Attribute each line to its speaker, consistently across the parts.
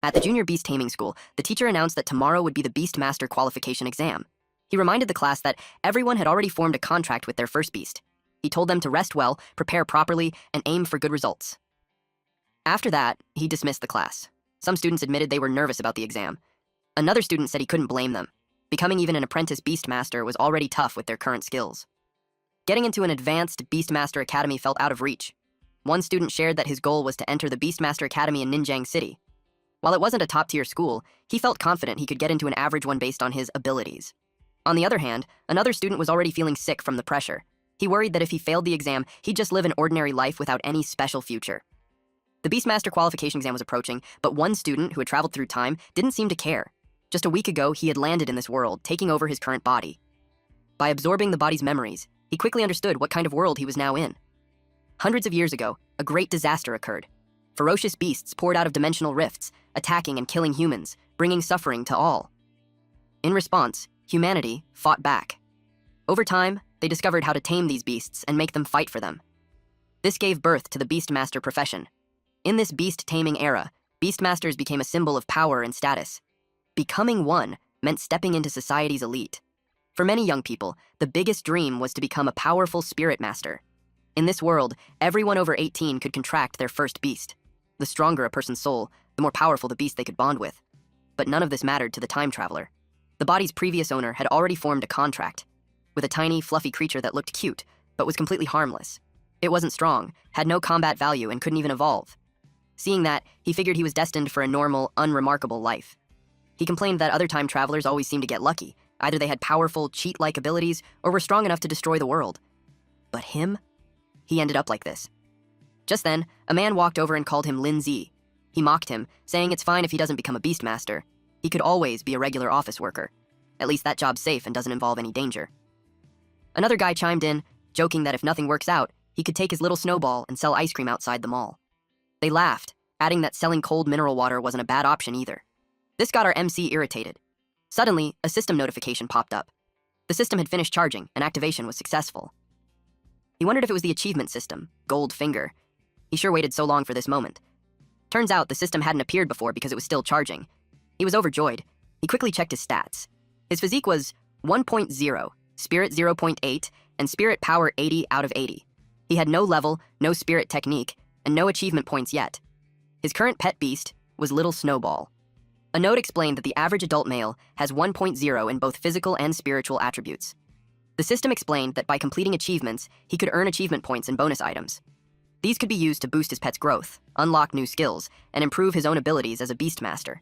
Speaker 1: At the Junior Beast Taming School, the teacher announced that tomorrow would be the Beast Master qualification exam. He reminded the class that everyone had already formed a contract with their first beast. He told them to rest well, prepare properly, and aim for good results. After that, he dismissed the class. Some students admitted they were nervous about the exam. Another student said he couldn't blame them. Becoming even an apprentice Beastmaster was already tough with their current skills. Getting into an advanced Beastmaster Academy felt out of reach. One student shared that his goal was to enter the Beastmaster Academy in Ninjang City. While it wasn't a top-tier school, he felt confident he could get into an average one based on his abilities. On the other hand, another student was already feeling sick from the pressure. He worried that if he failed the exam, he'd just live an ordinary life without any special future. The Beastmaster qualification exam was approaching, but one student who had traveled through time didn't seem to care. Just a week ago, he had landed in this world, taking over his current body. By absorbing the body's memories, he quickly understood what kind of world he was now in. Hundreds of years ago, a great disaster occurred. Ferocious beasts poured out of dimensional rifts, attacking and killing humans, bringing suffering to all. In response, humanity fought back. Over time, they discovered how to tame these beasts and make them fight for them. This gave birth to the Beastmaster profession. In this beast-taming era, Beastmasters became a symbol of power and status. Becoming one meant stepping into society's elite. For many young people, the biggest dream was to become a powerful spirit master. In this world, everyone over 18 could contract their first beast. The stronger a person's soul, the more powerful the beast they could bond with. But none of this mattered to the time traveler. The body's previous owner had already formed a contract with a tiny, fluffy creature that looked cute, but was completely harmless. It wasn't strong, had no combat value, and couldn't even evolve. Seeing that, he figured he was destined for a normal, unremarkable life. He complained that other time travelers always seemed to get lucky. Either they had powerful, cheat-like abilities, or were strong enough to destroy the world. But him? He ended up like this. Just then, a man walked over and called him Lin Zi. He mocked him, saying it's fine if he doesn't become a Beastmaster. He could always be a regular office worker. At least that job's safe and doesn't involve any danger. Another guy chimed in, joking that if nothing works out, he could take his little Snowball and sell ice cream outside the mall. They laughed, adding that selling cold mineral water wasn't a bad option either. This got our MC irritated. Suddenly, a system notification popped up. The system had finished charging, and activation was successful. He wondered if it was the achievement system, Gold Finger. He sure waited so long for this moment. Turns out the system hadn't appeared before because it was still charging. He was overjoyed. He quickly checked his stats. His physique was 1.0, Spirit 0.8, and Spirit Power 80 out of 80. He had no level, no Spirit Technique, and no achievement points yet. His current pet beast was Little Snowball. A note explained that the average adult male has 1.0 in both physical and spiritual attributes. The system explained that by completing achievements, he could earn achievement points and bonus items. These could be used to boost his pet's growth, unlock new skills, and improve his own abilities as a Beastmaster.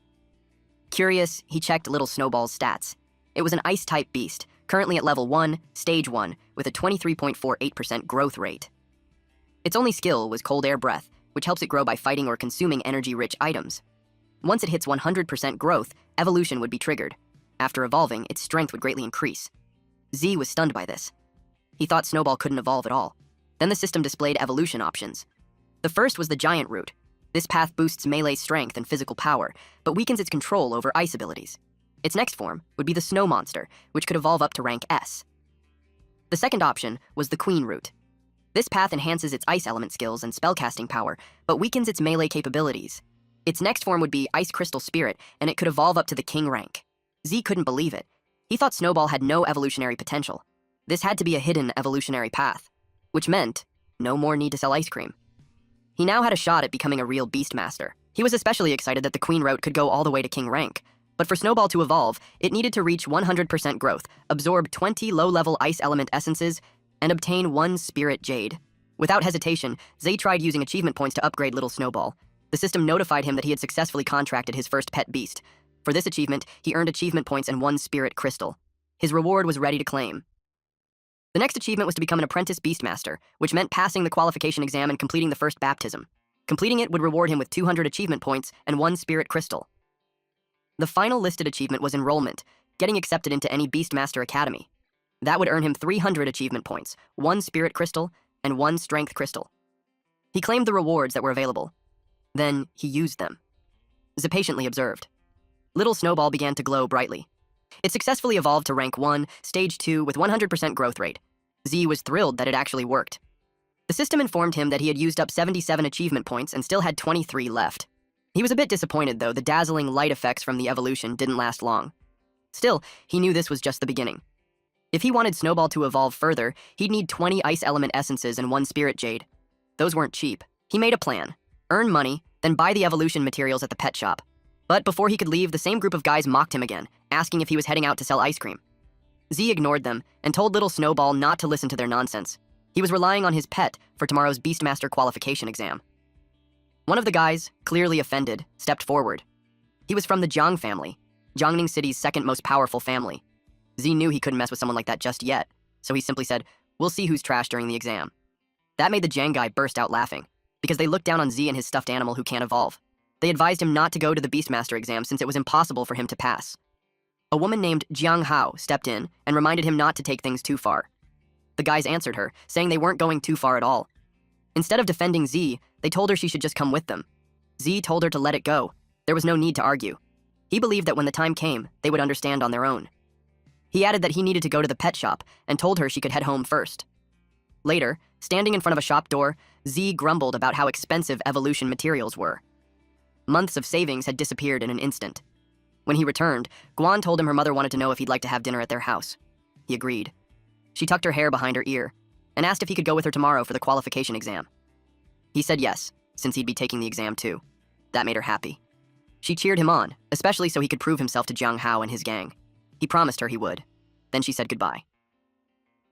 Speaker 1: Curious, he checked Little Snowball's stats. It was an Ice-type beast, currently at level 1, Stage 1, with a 23.48% growth rate. Its only skill was Cold Air Breath, which helps it grow by fighting or consuming energy-rich items. Once it hits 100% growth, evolution would be triggered. After evolving, its strength would greatly increase. Z was stunned by this. He thought Snowball couldn't evolve at all. Then the system displayed evolution options. The first was the Giant Root. This path boosts melee strength and physical power, but weakens its control over ice abilities. Its next form would be the Snow Monster, which could evolve up to rank S. The second option was the Queen Root. This path enhances its ice element skills and spellcasting power, but weakens its melee capabilities. Its next form would be Ice Crystal Spirit, and it could evolve up to the King rank. Z couldn't believe it. He thought Snowball had no evolutionary potential. This had to be a hidden evolutionary path, which meant no more need to sell ice cream. He now had a shot at becoming a real Beastmaster. He was especially excited that the Queen Route could go all the way to King rank. But for Snowball to evolve, it needed to reach 100% growth, absorb 20 low-level ice element essences, and obtain 1 Spirit Jade. Without hesitation, Zay tried using achievement points to upgrade Little Snowball. The system notified him that he had successfully contracted his first pet beast. For this achievement, he earned achievement points and 1 Spirit Crystal. His reward was ready to claim. The next achievement was to become an apprentice Beastmaster, which meant passing the qualification exam and completing the first baptism. Completing it would reward him with 200 achievement points and 1 Spirit Crystal. The final listed achievement was enrollment, getting accepted into any Beastmaster Academy. That would earn him 300 achievement points, 1 Spirit Crystal, and 1 Strength Crystal. He claimed the rewards that were available. Then he used them. Z patiently observed. Little Snowball began to glow brightly. It successfully evolved to rank 1, Stage 2, with 100% growth rate. Z was thrilled that it actually worked. The system informed him that he had used up 77 achievement points and still had 23 left. He was a bit disappointed, though. The dazzling light effects from the evolution didn't last long. Still, he knew this was just the beginning. If he wanted Snowball to evolve further, he'd need 20 ice element essences and 1 spirit jade. Those weren't cheap. He made a plan. Earn money, then buy the evolution materials at the pet shop. But before he could leave, the same group of guys mocked him again, asking if he was heading out to sell ice cream. Z ignored them and told little Snowball not to listen to their nonsense. He was relying on his pet for tomorrow's Beastmaster qualification exam. One of the guys, clearly offended, stepped forward. He was from the Jiang family, Jiangning City's second most powerful family. Z knew he couldn't mess with someone like that just yet, so he simply said, "We'll see who's trash during the exam." That made the Jiang guy burst out laughing, because they looked down on Z and his stuffed animal who can't evolve. They advised him not to go to the Beastmaster exam since it was impossible for him to pass. A woman named Jiang Hao stepped in and reminded him not to take things too far. The guys answered her, saying they weren't going too far at all. Instead of defending Z, they told her she should just come with them. Z told her to let it go. There was no need to argue. He believed that when the time came, they would understand on their own. He added that he needed to go to the pet shop and told her she could head home first. Later, standing in front of a shop door, Z grumbled about how expensive evolution materials were. Months of savings had disappeared in an instant. When he returned, Guan told him her mother wanted to know if he'd like to have dinner at their house. He agreed. She tucked her hair behind her ear and asked if he could go with her tomorrow for the qualification exam. He said yes, since he'd be taking the exam too. That made her happy. She cheered him on, especially so he could prove himself to Jiang Hao and his gang. He promised her he would. Then she said goodbye.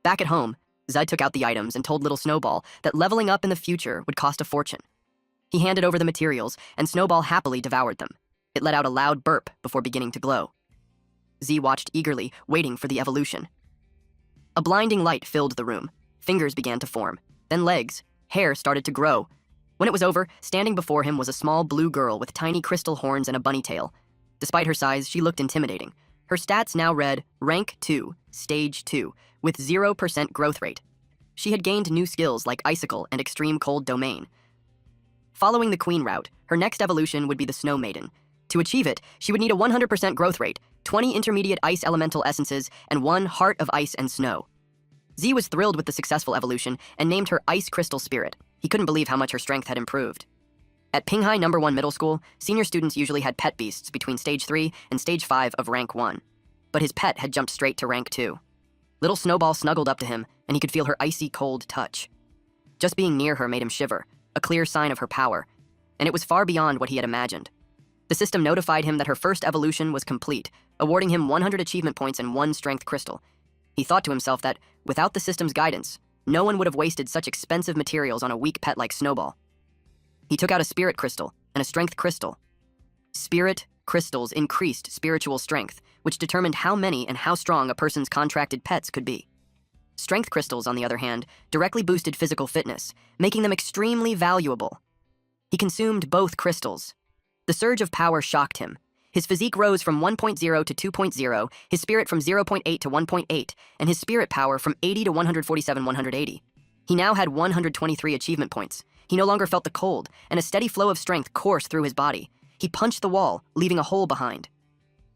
Speaker 1: Back at home, Zed took out the items and told little Snowball that leveling up in the future would cost a fortune. He handed over the materials, and Snowball happily devoured them. It let out a loud burp before beginning to glow. Z watched eagerly, waiting for the evolution. A blinding light filled the room. Fingers began to form, then legs. Hair started to grow. When it was over, standing before him was a small blue girl with tiny crystal horns and a bunny tail. Despite her size, she looked intimidating. Her stats now read Rank 2, Stage 2, with 0% growth rate. She had gained new skills like Icicle and Extreme Cold Domain. Following the Queen route, her next evolution would be the Snow Maiden. To achieve it, she would need a 100% growth rate, 20 intermediate ice elemental essences, and 1 Heart of Ice and Snow. Z was thrilled with the successful evolution and named her Ice Crystal Spirit. He couldn't believe how much her strength had improved. At Pinghai No. 1 Middle School, senior students usually had pet beasts between Stage 3 and Stage 5 of Rank 1. But his pet had jumped straight to Rank 2. Little Snowball snuggled up to him, and he could feel her icy cold touch. Just being near her made him shiver, a clear sign of her power, and it was far beyond what he had imagined. The system notified him that her first evolution was complete, awarding him 100 achievement points and 1 strength crystal. He thought to himself that, without the system's guidance, no one would have wasted such expensive materials on a weak pet like Snowball. He took out a spirit crystal and a strength crystal. Spirit crystals increased spiritual strength, which determined how many and how strong a person's contracted pets could be. Strength crystals, on the other hand, directly boosted physical fitness, making them extremely valuable. He consumed both crystals. The surge of power shocked him. His physique rose from 1.0 to 2.0, his spirit from 0.8 to 1.8, and his spirit power from 80 to 147-180. He now had 123 achievement points. He no longer felt the cold, and a steady flow of strength coursed through his body. He punched the wall, leaving a hole behind.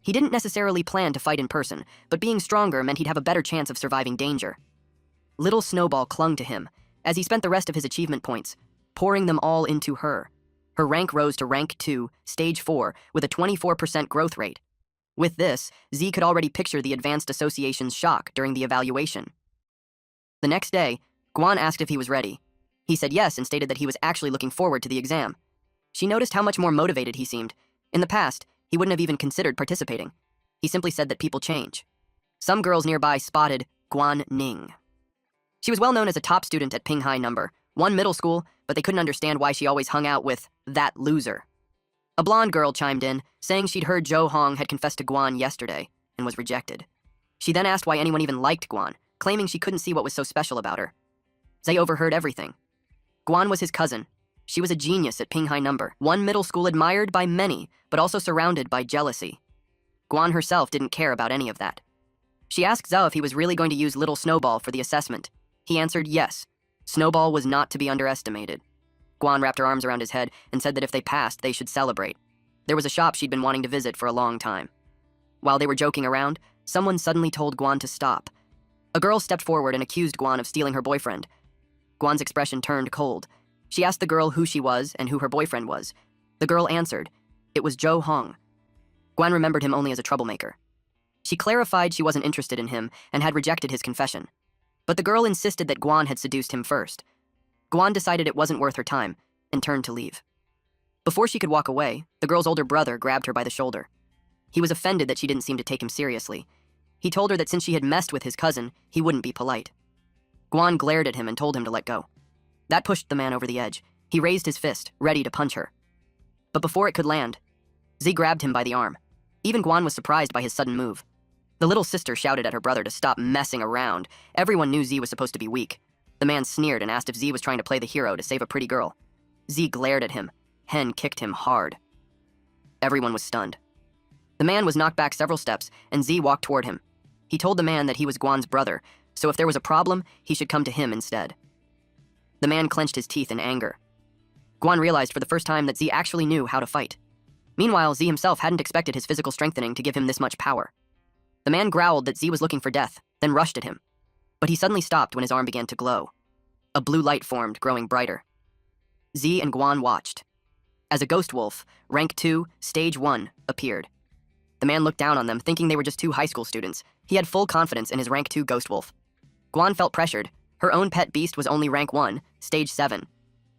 Speaker 1: He didn't necessarily plan to fight in person, but being stronger meant he'd have a better chance of surviving danger. Little Snowball clung to him, as he spent the rest of his achievement points, pouring them all into her. Her rank rose to Rank 2, Stage 4, with a 24% growth rate. With this, Z could already picture the Advanced Association's shock during the evaluation. The next day, Guan asked if he was ready. He said yes and stated that he was actually looking forward to the exam. She noticed how much more motivated he seemed. In the past, he wouldn't have even considered participating. He simply said that people change. Some girls nearby spotted Guan Ning. She was well known as a top student at Pinghai No. 1 Middle School, but they couldn't understand why she always hung out with that loser. A blonde girl chimed in, saying she'd heard Zhou Hong had confessed to Guan yesterday and was rejected. She then asked why anyone even liked Guan, claiming she couldn't see what was so special about her. Zay overheard everything. Guan was his cousin. She was a genius at Pinghai No. 1 Middle School, admired by many, but also surrounded by jealousy. Guan herself didn't care about any of that. She asked Zhao if he was really going to use Little Snowball for the assessment. He answered yes. Snowball was not to be underestimated. Guan wrapped her arms around his head and said that if they passed, they should celebrate. There was a shop she'd been wanting to visit for a long time. While they were joking around, someone suddenly told Guan to stop. A girl stepped forward and accused Guan of stealing her boyfriend. Guan's expression turned cold. She asked the girl who she was and who her boyfriend was. The girl answered. It was Zhou Hong. Guan remembered him only as a troublemaker. She clarified she wasn't interested in him and had rejected his confession. But the girl insisted that Guan had seduced him first. Guan decided it wasn't worth her time and turned to leave. Before she could walk away, the girl's older brother grabbed her by the shoulder. He was offended that she didn't seem to take him seriously. He told her that since she had messed with his cousin, he wouldn't be polite. Guan glared at him and told him to let go. That pushed the man over the edge. He raised his fist, ready to punch her. But before it could land, Z grabbed him by the arm. Even Guan was surprised by his sudden move. The little sister shouted at her brother to stop messing around. Everyone knew Z was supposed to be weak. The man sneered and asked if Z was trying to play the hero to save a pretty girl. Z glared at him. Hen kicked him hard. Everyone was stunned. The man was knocked back several steps, and Z walked toward him. He told the man that he was Guan's brother, so if there was a problem, he should come to him instead. The man clenched his teeth in anger. Guan realized for the first time that Z actually knew how to fight. Meanwhile, Z himself hadn't expected his physical strengthening to give him this much power. The man growled that Z was looking for death, then rushed at him. But he suddenly stopped when his arm began to glow. A blue light formed, growing brighter. Z and Guan watched. As a ghost wolf, Rank 2, Stage 1, appeared. The man looked down on them, thinking they were just two high school students. He had full confidence in his Rank 2 ghost wolf. Guan felt pressured. Her own pet beast was only Rank 1, Stage 7.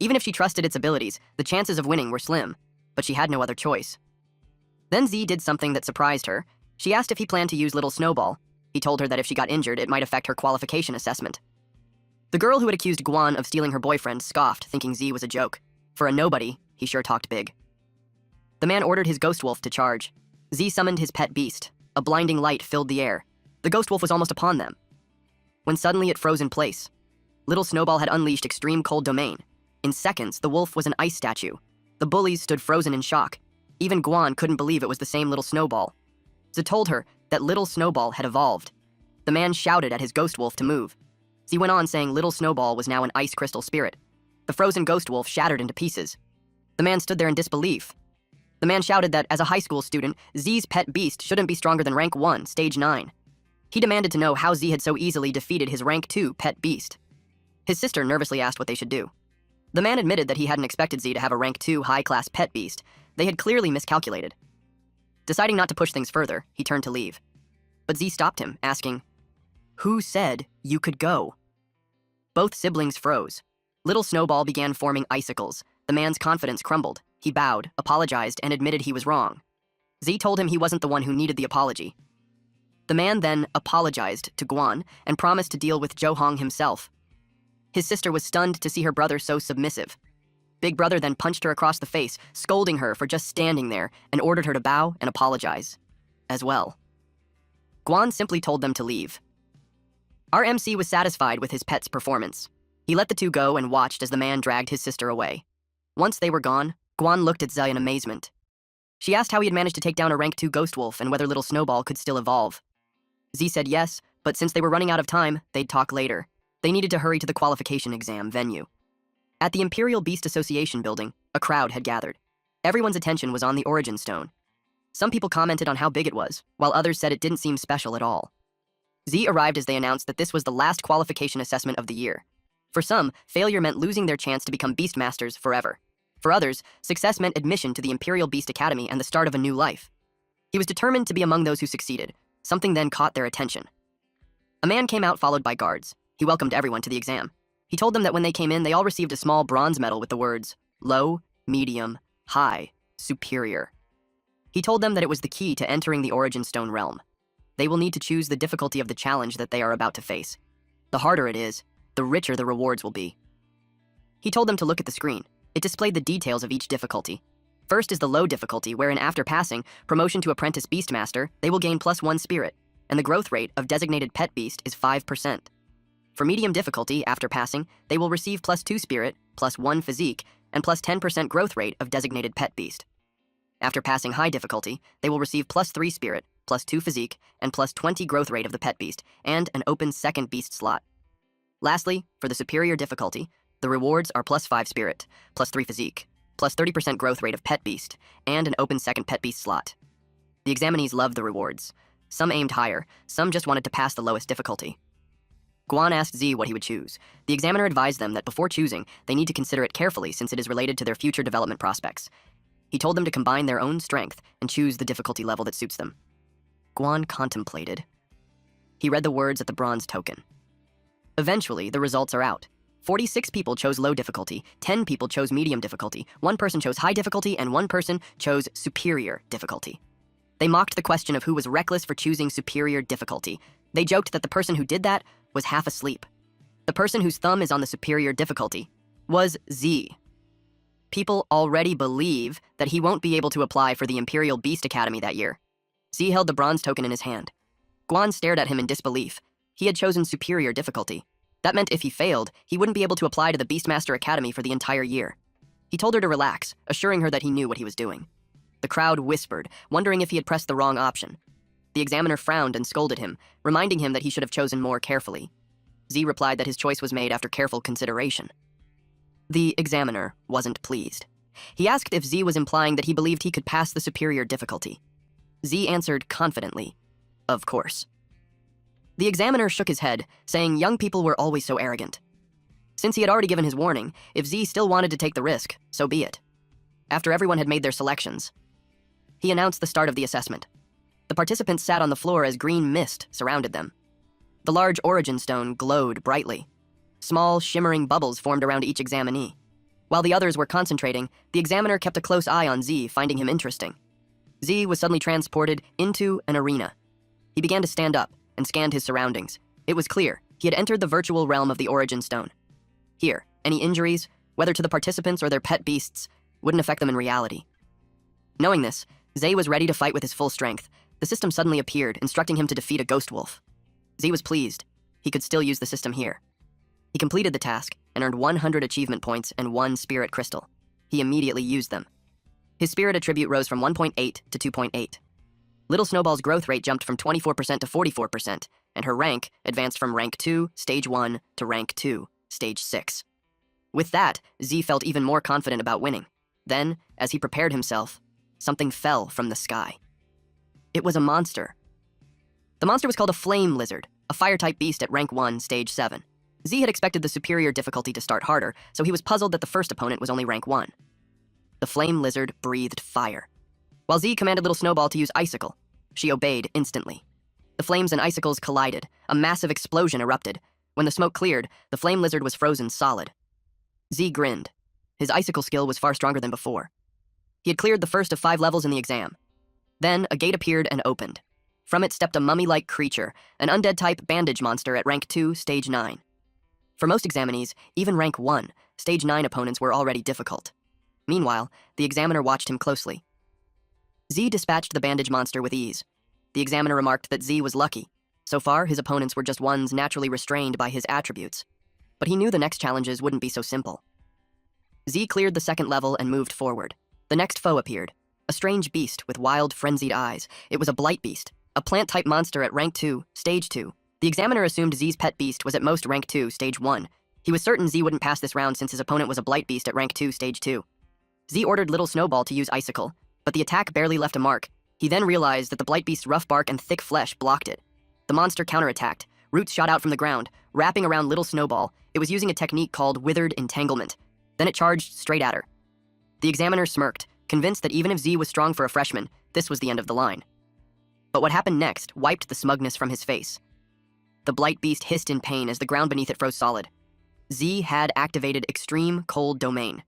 Speaker 1: Even if she trusted its abilities, the chances of winning were slim, but she had no other choice. Then Z did something that surprised her. She asked if he planned to use little Snowball. He told her that if she got injured, it might affect her qualification assessment. The girl who had accused Guan of stealing her boyfriend scoffed, thinking Z was a joke. For a nobody, he sure talked big. The man ordered his ghost wolf to charge. Z summoned his pet beast. A blinding light filled the air. The ghost wolf was almost upon them, when suddenly it froze in place. Little Snowball had unleashed extreme cold domain. In seconds, the wolf was an ice statue. The bullies stood frozen in shock. Even Guan couldn't believe it was the same little Snowball. Z told her that little Snowball had evolved. The man shouted at his ghost wolf to move. Z went on saying little Snowball was now an ice crystal spirit. The frozen ghost wolf shattered into pieces. The man stood there in disbelief. The man shouted that as a high school student, Z's pet beast shouldn't be stronger than Rank 1, Stage 9. He demanded to know how Z had so easily defeated his Rank 2 pet beast. His sister nervously asked what they should do. The man admitted that he hadn't expected Z to have a Rank 2 high-class pet beast. They had clearly miscalculated. Deciding not to push things further, he turned to leave. But Z stopped him, asking, "Who said you could go?" Both siblings froze. Little Snowball began forming icicles. The man's confidence crumbled. He bowed, apologized, and admitted he was wrong. Z told him he wasn't the one who needed the apology. The man then apologized to Guan and promised to deal with Zhou Hong himself. His sister was stunned to see her brother so submissive. Big Brother then punched her across the face, scolding her for just standing there, and ordered her to bow and apologize as well. Guan simply told them to leave. Our MC was satisfied with his pet's performance. He let the two go and watched as the man dragged his sister away. Once they were gone, Guan looked at Zai in amazement. She asked how he had managed to take down a Rank 2 ghost wolf and whether little Snowball could still evolve. Z said yes, but since they were running out of time, they'd talk later. They needed to hurry to the qualification exam venue. At the Imperial Beast Association building, a crowd had gathered. Everyone's attention was on the origin stone. Some people commented on how big it was, while others said it didn't seem special at all. Z arrived as they announced that this was the last qualification assessment of the year. For some, failure meant losing their chance to become Beastmasters forever. For others, success meant admission to the Imperial Beast Academy and the start of a new life. He was determined to be among those who succeeded. Something then caught their attention. A man came out followed by guards. He welcomed everyone to the exam. He told them that when they came in, they all received a small bronze medal with the words, low, medium, high, superior. He told them that it was the key to entering the Origin Stone realm. They will need to choose the difficulty of the challenge that they are about to face. The harder it is, the richer the rewards will be. He told them to look at the screen. It displayed the details of each difficulty. First is the low difficulty, wherein after passing promotion to Apprentice Beastmaster, they will gain +1 spirit, and the growth rate of designated pet beast is 5%. For medium difficulty, after passing, they will receive +2 spirit, +1 physique, and +10% growth rate of designated pet beast. After passing high difficulty, they will receive +3 spirit, +2 physique, and +20 growth rate of the pet beast, and an open second beast slot. Lastly, for the superior difficulty, the rewards are +5 spirit, +3 physique, +30% growth rate of pet beast, and an open second pet beast slot. The examinees loved the rewards. Some aimed higher, some just wanted to pass the lowest difficulty. Guan asked Z what he would choose. The examiner advised them that before choosing, they need to consider it carefully since it is related to their future development prospects. He told them to combine their own strength and choose the difficulty level that suits them. Guan contemplated. He read the words at the bronze token. Eventually, the results are out. 46 people chose low difficulty, 10 people chose medium difficulty, 1 person chose high difficulty, and 1 person chose superior difficulty. They mocked the question of who was reckless for choosing superior difficulty. They joked that the person who did that was half asleep. The person whose thumb is on the superior difficulty was Z. People already believe that he won't be able to apply for the Imperial Beast Academy that year. Z held the bronze token in his hand. Guan stared at him in disbelief. He had chosen superior difficulty. That meant if he failed, he wouldn't be able to apply to the Beastmaster Academy for the entire year. He told her to relax, assuring her that he knew what he was doing. The crowd whispered, wondering if he had pressed the wrong option. The examiner frowned and scolded him, reminding him that he should have chosen more carefully. Z replied that his choice was made after careful consideration. The examiner wasn't pleased. He asked if Z was implying that he believed he could pass the superior difficulty. Z answered confidently, "Of course." The examiner shook his head, saying young people were always so arrogant. Since he had already given his warning, if Z still wanted to take the risk, so be it. After everyone had made their selections, he announced the start of the assessment. The participants sat on the floor as green mist surrounded them. The large origin stone glowed brightly. Small, shimmering bubbles formed around each examinee. While the others were concentrating, the examiner kept a close eye on Z, finding him interesting. Z was suddenly transported into an arena. He began to stand up and scanned his surroundings. It was clear he had entered the virtual realm of the origin stone. Here, any injuries, whether to the participants or their pet beasts, wouldn't affect them in reality. Knowing this, Z was ready to fight with his full strength. The system suddenly appeared, instructing him to defeat a ghost wolf. Z was pleased. He could still use the system here. He completed the task and earned 100 achievement points and 1 spirit crystal. He immediately used them. His spirit attribute rose from 1.8 to 2.8. Little Snowball's growth rate jumped from 24% to 44%, and her rank advanced from rank 2, stage 1, to rank 2, stage 6. With that, Z felt even more confident about winning. Then, as he prepared himself, something fell from the sky. It was a monster. The monster was called a flame lizard, a fire-type beast at rank 1, stage 7. Z had expected the superior difficulty to start harder, so he was puzzled that the first opponent was only rank 1. The flame lizard breathed fire. While Z commanded Little Snowball to use Icicle, she obeyed instantly. The flames and icicles collided. A massive explosion erupted. When the smoke cleared, the flame lizard was frozen solid. Z grinned. His icicle skill was far stronger than before. He had cleared the first of 5 levels in the exam. Then, a gate appeared and opened. From it stepped a mummy-like creature, an undead-type bandage monster at rank 2, stage 9. For most examinees, even rank 1, stage 9 opponents were already difficult. Meanwhile, the examiner watched him closely. Z dispatched the bandage monster with ease. The examiner remarked that Z was lucky. So far, his opponents were just ones naturally restrained by his attributes. But he knew the next challenges wouldn't be so simple. Z cleared the second level and moved forward. The next foe appeared. A strange beast with wild, frenzied eyes. It was a blight beast, a plant-type monster at rank 2, stage 2. The examiner assumed Z's pet beast was at most rank 2, stage 1. He was certain Z wouldn't pass this round since his opponent was a blight beast at rank 2, stage 2. Z ordered Little Snowball to use Icicle, but the attack barely left a mark. He then realized that the blight beast's rough bark and thick flesh blocked it. The monster counterattacked. Roots shot out from the ground, wrapping around Little Snowball. It was using a technique called withered entanglement. Then it charged straight at her. The examiner smirked, convinced that even if Z was strong for a freshman, this was the end of the line. But what happened next wiped the smugness from his face. The blight beast hissed in pain as the ground beneath it froze solid. Z had activated Extreme Cold Domain.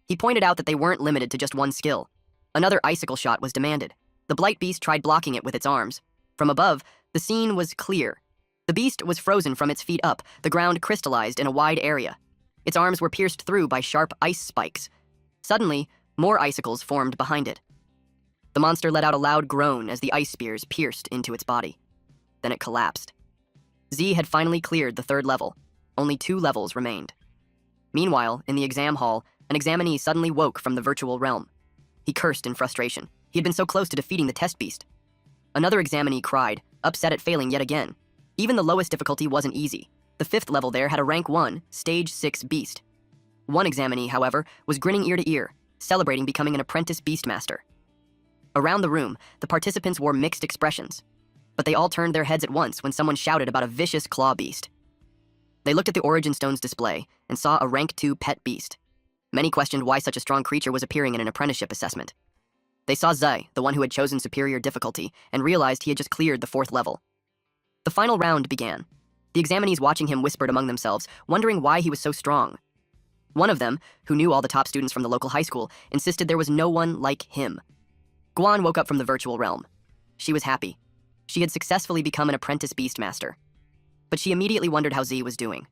Speaker 1: He pointed out that they weren't limited to just one skill. Another icicle shot was demanded. The blight beast tried blocking it with its arms. From above, the scene was clear. The beast was frozen from its feet up, the ground crystallized in a wide area. Its arms were pierced through by sharp ice spikes. Suddenly, more icicles formed behind it. The monster let out a loud groan as the ice spears pierced into its body. Then it collapsed. Z had finally cleared the 3rd level. Only 2 levels remained. Meanwhile, in the exam hall, an examinee suddenly woke from the virtual realm. He cursed in frustration. He had been so close to defeating the test beast. Another examinee cried, upset at failing yet again. Even the lowest difficulty wasn't easy. The 5th level there had a rank 1, stage 6 beast. One examinee, however, was grinning ear to ear, celebrating becoming an apprentice beastmaster. Around the room, the participants wore mixed expressions, but they all turned their heads at once when someone shouted about a vicious claw beast. They looked at the Origin Stone's display and saw a rank 2 pet beast. Many questioned why such a strong creature was appearing in an apprenticeship assessment. They saw Zai, the one who had chosen superior difficulty, and realized he had just cleared the 4th level. The final round began. The examinees watching him whispered among themselves, wondering why he was so strong. One of them, who knew all the top students from the local high school, insisted there was no one like him. Guan woke up from the virtual realm. She was happy. She had successfully become an apprentice beastmaster. But she immediately wondered how Z was doing.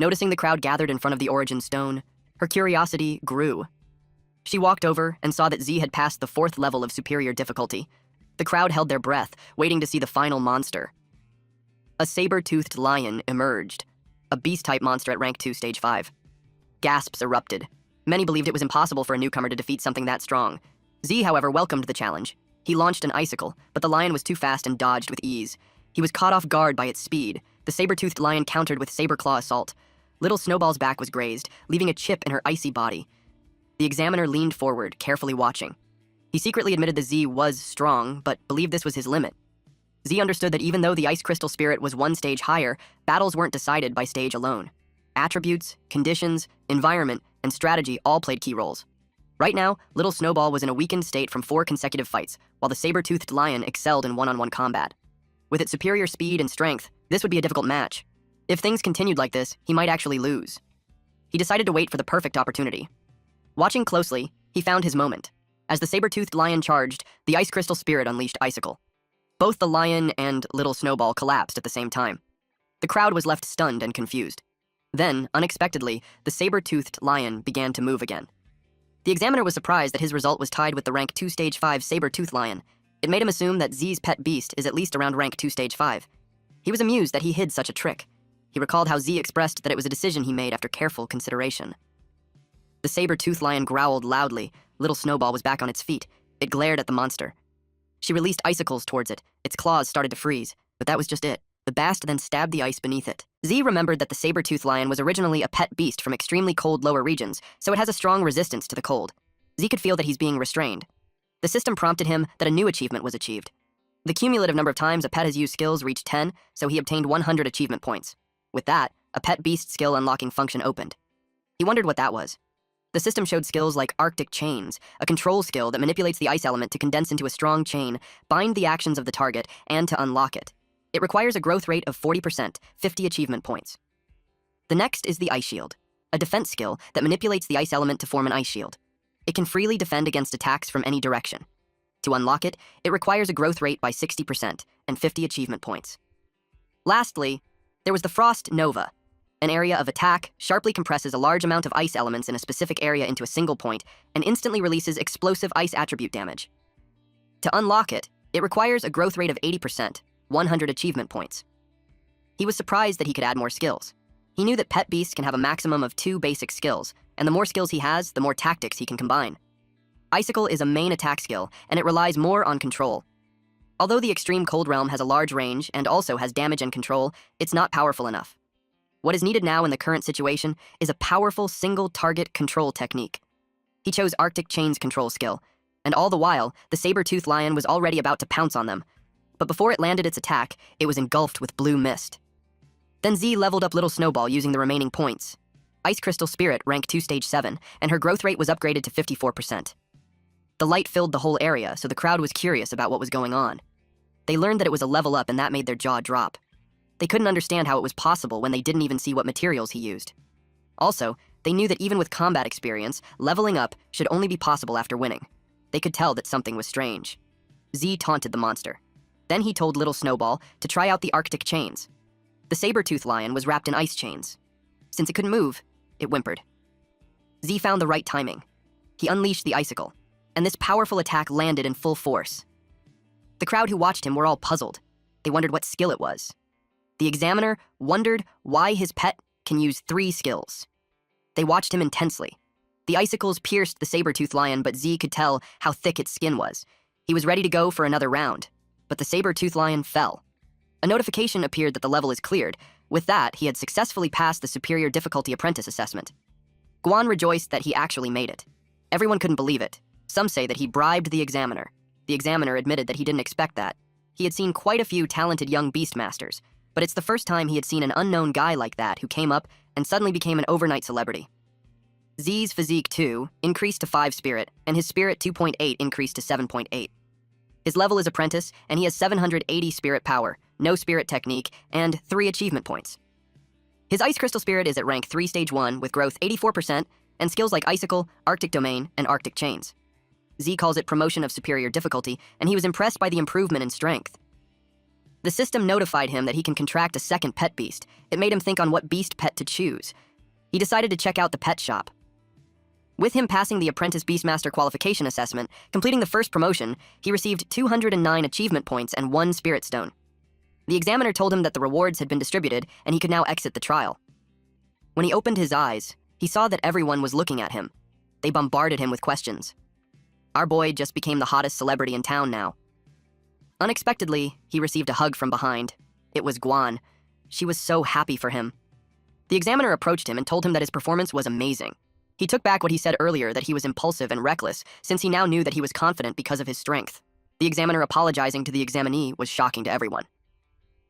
Speaker 1: Noticing the crowd gathered in front of the origin stone, her curiosity grew. She walked over and saw that Z had passed the 4th level of superior difficulty. The crowd held their breath, waiting to see the final monster. A saber-toothed lion emerged, a beast-type monster at rank 2, stage 5. Gasps erupted. Many believed it was impossible for a newcomer to defeat something that strong. Z, however, welcomed the challenge. He launched an icicle, but the lion was too fast and dodged with ease. He was caught off guard by its speed. The saber-toothed lion countered with saber-claw assault. Little Snowball's back was grazed, leaving a chip in her icy body. The examiner leaned forward, carefully watching. He secretly admitted that Z was strong, but believed this was his limit. Z understood that even though the ice crystal spirit was 1 stage higher, battles weren't decided by stage alone. Attributes, conditions, environment, and strategy all played key roles. Right now, Little Snowball was in a weakened state from 4 consecutive fights, while the saber-toothed lion excelled in one-on-one combat. With its superior speed and strength, this would be a difficult match. If things continued like this, he might actually lose. He decided to wait for the perfect opportunity. Watching closely, he found his moment. As the saber-toothed lion charged, the ice crystal spirit unleashed icicle. Both the lion and Little Snowball collapsed at the same time. The crowd was left stunned and confused. Then, unexpectedly, the saber-toothed lion began to move again. The examiner was surprised that his result was tied with the rank 2 stage 5 saber-toothed lion. It made him assume that Z's pet beast is at least around rank 2 stage 5. He was amused that he hid such a trick. He recalled how Z expressed that it was a decision he made after careful consideration. The saber-toothed lion growled loudly. Little Snowball was back on its feet. It glared at the monster. She released icicles towards it. Its claws started to freeze, but that was just it. The bast then stabbed the ice beneath it. Z remembered that the saber-toothed lion was originally a pet beast from extremely cold lower regions, so it has a strong resistance to the cold. Z could feel that he's being restrained. The system prompted him that a new achievement was achieved. The cumulative number of times a pet has used skills reached 10, so he obtained 100 achievement points. With that, a pet beast skill unlocking function opened. He wondered what that was. The system showed skills like Arctic Chains, a control skill that manipulates the ice element to condense into a strong chain, bind the actions of the target, and to unlock it. It requires a growth rate of 40%, 50 achievement points. The next is the Ice Shield, a defense skill that manipulates the ice element to form an ice shield. It can freely defend against attacks from any direction. To unlock it, it requires a growth rate by 60% and 50 achievement points. Lastly, there was the Frost Nova. An area of attack sharply compresses a large amount of ice elements in a specific area into a single point and instantly releases explosive ice attribute damage. To unlock it, it requires a growth rate of 80%, 100 achievement points. He was surprised that he could add more skills. He knew that pet beasts can have a maximum of 2 basic skills, and the more skills he has, the more tactics he can combine. Icicle is a main attack skill, and it relies more on control. Although the extreme cold realm has a large range and also has damage and control, it's not powerful enough. What is needed now in the current situation is a powerful single-target control technique. He chose Arctic Chain's control skill, and all the while, the saber-toothed lion was already about to pounce on them. But before it landed its attack, it was engulfed with blue mist. Then Z leveled up Little Snowball using the remaining points. Ice Crystal Spirit rank 2 stage 7, and her growth rate was upgraded to 54%. The light filled the whole area, so the crowd was curious about what was going on. They learned that it was a level up, and that made their jaw drop. They couldn't understand how it was possible when they didn't even see what materials he used. Also, they knew that even with combat experience, leveling up should only be possible after winning. They could tell that something was strange. Z taunted the monster. Then he told Little Snowball to try out the Arctic Chains. The saber-toothed lion was wrapped in ice chains. Since it couldn't move, it whimpered. Z found the right timing. He unleashed the icicle, and this powerful attack landed in full force. The crowd who watched him were all puzzled. They wondered what skill it was. The examiner wondered why his pet can use 3 skills. They watched him intensely. The icicles pierced the saber-toothed lion, but Z could tell how thick its skin was. He was ready to go for another round, but the saber-toothed lion fell. A notification appeared that the level is cleared. With that, he had successfully passed the superior difficulty apprentice assessment. Guan rejoiced that he actually made it. Everyone couldn't believe it. Some say that he bribed the examiner. The examiner admitted that he didn't expect that. He had seen quite a few talented young beastmasters, but it's the first time he had seen an unknown guy like that who came up and suddenly became an overnight celebrity. Z's physique 2 increased to 5 spirit, and his spirit 2.8 increased to 7.8. His level is apprentice, and he has 780 spirit power, no spirit technique, and 3 achievement points. His ice crystal spirit is at rank 3 stage 1 with growth 84% and skills like icicle, arctic domain, and arctic chains. Z calls it promotion of superior difficulty, and he was impressed by the improvement in strength. The system notified him that he can contract a second pet beast. It made him think on what beast pet to choose. He decided to check out the pet shop. With him passing the Apprentice Beastmaster qualification assessment, completing the first promotion, he received 209 achievement points and 1 spirit stone. The examiner told him that the rewards had been distributed and he could now exit the trial. When he opened his eyes, he saw that everyone was looking at him. They bombarded him with questions. Our boy just became the hottest celebrity in town now. Unexpectedly, he received a hug from behind. It was Guan. She was so happy for him. The examiner approached him and told him that his performance was amazing. He took back what he said earlier that he was impulsive and reckless, since he now knew that he was confident because of his strength. The examiner apologizing to the examinee was shocking to everyone.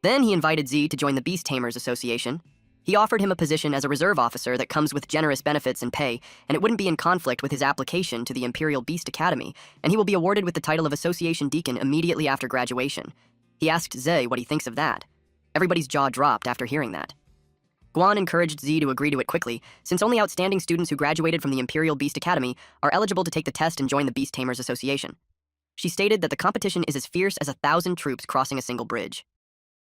Speaker 1: Then he invited Z to join the Beast Tamers Association. He offered him a position as a reserve officer that comes with generous benefits and pay, and it wouldn't be in conflict with his application to the Imperial Beast Academy, and he will be awarded with the title of Association Deacon immediately after graduation. He asked Z what he thinks of that. Everybody's jaw dropped after hearing that. Guan encouraged Z to agree to it quickly, since only outstanding students who graduated from the Imperial Beast Academy are eligible to take the test and join the Beast Tamers Association. She stated that the competition is as fierce as 1,000 troops crossing a single bridge.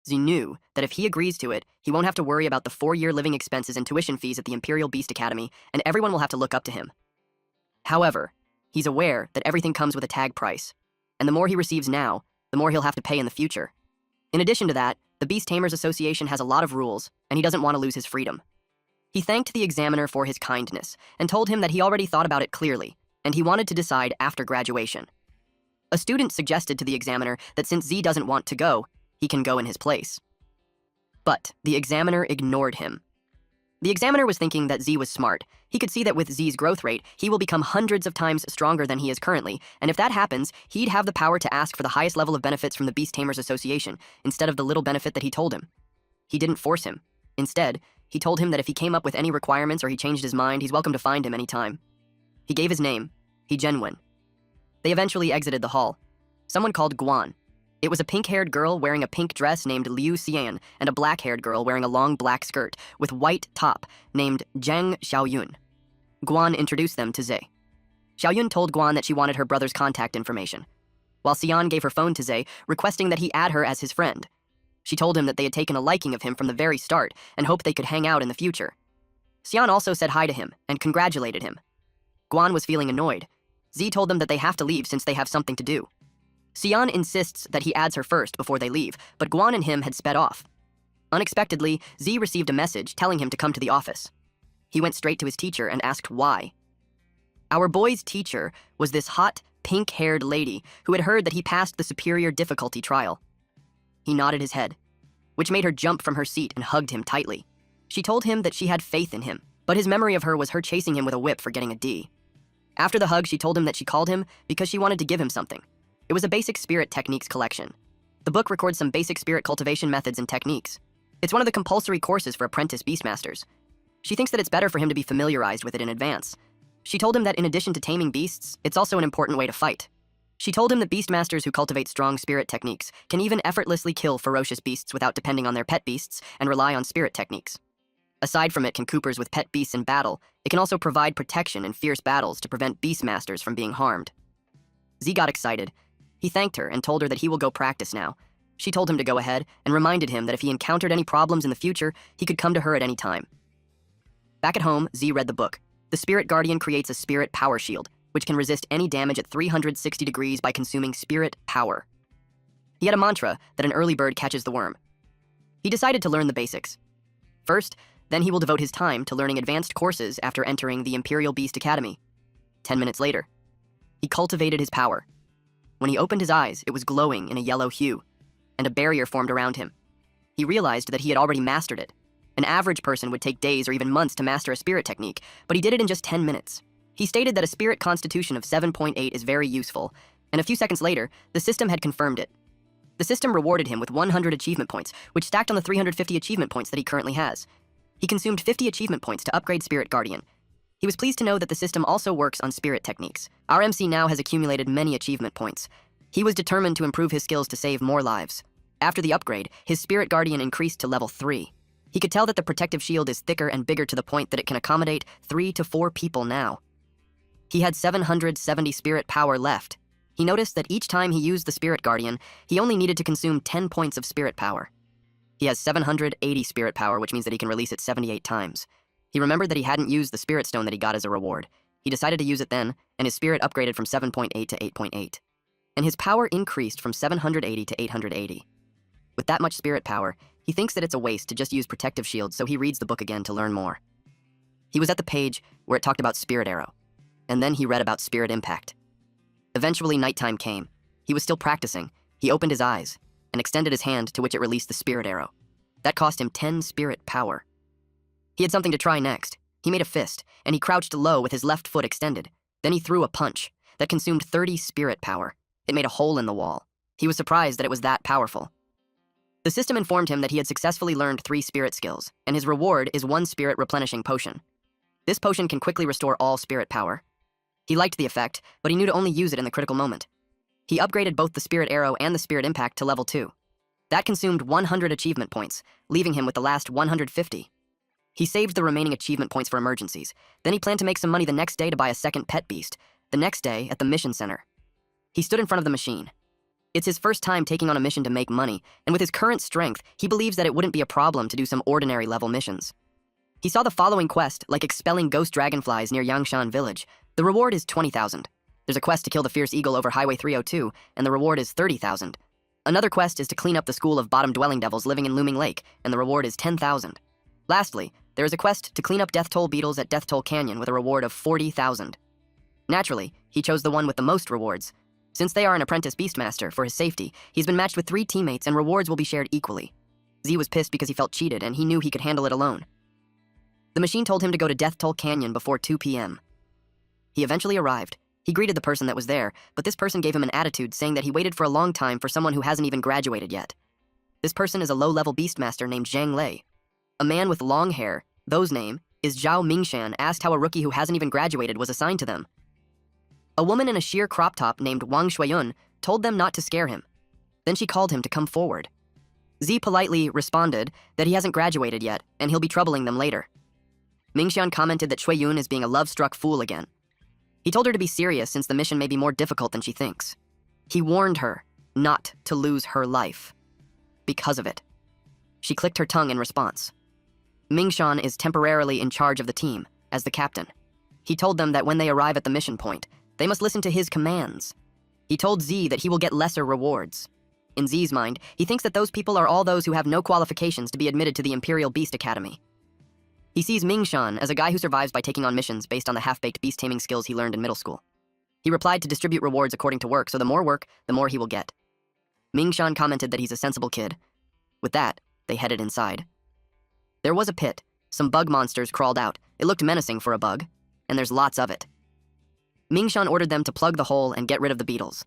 Speaker 1: Z knew that if he agrees to it, he won't have to worry about the 4-year living expenses and tuition fees at the Imperial Beast Academy, and everyone will have to look up to him. However, he's aware that everything comes with a tag price, and the more he receives now, the more he'll have to pay in the future. In addition to that, the Beast Tamers Association has a lot of rules, and he doesn't want to lose his freedom. He thanked the examiner for his kindness, and told him that he already thought about it clearly, and he wanted to decide after graduation. A student suggested to the examiner that since Z doesn't want to go, he can go in his place. But the examiner ignored him. The examiner was thinking that Z was smart. He could see that with Z's growth rate, he will become hundreds of times stronger than he is currently, and if that happens, he'd have the power to ask for the highest level of benefits from the Beast Tamers Association, instead of the little benefit that he told him. He didn't force him. Instead, he told him that if he came up with any requirements or he changed his mind, he's welcome to find him anytime. He gave his name, Genuine. They eventually exited the hall. Someone called Guan. It was a pink-haired girl wearing a pink dress named Liu Xian and a black-haired girl wearing a long black skirt with white top named Zhang Xiaoyun. Guan introduced them to Zhe. Xiaoyun told Guan that she wanted her brother's contact information, while Xian gave her phone to Zhe, requesting that he add her as his friend. She told him that they had taken a liking of him from the very start and hoped they could hang out in the future. Xian also said hi to him and congratulated him. Guan was feeling annoyed. Z told them that they have to leave since they have something to do. Xian insists that he adds her first before they leave, but Guan and him had sped off. Unexpectedly, Z received a message telling him to come to the office. He went straight to his teacher and asked why. Our boy's teacher was this hot, pink-haired lady who had heard that he passed the superior difficulty trial. He nodded his head, which made her jump from her seat and hugged him tightly. She told him that she had faith in him, but his memory of her was her chasing him with a whip for getting a D. After the hug, she told him that she called him because she wanted to give him something. It was a basic spirit techniques collection. The book records some basic spirit cultivation methods and techniques. It's one of the compulsory courses for apprentice beastmasters. She thinks that it's better for him to be familiarized with it in advance. She told him that in addition to taming beasts, it's also an important way to fight. She told him that beastmasters who cultivate strong spirit techniques can even effortlessly kill ferocious beasts without depending on their pet beasts and rely on spirit techniques. Aside from it can coopers with pet beasts in battle, it can also provide protection in fierce battles to prevent beastmasters from being harmed. Z got excited. He thanked her and told her that he will go practice now. She told him to go ahead and reminded him that if he encountered any problems in the future, he could come to her at any time. Back at home, Z read the book. The Spirit Guardian creates a spirit power shield, which can resist any damage at 360 degrees by consuming spirit power. He had a mantra that an early bird catches the worm. He decided to learn the basics. First, then he will devote his time to learning advanced courses after entering the Imperial Beast Academy. 10 minutes later, he cultivated his power. When he opened his eyes, it was glowing in a yellow hue, and a barrier formed around him. He realized that he had already mastered it. An average person would take days or even months to master a spirit technique, but he did it in just 10 minutes. He stated that a spirit constitution of 7.8 is very useful, and a few seconds later, the system had confirmed it. The system rewarded him with 100 achievement points, which stacked on the 350 achievement points that he currently has. He consumed 50 achievement points to upgrade Spirit Guardian. He was pleased to know that the system also works on spirit techniques. Our MC now has accumulated many achievement points. He was determined to improve his skills to save more lives. After the upgrade, his spirit guardian increased to level 3. He could tell that the protective shield is thicker and bigger to the point that it can accommodate 3 to 4 people now. He had 770 spirit power left. He noticed that each time he used the spirit guardian, he only needed to consume 10 points of spirit power. He has 780 spirit power, which means that he can release it 78 times. He remembered that he hadn't used the spirit stone that he got as a reward. He decided to use it then, and his spirit upgraded from 7.8 to 8.8. And his power increased from 780 to 880. With that much spirit power, he thinks that it's a waste to just use protective shields, so he reads the book again to learn more. He was at the page where it talked about Spirit Arrow, and then he read about Spirit Impact. Eventually, nighttime came. He was still practicing. He opened his eyes and extended his hand, to which it released the Spirit Arrow. That cost him 10 spirit power. He had something to try next. He made a fist, and he crouched low with his left foot extended. Then he threw a punch that consumed 30 spirit power. It made a hole in the wall. He was surprised that it was that powerful. The system informed him that he had successfully learned 3 spirit skills, and his reward is 1 spirit replenishing potion. This potion can quickly restore all spirit power. He liked the effect, but he knew to only use it in the critical moment. He upgraded both the Spirit Arrow and the Spirit Impact to level 2. That consumed 100 achievement points, leaving him with the last 150. He saved the remaining achievement points for emergencies. Then he planned to make some money the next day to buy a second pet beast, the next day at the mission center. He stood in front of the machine. It's his first time taking on a mission to make money, and with his current strength, he believes that it wouldn't be a problem to do some ordinary level missions. He saw the following quest, like expelling ghost dragonflies near Yangshan village. The reward is 20,000. There's a quest to kill the fierce eagle over Highway 302, and the reward is 30,000. Another quest is to clean up the school of bottom-dwelling devils living in Looming Lake, and the reward is 10,000. Lastly, there is a quest to clean up Death Toll beetles at Death Toll Canyon with a reward of 40,000. Naturally, he chose the one with the most rewards. Since they are an apprentice beastmaster, for his safety, he's been matched with 3 teammates and rewards will be shared equally. Z was pissed because he felt cheated and he knew he could handle it alone. The machine told him to go to Death Toll Canyon before 2 p.m. He eventually arrived. He greeted the person that was there, but this person gave him an attitude saying that he waited for a long time for someone who hasn't even graduated yet. This person is a low-level beastmaster named Zhang Lei. A man with long hair, whose name is Zhao Mingshan, asked how a rookie who hasn't even graduated was assigned to them. A woman in a sheer crop top named Wang Shuiyun told them not to scare him. Then she called him to come forward. Z politely responded that he hasn't graduated yet, and he'll be troubling them later. Mingshan commented that Shuiyun is being a love-struck fool again. He told her to be serious since the mission may be more difficult than she thinks. He warned her not to lose her life because of it. She clicked her tongue in response. Mingshan is temporarily in charge of the team, as the captain. He told them that when they arrive at the mission point, they must listen to his commands. He told Z that he will get lesser rewards. In Z's mind, he thinks that those people are all those who have no qualifications to be admitted to the Imperial Beast Academy. He sees Mingshan as a guy who survives by taking on missions based on the half-baked beast-taming skills he learned in middle school. He replied to distribute rewards according to work, so the more work, the more he will get. Mingshan commented that he's a sensible kid. With that, they headed inside. There was a pit. Some bug monsters crawled out. It looked menacing for a bug, and there's lots of it. Mingshan ordered them to plug the hole and get rid of the beetles.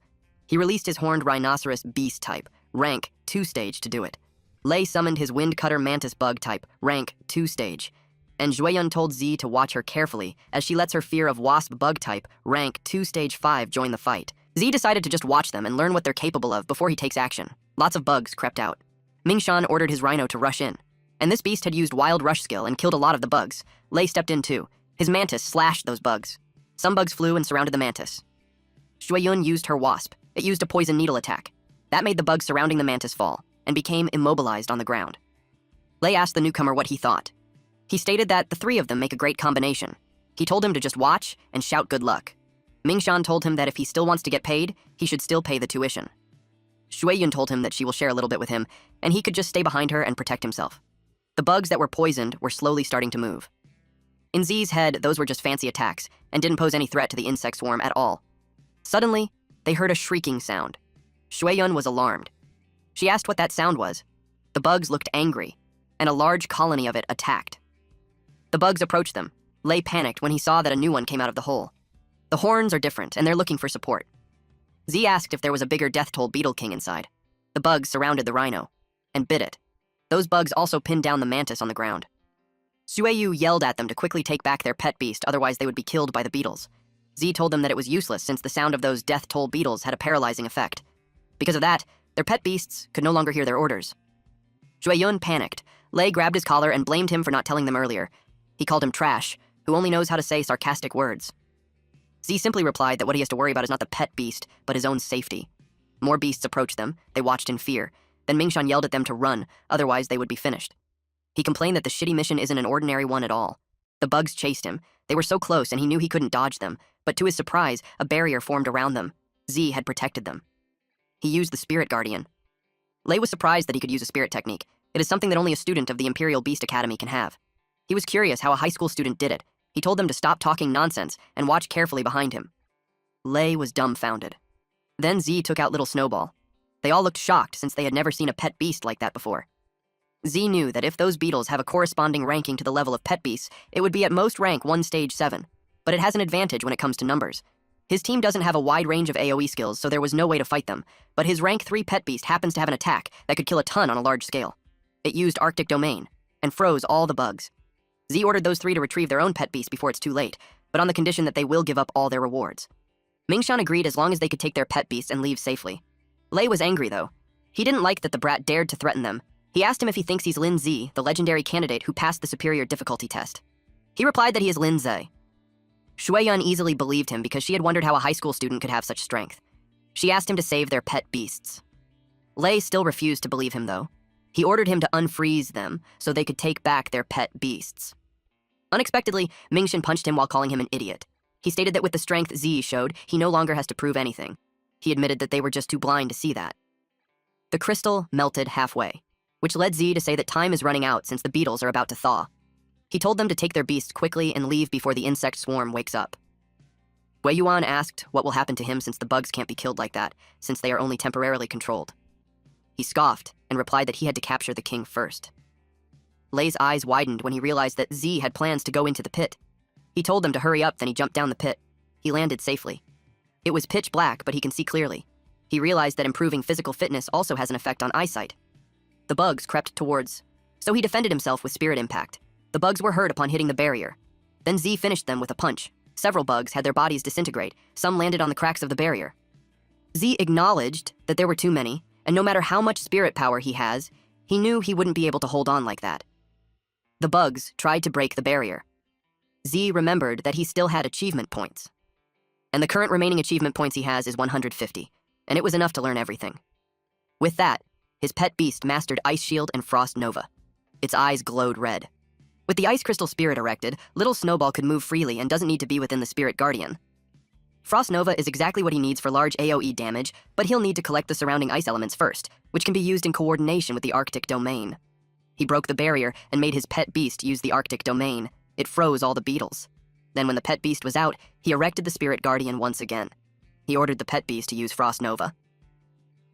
Speaker 1: He released his horned rhinoceros beast type, rank 2 stage, to do it. Lei summoned his wind cutter mantis bug type, rank 2 stage. And Shuiyun told Z to watch her carefully as she lets her fear of wasp bug type, rank 2 stage 5, join the fight. Z decided to just watch them and learn what they're capable of before he takes action. Lots of bugs crept out. Mingshan ordered his rhino to rush in. And this beast had used wild rush skill and killed a lot of the bugs. Lei stepped in too. His mantis slashed those bugs. Some bugs flew and surrounded the mantis. Shuiyun used her wasp. It used a poison needle attack. That made the bugs surrounding the mantis fall and became immobilized on the ground. Lei asked the newcomer what he thought. He stated that the 3 of them make a great combination. He told him to just watch and shout good luck. Mingshan told him that if he still wants to get paid, he should still pay the tuition. Shuiyun told him that she will share a little bit with him, and he could just stay behind her and protect himself. The bugs that were poisoned were slowly starting to move. In Z's head, those were just fancy attacks and didn't pose any threat to the insect swarm at all. Suddenly, they heard a shrieking sound. Shuiyun was alarmed. She asked what that sound was. The bugs looked angry, and a large colony of it attacked. The bugs approached them. Lei panicked when he saw that a new one came out of the hole. The horns are different, and they're looking for support. Z asked if there was a bigger Death Toll Beetle King inside. The bugs surrounded the rhino and bit it. Those bugs also pinned down the mantis on the ground. Sueyu yelled at them to quickly take back their pet beast, otherwise they would be killed by the beetles. Z told them that it was useless since the sound of those death toll beetles had a paralyzing effect. Because of that, their pet beasts could no longer hear their orders. Jueyun panicked. Lei grabbed his collar and blamed him for not telling them earlier. He called him trash, who only knows how to say sarcastic words. Z simply replied that what he has to worry about is not the pet beast, but his own safety. More beasts approached them. They watched in fear. Then Mingshan yelled at them to run, otherwise they would be finished. He complained that the shitty mission isn't an ordinary one at all. The bugs chased him. They were so close and he knew he couldn't dodge them, but to his surprise, a barrier formed around them. Z had protected them. He used the Spirit Guardian. Lei was surprised that he could use a spirit technique. It is something that only a student of the Imperial Beast Academy can have. He was curious how a high school student did it. He told them to stop talking nonsense and watch carefully behind him. Lei was dumbfounded. Then Z took out little Snowball. They all looked shocked since they had never seen a pet beast like that before. Z knew that if those beetles have a corresponding ranking to the level of pet beasts, it would be at most rank 1 stage 7. But it has an advantage when it comes to numbers. His team doesn't have a wide range of AoE skills, so there was no way to fight them. But his rank 3 pet beast happens to have an attack that could kill a ton on a large scale. It used Arctic Domain and froze all the bugs. Z ordered those 3 to retrieve their own pet beast before it's too late, but on the condition that they will give up all their rewards. Mingshan agreed as long as they could take their pet beasts and leave safely. Lei was angry, though. He didn't like that the brat dared to threaten them. He asked him if he thinks he's Lin Z, the legendary candidate who passed the superior difficulty test. He replied that he is Lin Ze. Shueyun easily believed him because she had wondered how a high school student could have such strength. She asked him to save their pet beasts. Lei still refused to believe him, though. He ordered him to unfreeze them so they could take back their pet beasts. Unexpectedly, Mingshan punched him while calling him an idiot. He stated that with the strength Z showed, he no longer has to prove anything. He admitted that they were just too blind to see that. The crystal melted halfway, which led Z to say that time is running out since the beetles are about to thaw. He told them to take their beasts quickly and leave before the insect swarm wakes up. Wei Yuan asked what will happen to him since the bugs can't be killed like that, since they are only temporarily controlled. He scoffed and replied that he had to capture the king first. Lei's eyes widened when he realized that Z had plans to go into the pit. He told them to hurry up, then he jumped down the pit. He landed safely. It was pitch black, but he can see clearly. He realized that improving physical fitness also has an effect on eyesight. The bugs crept towards, so he defended himself with spirit impact. The bugs were hurt upon hitting the barrier. Then Z finished them with a punch. Several bugs had their bodies disintegrate. Some landed on the cracks of the barrier. Z acknowledged that there were too many, and no matter how much spirit power he has, he knew he wouldn't be able to hold on like that. The bugs tried to break the barrier. Z remembered that he still had achievement points. And the current remaining achievement points he has is 150, and it was enough to learn everything. With that, his pet beast mastered Ice Shield and Frost Nova. Its eyes glowed red. With the Ice Crystal Spirit erected, little Snowball could move freely and doesn't need to be within the Spirit Guardian. Frost Nova is exactly what he needs for large AoE damage, but he'll need to collect the surrounding ice elements first, which can be used in coordination with the Arctic Domain. He broke the barrier and made his pet beast use the Arctic Domain. It froze all the beetles. Then when the pet beast was out, he erected the Spirit Guardian once again. He ordered the pet beast to use Frost Nova.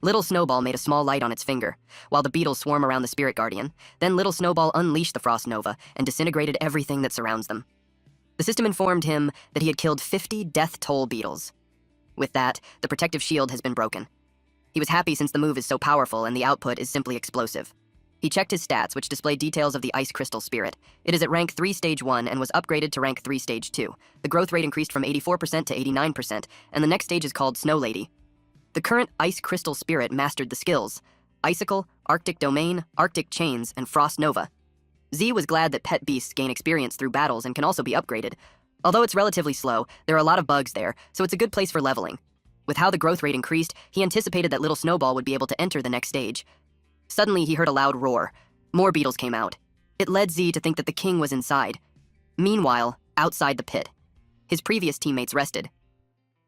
Speaker 1: Little Snowball made a small light on its finger, while the beetles swarm around the Spirit Guardian. Then Little Snowball unleashed the Frost Nova and disintegrated everything that surrounds them. The system informed him that he had killed 50 death toll beetles. With that, the protective shield has been broken. He was happy since the move is so powerful and the output is simply explosive. He checked his stats, which displayed details of the Ice Crystal Spirit. It is at rank 3 stage 1 and was upgraded to rank 3 stage 2. The growth rate increased from 84% to 89%, and the next stage is called Snow Lady. The current Ice Crystal Spirit mastered the skills: Icicle, Arctic Domain, Arctic Chains, and Frost Nova. Z was glad that pet beasts gain experience through battles and can also be upgraded. Although it's relatively slow, there are a lot of bugs there, so it's a good place for leveling. With how the growth rate increased, he anticipated that Little Snowball would be able to enter the next stage. Suddenly, he heard a loud roar. More beetles came out. It led Z to think that the king was inside. Meanwhile, outside the pit, his previous teammates rested.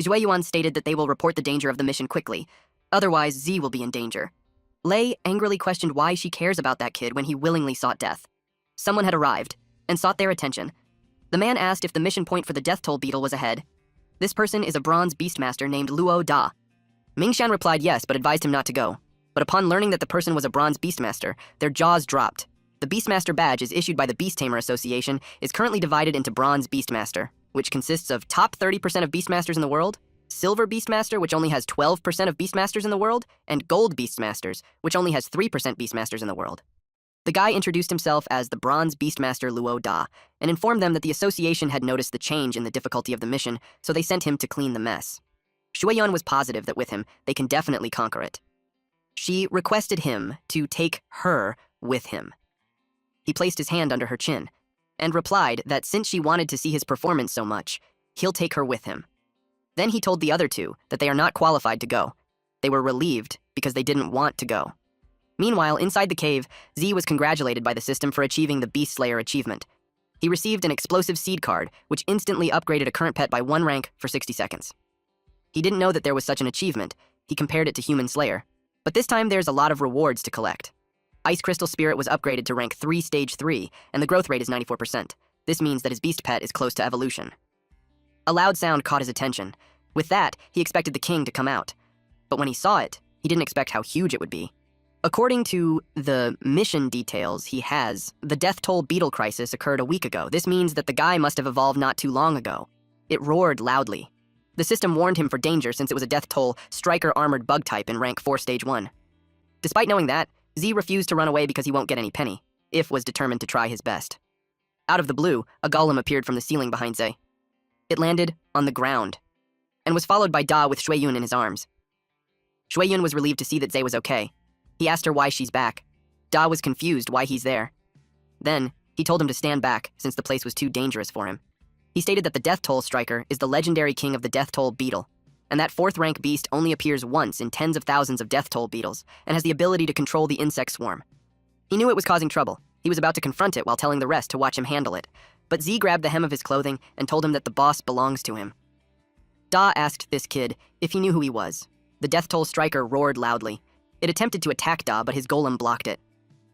Speaker 1: Jueyuan stated that they will report the danger of the mission quickly, otherwise Z will be in danger. Lei angrily questioned why she cares about that kid when he willingly sought death. Someone had arrived, and sought their attention. The man asked if the mission point for the death toll beetle was ahead. This person is a bronze beastmaster named Luo Da. Mingshan replied yes, but advised him not to go. But upon learning that the person was a bronze beastmaster, their jaws dropped. The Beastmaster badge is issued by the Beast Tamer Association, is currently divided into Bronze Beastmaster, which consists of top 30% of Beastmasters in the world, Silver Beastmaster, which only has 12% of Beastmasters in the world, and Gold Beastmasters, which only has 3% Beastmasters in the world. The guy introduced himself as the Bronze Beastmaster Luo Da and informed them that the association had noticed the change in the difficulty of the mission, so they sent him to clean the mess. Shueyun was positive that with him, they can definitely conquer it. She requested him to take her with him. He placed his hand under her chin and replied that since she wanted to see his performance so much, he'll take her with him. Then he told the other two that they are not qualified to go. They were relieved because they didn't want to go. Meanwhile, inside the cave, Z was congratulated by the system for achieving the Beast Slayer achievement. He received an explosive seed card, which instantly upgraded a current pet by 1 rank for 60 seconds. He didn't know that there was such an achievement. He compared it to Human Slayer. But this time there's a lot of rewards to collect. Ice Crystal Spirit was upgraded to rank 3 stage 3, and the growth rate is 94%. This means that his beast pet is close to evolution. A loud sound caught his attention. With that, he expected the king to come out. But when he saw it, he didn't expect how huge it would be. According to the mission details he has, the death toll beetle crisis occurred a week ago. This means that the guy must have evolved not too long ago. It roared loudly. The system warned him for danger since it was a death toll striker armored bug type in rank 4 stage 1. Despite knowing that, Z refused to run away because he won't get any penny. If was determined to try his best. Out of the blue, a golem appeared from the ceiling behind Zay. It landed on the ground and was followed by Da with Shueyun in his arms. Shueyun was relieved to see that Zay was okay. He asked her why she's back. Da was confused why he's there. Then, he told him to stand back since the place was too dangerous for him. He stated that the Death Toll Striker is the legendary king of the Death Toll Beetle, and that 4th rank beast only appears once in tens of thousands of Death Toll beetles and has the ability to control the insect swarm. He knew it was causing trouble. He was about to confront it while telling the rest to watch him handle it, but Z grabbed the hem of his clothing and told him that the boss belongs to him. Da asked this kid if he knew who he was. The Death Toll Striker roared loudly. It attempted to attack Da, but his golem blocked it.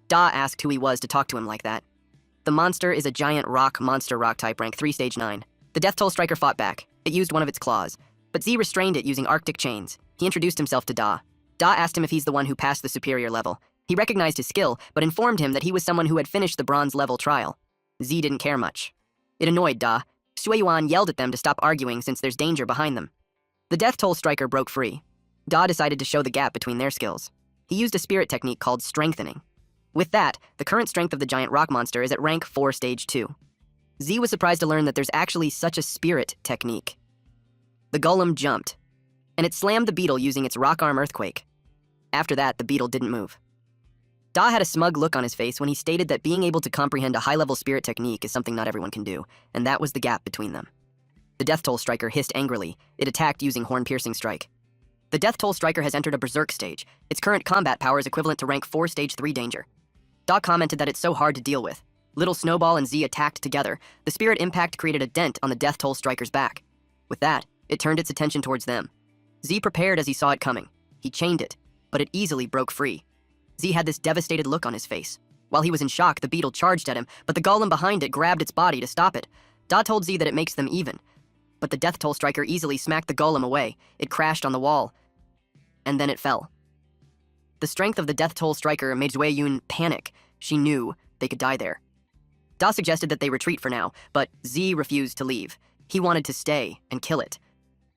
Speaker 1: Da asked who he was to talk to him like that. The monster is a giant monster rock type rank 3 stage 9. The Death Toll Striker fought back. It used one of its claws, but Z restrained it using Arctic chains. He introduced himself to Da. Da asked him if he's the one who passed the superior level. He recognized his skill, but informed him that he was someone who had finished the bronze level trial. Z didn't care much. It annoyed Da. Shueyuan yelled at them to stop arguing since there's danger behind them. The Death Toll Striker broke free. Da decided to show the gap between their skills. He used a spirit technique called strengthening. With that, the current strength of the giant rock monster is at rank 4 stage 2. Z was surprised to learn that there's actually such a spirit technique. The golem jumped, and it slammed the beetle using its rock arm earthquake. After that, the beetle didn't move. Da had a smug look on his face when he stated that being able to comprehend a high-level spirit technique is something not everyone can do, and that was the gap between them. The Death Toll Striker hissed angrily. It attacked using horn-piercing strike. The Death Toll Striker has entered a berserk stage. Its current combat power is equivalent to rank 4 stage 3 danger. Da commented that it's so hard to deal with. Little Snowball and Z attacked together. The spirit impact created a dent on the Death Toll Striker's back. With that, it turned its attention towards them. Z prepared as he saw it coming. He chained it, but it easily broke free. Z had this devastated look on his face. While he was in shock, the beetle charged at him, but the golem behind it grabbed its body to stop it. Da told Z that it makes them even. But the Death Toll Striker easily smacked the golem away. It crashed on the wall, and then it fell. The strength of the Death Toll Striker made Shueyun panic. She knew they could die there. Da suggested that they retreat for now, but Z refused to leave. He wanted to stay and kill it.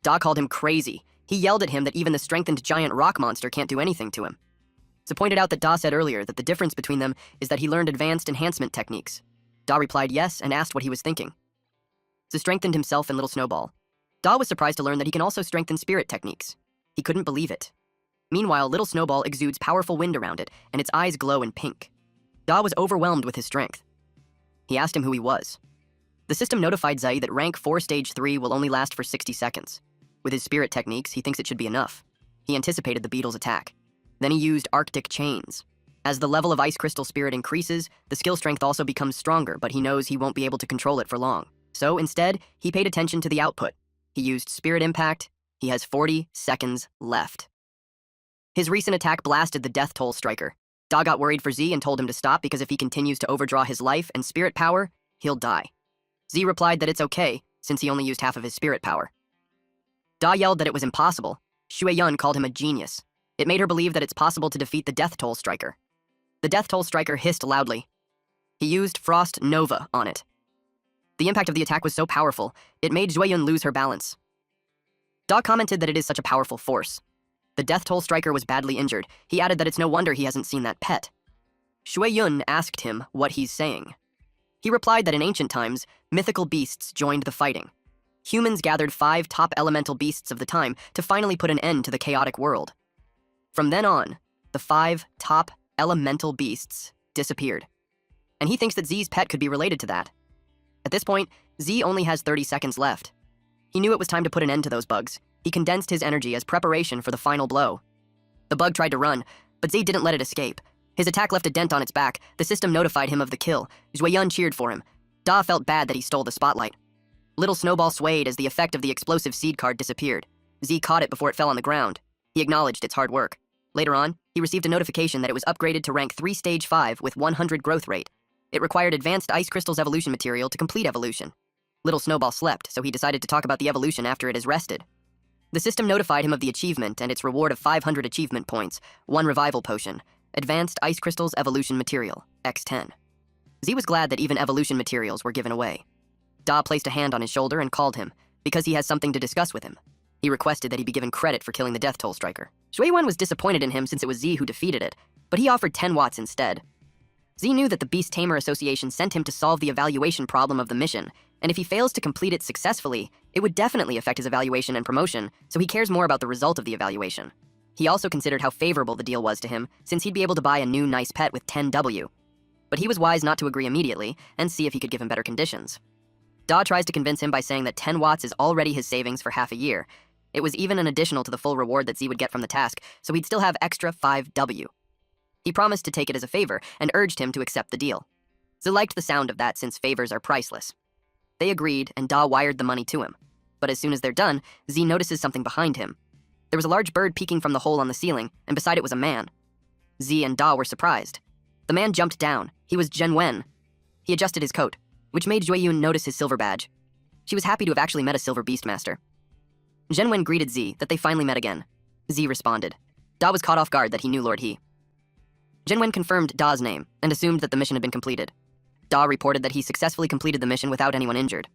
Speaker 1: Da called him crazy. He yelled at him that even the strengthened giant rock monster can't do anything to him. So pointed out that Da said earlier that the difference between them is that he learned advanced enhancement techniques. Da replied yes and asked what he was thinking. So strengthened himself and Little Snowball. Da was surprised to learn that he can also strengthen spirit techniques. He couldn't believe it. Meanwhile, Little Snowball exudes powerful wind around it, and its eyes glow in pink. Da was overwhelmed with his strength. He asked him who he was. The system notified Zai that rank 4 stage 3 will only last for 60 seconds. With his spirit techniques, he thinks it should be enough. He anticipated the beetle's attack. Then he used Arctic chains. As the level of Ice Crystal Spirit increases, the skill strength also becomes stronger, but he knows he won't be able to control it for long. So instead, he paid attention to the output. He used Spirit Impact. He has 40 seconds left. His recent attack blasted the Death Toll Striker. Da got worried for Z and told him to stop because if he continues to overdraw his life and spirit power, he'll die. Z replied that it's okay, since he only used half of his spirit power. Da yelled that it was impossible. Shueyun called him a genius. It made her believe that it's possible to defeat the Death Toll Striker. The Death Toll Striker hissed loudly. He used Frost Nova on it. The impact of the attack was so powerful, it made Shueyun lose her balance. Da commented that it is such a powerful force. The Death Toll Striker was badly injured. He added that it's no wonder he hasn't seen that pet. Shui-yun asked him what he's saying. He replied that in ancient times, mythical beasts joined the fighting. Humans gathered 5 top elemental beasts of the time to finally put an end to the chaotic world. From then on, the 5 top elemental beasts disappeared. And he thinks that Z's pet could be related to that. At this point, Z only has 30 seconds left. He knew it was time to put an end to those bugs. He condensed his energy as preparation for the final blow. The bug tried to run, but Z didn't let it escape. His attack left a dent on its back. The system notified him of the kill. Zhuiyun cheered for him. Da felt bad that he stole the spotlight. Little Snowball swayed as the effect of the explosive seed card disappeared. Z caught it before it fell on the ground. He acknowledged its hard work. Later on, he received a notification that it was upgraded to rank 3 stage 5 with 100 growth rate. It required advanced ice crystals evolution material to complete evolution. Little Snowball slept, so he decided to talk about the evolution after it has rested. The system notified him of the achievement and its reward of 500 achievement points, 1 revival potion, advanced ice crystals evolution material, X10. Z was glad that even evolution materials were given away. Da placed a hand on his shoulder and called him, because he has something to discuss with him. He requested that he be given credit for killing the Death Toll Striker. Shuiyuan was disappointed in him since it was Z who defeated it, but he offered 10 watts instead. Z knew that the Beast Tamer Association sent him to solve the evaluation problem of the mission, and if he fails to complete it successfully, it would definitely affect his evaluation and promotion, so he cares more about the result of the evaluation. He also considered how favorable the deal was to him, since he'd be able to buy a new nice pet with 10W. But he was wise not to agree immediately, and see if he could give him better conditions. Da tries to convince him by saying that 10 watts is already his savings for half a year. It was even an additional to the full reward that Z would get from the task, so he'd still have extra 5W. He promised to take it as a favor, and urged him to accept the deal. Z liked the sound of that since favors are priceless. They agreed, and Da wired the money to him. But as soon as they're done, Z notices something behind him. There was a large bird peeking from the hole on the ceiling, and beside it was a man. Z and Da were surprised. The man jumped down. He was Zhenwen. He adjusted his coat, which made Zhuiyun notice his silver badge. She was happy to have actually met a silver beastmaster. Zhenwen greeted Z that they finally met again. Z responded. Da was caught off guard that he knew Lord He. Zhenwen confirmed Da's name and assumed that the mission had been completed. Da reported that he successfully completed the mission without anyone injured.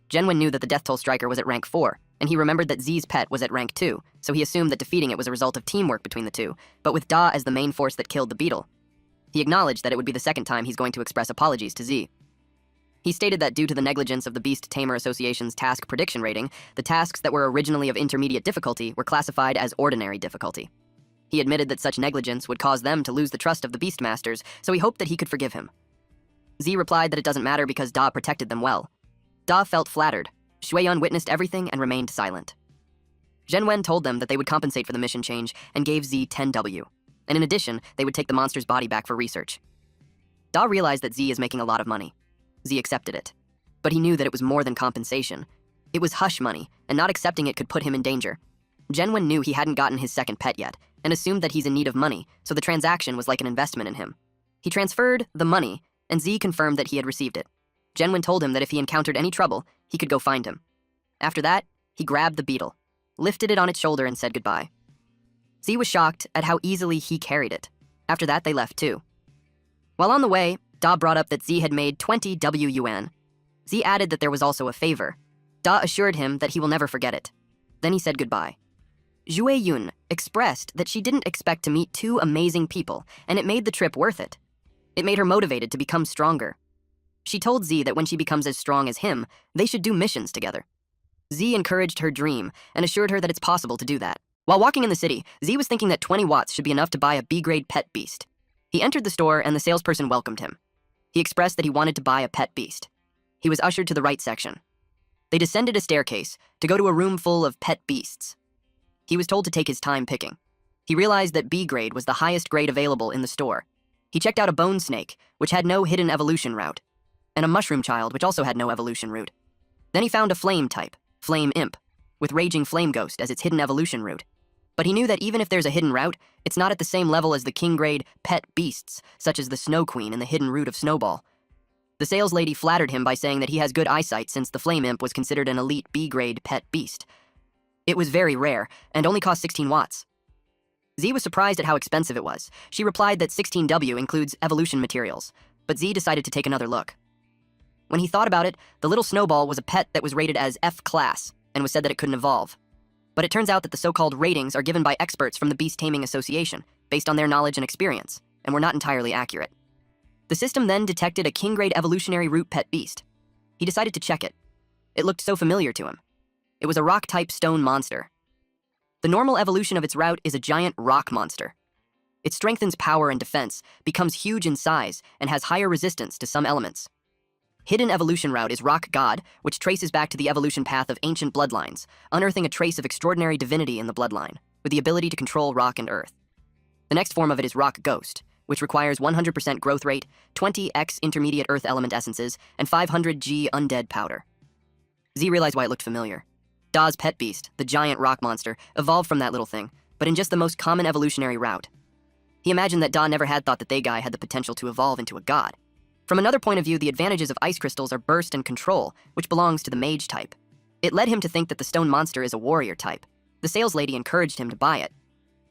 Speaker 1: Zhenwen knew that the Death Toll Striker was at rank 4, and he remembered that Z's pet was at rank 2, so he assumed that defeating it was a result of teamwork between the two, but with Da as the main force that killed the beetle. He acknowledged that it would be the second time he's going to express apologies to Z. He stated that due to the negligence of the Beast Tamer Association's task prediction rating, the tasks that were originally of intermediate difficulty were classified as ordinary difficulty. He admitted that such negligence would cause them to lose the trust of the Beastmasters, so he hoped that he could forgive him. Z replied that it doesn't matter because Da protected them well. Da felt flattered. Shuiyuan witnessed everything and remained silent. Zhenwen told them that they would compensate for the mission change and gave Z 10W, and in addition, they would take the monster's body back for research. Da realized that Z is making a lot of money. Z accepted it. But he knew that it was more than compensation. It was hush money, and not accepting it could put him in danger. Zhenwen knew he hadn't gotten his second pet yet, and assumed that he's in need of money, so the transaction was like an investment in him. He transferred the money, and Z confirmed that he had received it. Zhenwen told him that if he encountered any trouble, he could go find him. After that, he grabbed the beetle, lifted it on its shoulder, and said goodbye. Z was shocked at how easily he carried it. After that, they left too. While on the way, Da brought up that Z had made 20 WUN. Z added that there was also a favor. Da assured him that he will never forget it. Then he said goodbye. Zhuiyun expressed that she didn't expect to meet 2 amazing people, and it made the trip worth it. It made her motivated to become stronger. She told Z that when she becomes as strong as him, they should do missions together. Z encouraged her dream and assured her that it's possible to do that. While walking in the city, Z was thinking that 20 watts should be enough to buy a B-grade pet beast. He entered the store and the salesperson welcomed him. He expressed that he wanted to buy a pet beast. He was ushered to the right section. They descended a staircase to go to a room full of pet beasts. He was told to take his time picking. He realized that B-grade was the highest grade available in the store. He checked out a bone snake, which had no hidden evolution route, and a mushroom child, which also had no evolution route. Then he found a flame type, Flame Imp, with Raging Flame Ghost as its hidden evolution route. But he knew that even if there's a hidden route, it's not at the same level as the king-grade pet beasts, such as the Snow Queen and the hidden route of Snowball. The sales lady flattered him by saying that he has good eyesight since the Flame Imp was considered an elite B-grade pet beast. It was very rare, and only cost 16 watts. Z was surprised at how expensive it was. She replied that 16W includes evolution materials, but Z decided to take another look. When he thought about it, the little Snowball was a pet that was rated as F-class, and was said that it couldn't evolve. But it turns out that the so-called ratings are given by experts from the Beast Taming Association, based on their knowledge and experience, and were not entirely accurate. The system then detected a king-grade evolutionary root pet beast. He decided to check it. It looked so familiar to him. It was a rock-type stone monster. The normal evolution of its route is a giant rock monster. It strengthens power and defense, becomes huge in size, and has higher resistance to some elements. Hidden evolution route is rock god, which traces back to the evolution path of ancient bloodlines, unearthing a trace of extraordinary divinity in the bloodline, with the ability to control rock and earth. The next form of it is rock ghost, which requires 100% growth rate, 20x intermediate earth element essences, and 500g undead powder. Z realized why it looked familiar. Da's pet beast, the giant rock monster, evolved from that little thing, but in just the most common evolutionary route. He imagined that Da never had thought that they guy had the potential to evolve into a god. From another point of view, the advantages of ice crystals are burst and control, which belongs to the mage type. It led him to think that the stone monster is a warrior type. The sales lady encouraged him to buy it.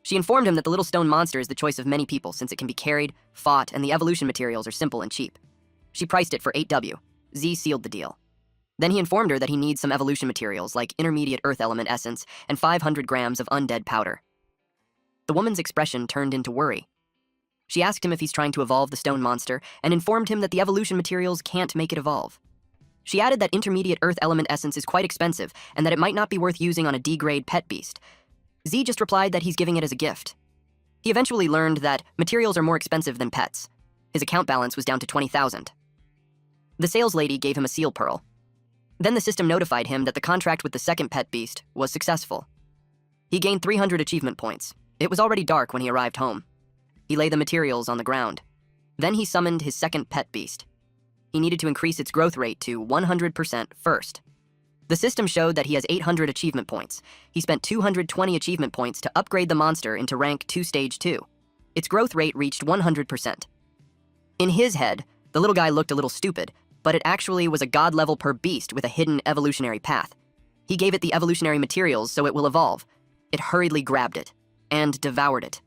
Speaker 1: She informed him that the little stone monster is the choice of many people since it can be carried, fought, and the evolution materials are simple and cheap. She priced it for 8W. Z sealed the deal. Then he informed her that he needs some evolution materials like intermediate earth element essence and 500 grams of undead powder. The woman's expression turned into worry. She asked him if he's trying to evolve the stone monster and informed him that the evolution materials can't make it evolve. She added that intermediate earth element essence is quite expensive and that it might not be worth using on a D-grade pet beast. Z just replied that he's giving it as a gift. He eventually learned that materials are more expensive than pets. His account balance was down to 20,000. The sales lady gave him a seal pearl. Then the system notified him that the contract with the second pet beast was successful. He gained 300 achievement points. It was already dark when he arrived home. He laid the materials on the ground. Then he summoned his second pet beast. He needed to increase its growth rate to 100% first. The system showed that he has 800 achievement points. He spent 220 achievement points to upgrade the monster into rank 2 stage 2. Its growth rate reached 100%. In his head, the little guy looked a little stupid, but it actually was a god level per beast with a hidden evolutionary path. He gave it the evolutionary materials so it will evolve. It hurriedly grabbed it and devoured it.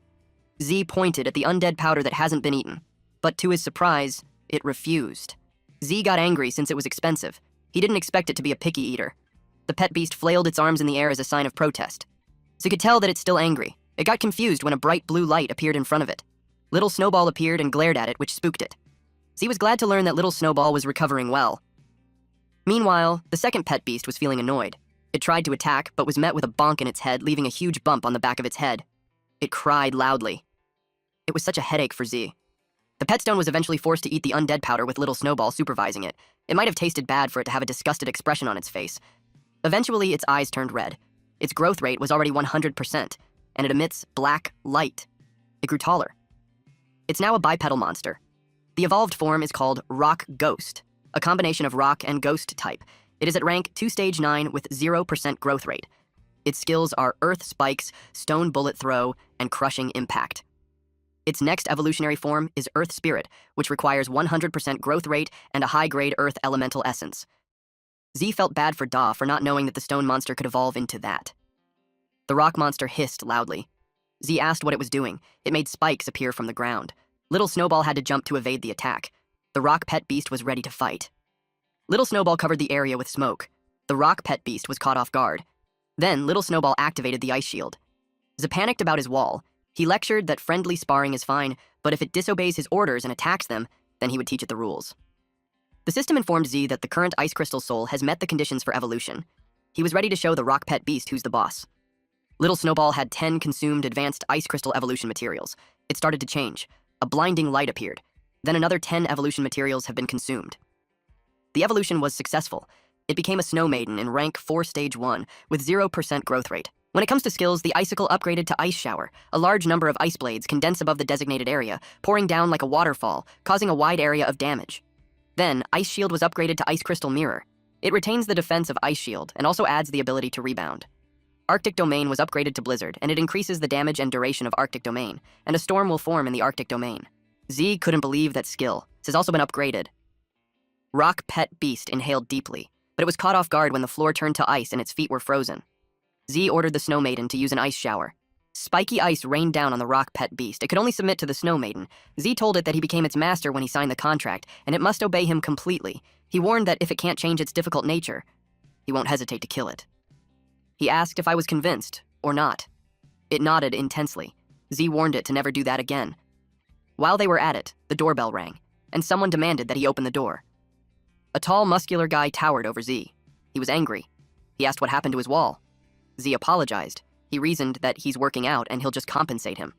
Speaker 1: Z pointed at the undead powder that hasn't been eaten, but to his surprise, it refused. Z got angry since it was expensive. He didn't expect it to be a picky eater. The pet beast flailed its arms in the air as a sign of protest. Z could tell that it's still angry. It got confused when a bright blue light appeared in front of it. Little Snowball appeared and glared at it, which spooked it. Z was glad to learn that little Snowball was recovering well. Meanwhile, the second pet beast was feeling annoyed. It tried to attack, but was met with a bonk in its head, leaving a huge bump on the back of its head. It cried loudly. It was such a headache for Z. The pet stone was eventually forced to eat the undead powder with little Snowball supervising it. It might have tasted bad for it to have a disgusted expression on its face. Eventually, its eyes turned red. Its growth rate was already 100%, and it emits black light. It grew taller. It's now a bipedal monster. The evolved form is called Rock Ghost, a combination of rock and ghost type. It is at rank 2 stage 9 with 0% growth rate. Its skills are Earth Spikes, Stone Bullet Throw, and Crushing Impact. Its next evolutionary form is Earth Spirit, which requires 100% growth rate and a high-grade Earth Elemental Essence. Z felt bad for Da for not knowing that the stone monster could evolve into that. The rock monster hissed loudly. Z asked what it was doing. It made spikes appear from the ground. Little Snowball had to jump to evade the attack. The rock pet beast was ready to fight. Little Snowball covered the area with smoke. The rock pet beast was caught off guard. Then Little Snowball activated the ice shield. Z panicked about his wall. He lectured that friendly sparring is fine, but if it disobeys his orders and attacks them, then he would teach it the rules. The system informed Z that the current ice crystal soul has met the conditions for evolution. He was ready to show the rock pet beast who's the boss. Little Snowball had 10 consumed advanced ice crystal evolution materials. It started to change. A blinding light appeared. Then another 10 evolution materials have been consumed. The evolution was successful. It became a snow maiden in rank 4 stage 1 with 0% growth rate. When it comes to skills, the icicle upgraded to ice shower. A large number of ice blades condense above the designated area, pouring down like a waterfall, causing a wide area of damage. Then, Ice Shield was upgraded to Ice Crystal Mirror. It retains the defense of Ice Shield and also adds the ability to rebound. Arctic Domain was upgraded to Blizzard, and it increases the damage and duration of Arctic Domain, and a storm will form in the Arctic Domain. Z couldn't believe that skill. This has also been upgraded. Rock Pet Beast inhaled deeply, but it was caught off guard when the floor turned to ice and its feet were frozen. Z ordered the Snow Maiden to use an ice shower. Spiky ice rained down on the rock pet beast. It could only submit to the Snow Maiden. Z told it that he became its master when he signed the contract, and it must obey him completely. He warned that if it can't change its difficult nature, he won't hesitate to kill it. He asked if I was convinced, or not. It nodded intensely. Z warned it to never do that again. While they were at it, the doorbell rang. and someone demanded that he open the door. A tall, muscular guy towered over Z. He was angry. He asked what happened to his wall. Z apologized. He reasoned that he's working out and he'll just compensate him.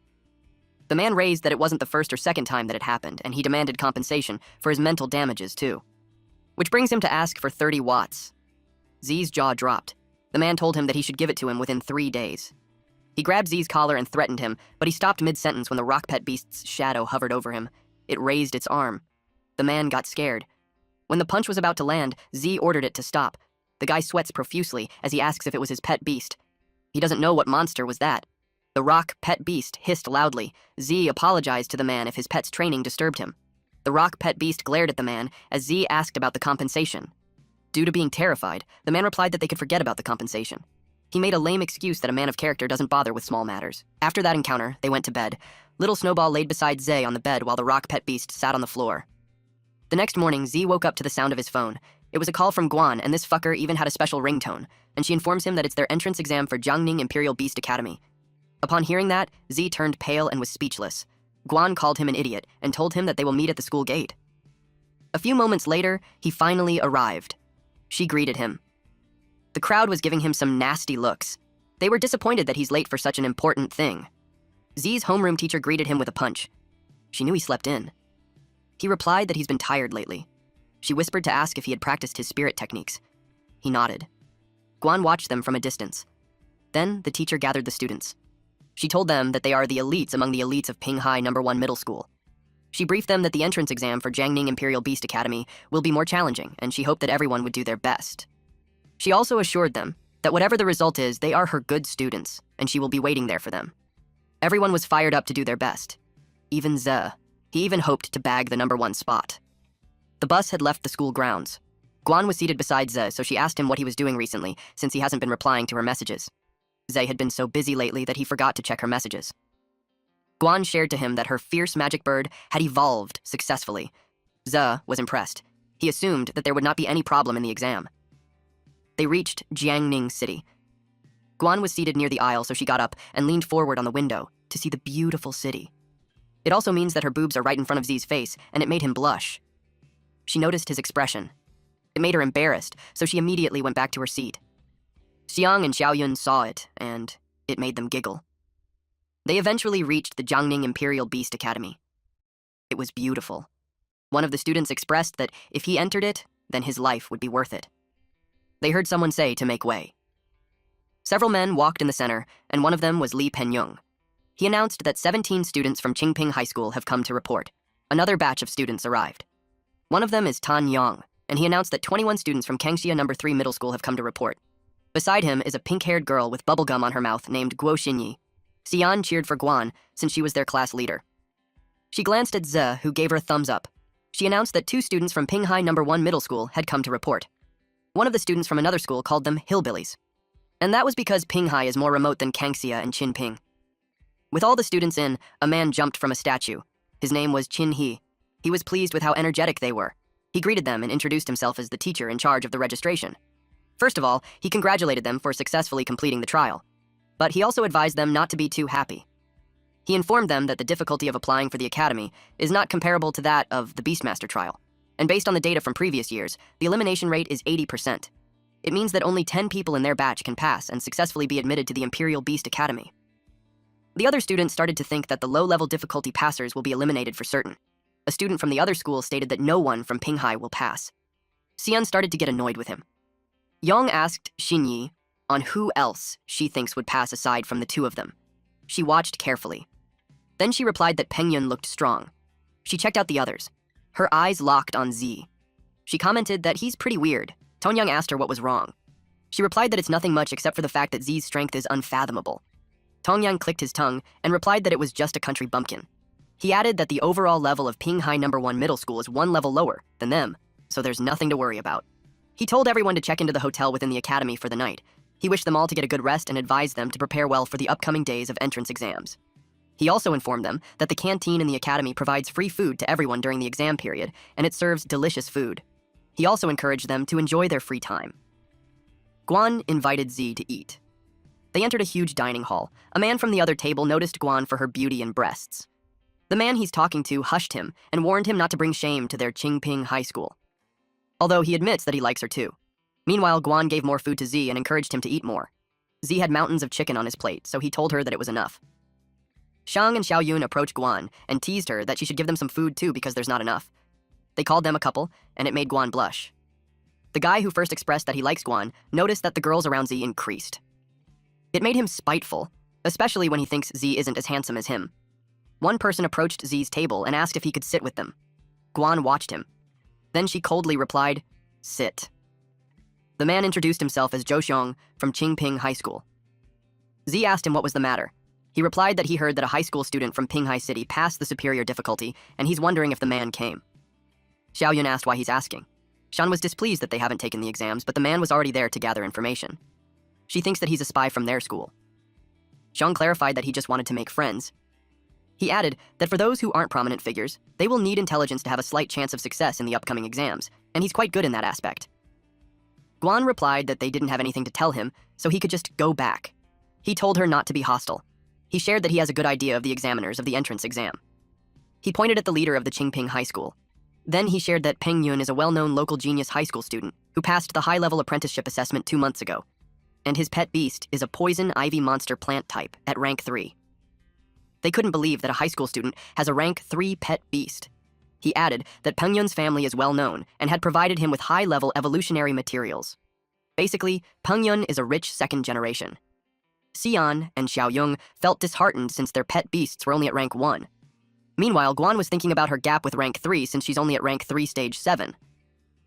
Speaker 1: The man raised that it wasn't the first or second time that it happened, and he demanded compensation for his mental damages too. Which brings him to ask for 30 watts. Z's jaw dropped. The man told him that he should give it to him within 3 days. He grabbed Z's collar and threatened him, but he stopped mid-sentence when the rock pet beast's shadow hovered over him. It raised its arm. The man got scared. When the punch was about to land, Z ordered it to stop. The guy sweats profusely as he asks if it was his pet beast. He doesn't know what monster was that. The rock pet beast hissed loudly. Z apologized to the man if his pet's training disturbed him. The rock pet beast glared at the man as Z asked about the compensation. Due to being terrified, the man replied that they could forget about the compensation. He made a lame excuse that a man of character doesn't bother with small matters. After that encounter, they went to bed. Little Snowball laid beside Z on the bed while the rock pet beast sat on the floor. The next morning, Z woke up to the sound of his phone. It was a call from Guan, and this fucker even had a special ringtone, and she informs him that it's their entrance exam for Jiangning Imperial Beast Academy. Upon hearing that, Z turned pale and was speechless. Guan called him an idiot and told him that they will meet at the school gate. A few moments later, he finally arrived. She greeted him. The crowd was giving him some nasty looks. They were disappointed that he's late for such an important thing. Z's homeroom teacher greeted him with a punch. She knew he slept in. He replied that he's been tired lately. She whispered to ask if he had practiced his spirit techniques. He nodded. Guan watched them from a distance. Then the teacher gathered the students. She told them that they are the elites among the elites of Pinghai No. 1 Middle School. She briefed them that the entrance exam for Jiangning Imperial Beast Academy will be more challenging, and she hoped that everyone would do their best. She also assured them that whatever the result is, they are her good students, and she will be waiting there for them. Everyone was fired up to do their best. Even Ze. He even hoped to bag the No. 1 spot. The bus had left the school grounds. Guan was seated beside Ze, so she asked him what he was doing recently, since he hasn't been replying to her messages. Ze had been so busy lately that he forgot to check her messages. Guan shared to him that her fierce magic bird had evolved successfully. Ze was impressed. He assumed that there would not be any problem in the exam. They reached Jiangning City. Guan was seated near the aisle, so she got up and leaned forward on the window to see the beautiful city. It also means that her boobs are right in front of Z's face, and it made him blush. She noticed his expression. It made her embarrassed, so she immediately went back to her seat. Xiang and Xiaoyun saw it, and it made them giggle. They eventually reached the Jiangning Imperial Beast Academy. It was beautiful. One of the students expressed that if he entered it, then his life would be worth it. They heard someone say to make way. Several men walked in the center, and one of them was Li Penyung. He announced that 17 students from Qingping High School have come to report. Another batch of students arrived. One of them is Tan Yang, and he announced that 21 students from Kangxia No. 3 Middle School have come to report. Beside him is a pink-haired girl with bubblegum on her mouth named Guo Xinyi. Xian cheered for Guan, since she was their class leader. She glanced at Ze, who gave her a thumbs up. She announced that 2 students from Pinghai No. 1 Middle School had come to report. One of the students from another school called them hillbillies. And that was because Pinghai is more remote than Kangxia and Qinping. With all the students in, a man jumped from a statue. His name was Qin He. He was pleased with how energetic they were. He greeted them and introduced himself as the teacher in charge of the registration. First of all, he congratulated them for successfully completing the trial. But he also advised them not to be too happy. He informed them that the difficulty of applying for the academy is not comparable to that of the Beastmaster trial. And based on the data from previous years, the elimination rate is 80%. It means that only 10 people in their batch can pass and successfully be admitted to the Imperial Beast Academy. The other students started to think that the low-level difficulty passers will be eliminated for certain. A student from the other school stated that no one from Pinghai will pass. Xian started to get annoyed with him. Yang asked Xinyi on who else she thinks would pass aside from the 2 of them. She watched carefully. Then she replied that Peng Yun looked strong. She checked out the others. Her eyes locked on Z. She commented that he's pretty weird. Tonyang asked her what was wrong. She replied that it's nothing much except for the fact that Z's strength is unfathomable. Tongyang clicked his tongue and replied that it was just a country bumpkin. He added that the overall level of Pinghai No. 1 Middle School is 1 level lower than them, so there's nothing to worry about. He told everyone to check into the hotel within the academy for the night. He wished them all to get a good rest and advised them to prepare well for the upcoming days of entrance exams. He also informed them that the canteen in the academy provides free food to everyone during the exam period, and it serves delicious food. He also encouraged them to enjoy their free time. Guan invited Z to eat. They entered a huge dining hall. A man from the other table noticed Guan for her beauty and breasts. The man he's talking to hushed him and warned him not to bring shame to their Qingping High School. Although he admits that he likes her too. Meanwhile, Guan gave more food to Z and encouraged him to eat more. Z had mountains of chicken on his plate, so he told her that it was enough. Xiang and Xiaoyun approached Guan and teased her that she should give them some food too because there's not enough. They called them a couple, and it made Guan blush. The guy who first expressed that he likes Guan noticed that the girls around Z increased. It made him spiteful, especially when he thinks Z isn't as handsome as him. One person approached Z's table and asked if he could sit with them. Guan watched him. Then she coldly replied, "Sit." The man introduced himself as Zhou Xiong from Qingping High School. Z asked him what was the matter. He replied that he heard that a high school student from Pinghai City passed the superior difficulty, and he's wondering if the man came. Xiaoyun asked why he's asking. Shan was displeased that they haven't taken the exams, but the man was already there to gather information. She thinks that he's a spy from their school. Xiang clarified that he just wanted to make friends. He added that for those who aren't prominent figures, they will need intelligence to have a slight chance of success in the upcoming exams, and he's quite good in that aspect. Guan replied that they didn't have anything to tell him, so he could just go back. He told her not to be hostile. He shared that he has a good idea of the examiners of the entrance exam. He pointed at the leader of the Qingping High School. Then he shared that Peng Yun is a well-known local genius high school student who passed the high-level apprenticeship assessment 2 months ago, and his pet beast is a poison ivy monster plant type at rank 3. They couldn't believe that a high school student has a rank 3 pet beast. He added that Peng Yun's family is well-known and had provided him with high-level evolutionary materials. Basically, Peng Yun is a rich second generation. Xian and Xiaoyun felt disheartened since their pet beasts were only at rank 1. Meanwhile, Guan was thinking about her gap with rank 3 since she's only at rank 3 stage 7.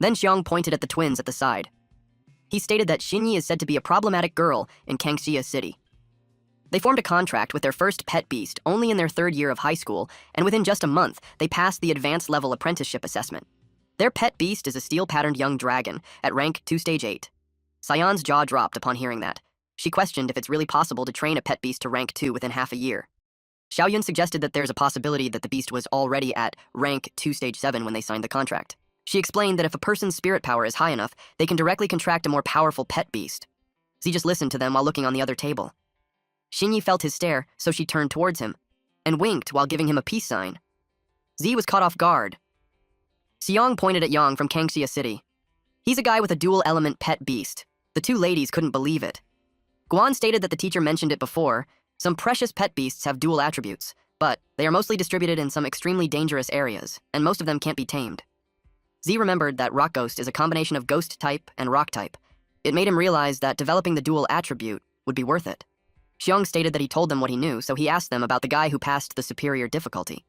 Speaker 1: Then Xiang pointed at the twins at the side. He stated that Xinyi is said to be a problematic girl in Kangxia City. They formed a contract with their first pet beast only in their 3rd year of high school, and within just a month, they passed the advanced level apprenticeship assessment. Their pet beast is a steel-patterned young dragon at rank 2 stage 8. Xian's jaw dropped upon hearing that. She questioned if it's really possible to train a pet beast to rank 2 within half a year. Xiaoyun suggested that there's a possibility that the beast was already at rank 2 stage 7 when they signed the contract. She explained that if a person's spirit power is high enough, they can directly contract a more powerful pet beast. Z just listened to them while looking on the other table. Xinyi felt his stare, so she turned towards him and winked while giving him a peace sign. Z was caught off guard. Xiang pointed at Yang from Kangxia City. He's a guy with a dual-element pet beast. The two ladies couldn't believe it. Guan stated that the teacher mentioned it before. Some precious pet beasts have dual attributes, but they are mostly distributed in some extremely dangerous areas, and most of them can't be tamed. Z remembered that Rock Ghost is a combination of ghost type and rock type. It made him realize that developing the dual attribute would be worth it. Xiong stated that he told them what he knew, so he asked them about the guy who passed the superior difficulty.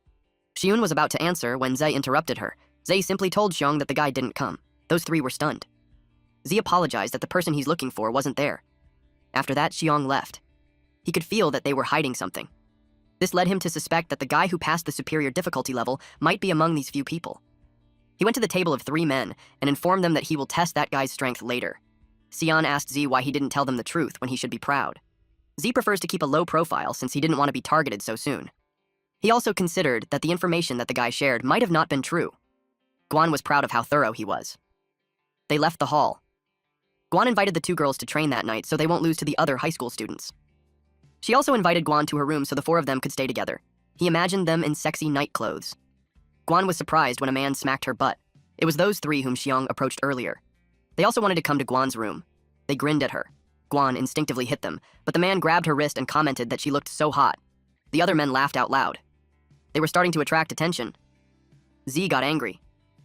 Speaker 1: Xiun was about to answer when Zhe interrupted her. Zhe simply told Xiong that the guy didn't come. Those three were stunned. Z apologized that the person he's looking for wasn't there. After that, Xiong left. He could feel that they were hiding something. This led him to suspect that the guy who passed the superior difficulty level might be among these few people. He went to the table of 3 men and informed them that he will test that guy's strength later. Xian asked Z why he didn't tell them the truth when he should be proud. Z prefers to keep a low profile since he didn't want to be targeted so soon. He also considered that the information that the guy shared might have not been true. Guan was proud of how thorough he was. They left the hall. Guan invited the 2 girls to train that night so they won't lose to the other high school students. She also invited Guan to her room so the 4 of them could stay together. He imagined them in sexy night clothes. Guan was surprised when a man smacked her butt. It was those 3 whom Xiong approached earlier. They also wanted to come to Guan's room. They grinned at her. Guan instinctively hit them, but the man grabbed her wrist and commented that she looked so hot. The other men laughed out loud. They were starting to attract attention. Z got angry.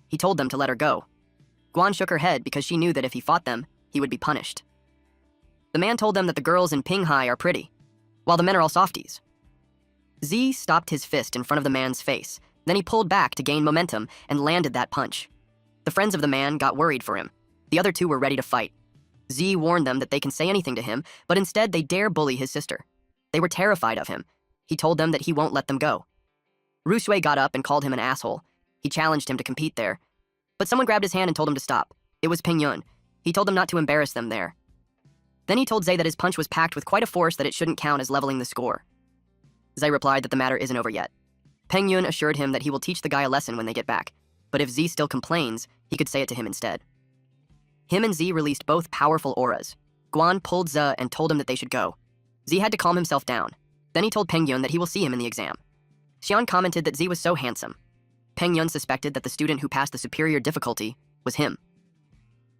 Speaker 1: He told them to let her go. Guan shook her head because she knew that if he fought them, he would be punished. The man told them that the girls in Pinghai are pretty, while the men are all softies. Z stopped his fist in front of the man's face. Then he pulled back to gain momentum and landed that punch. The friends of the man got worried for him. The other 2 were ready to fight. Z warned them that they can say anything to him, but instead they dare bully his sister. They were terrified of him. He told them that he won't let them go. Ru Shui got up and called him an asshole. He challenged him to compete there. But someone grabbed his hand and told him to stop. It was Peng Yun. He told them not to embarrass them there. Then he told Zhe that his punch was packed with quite a force that it shouldn't count as leveling the score. Zhe replied that the matter isn't over yet. Peng Yun assured him that he will teach the guy a lesson when they get back, but if Z still complains, he could say it to him instead. Him and Z released both powerful auras. Guan pulled Zhe and told him that they should go. Z had to calm himself down. Then he told Peng Yun that he will see him in the exam. Xian commented that Z was so handsome. Peng Yun suspected that the student who passed the superior difficulty was him.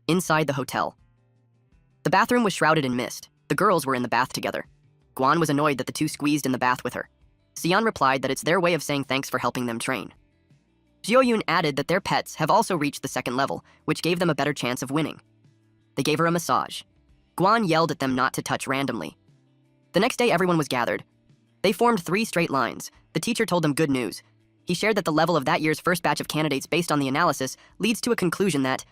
Speaker 1: Inside the hotel. The bathroom was shrouded in mist. The girls were in the bath together. Guan was annoyed that the two squeezed in the bath with her. Xian replied that it's their way of saying thanks for helping them train. Zhou added that their pets have also reached the second level, which gave them a better chance of winning. They gave her a massage. Guan yelled at them not to touch randomly. The next day, everyone was gathered. They formed 3 straight lines. The teacher told them good news. He shared that the level of that year's first batch of candidates based on the analysis leads to a conclusion that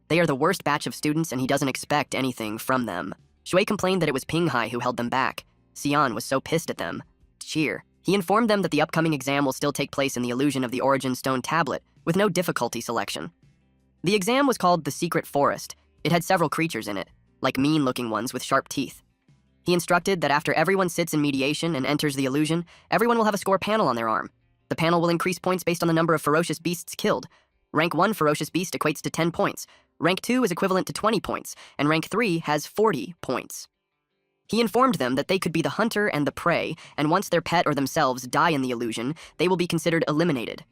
Speaker 1: they are the worst batch of students and he doesn't expect anything from them. Shui complained that it was Pinghai who held them back. Xian was so pissed at them. Cheer. He informed them that the upcoming exam will still take place in the illusion of the Origin Stone tablet, with no difficulty selection. The exam was called the Secret Forest. It had several creatures in it, like mean-looking ones with sharp teeth. He instructed that after everyone sits in mediation and enters the illusion, everyone will have a score panel on their arm. The panel will increase points based on the number of ferocious beasts killed. Rank 1 ferocious beast equates to 10 points. Rank 2 is equivalent to 20 points, and Rank 3 has 40 points. He informed them that they could be the hunter and the prey, and once their pet or themselves die in the illusion, they will be considered eliminated.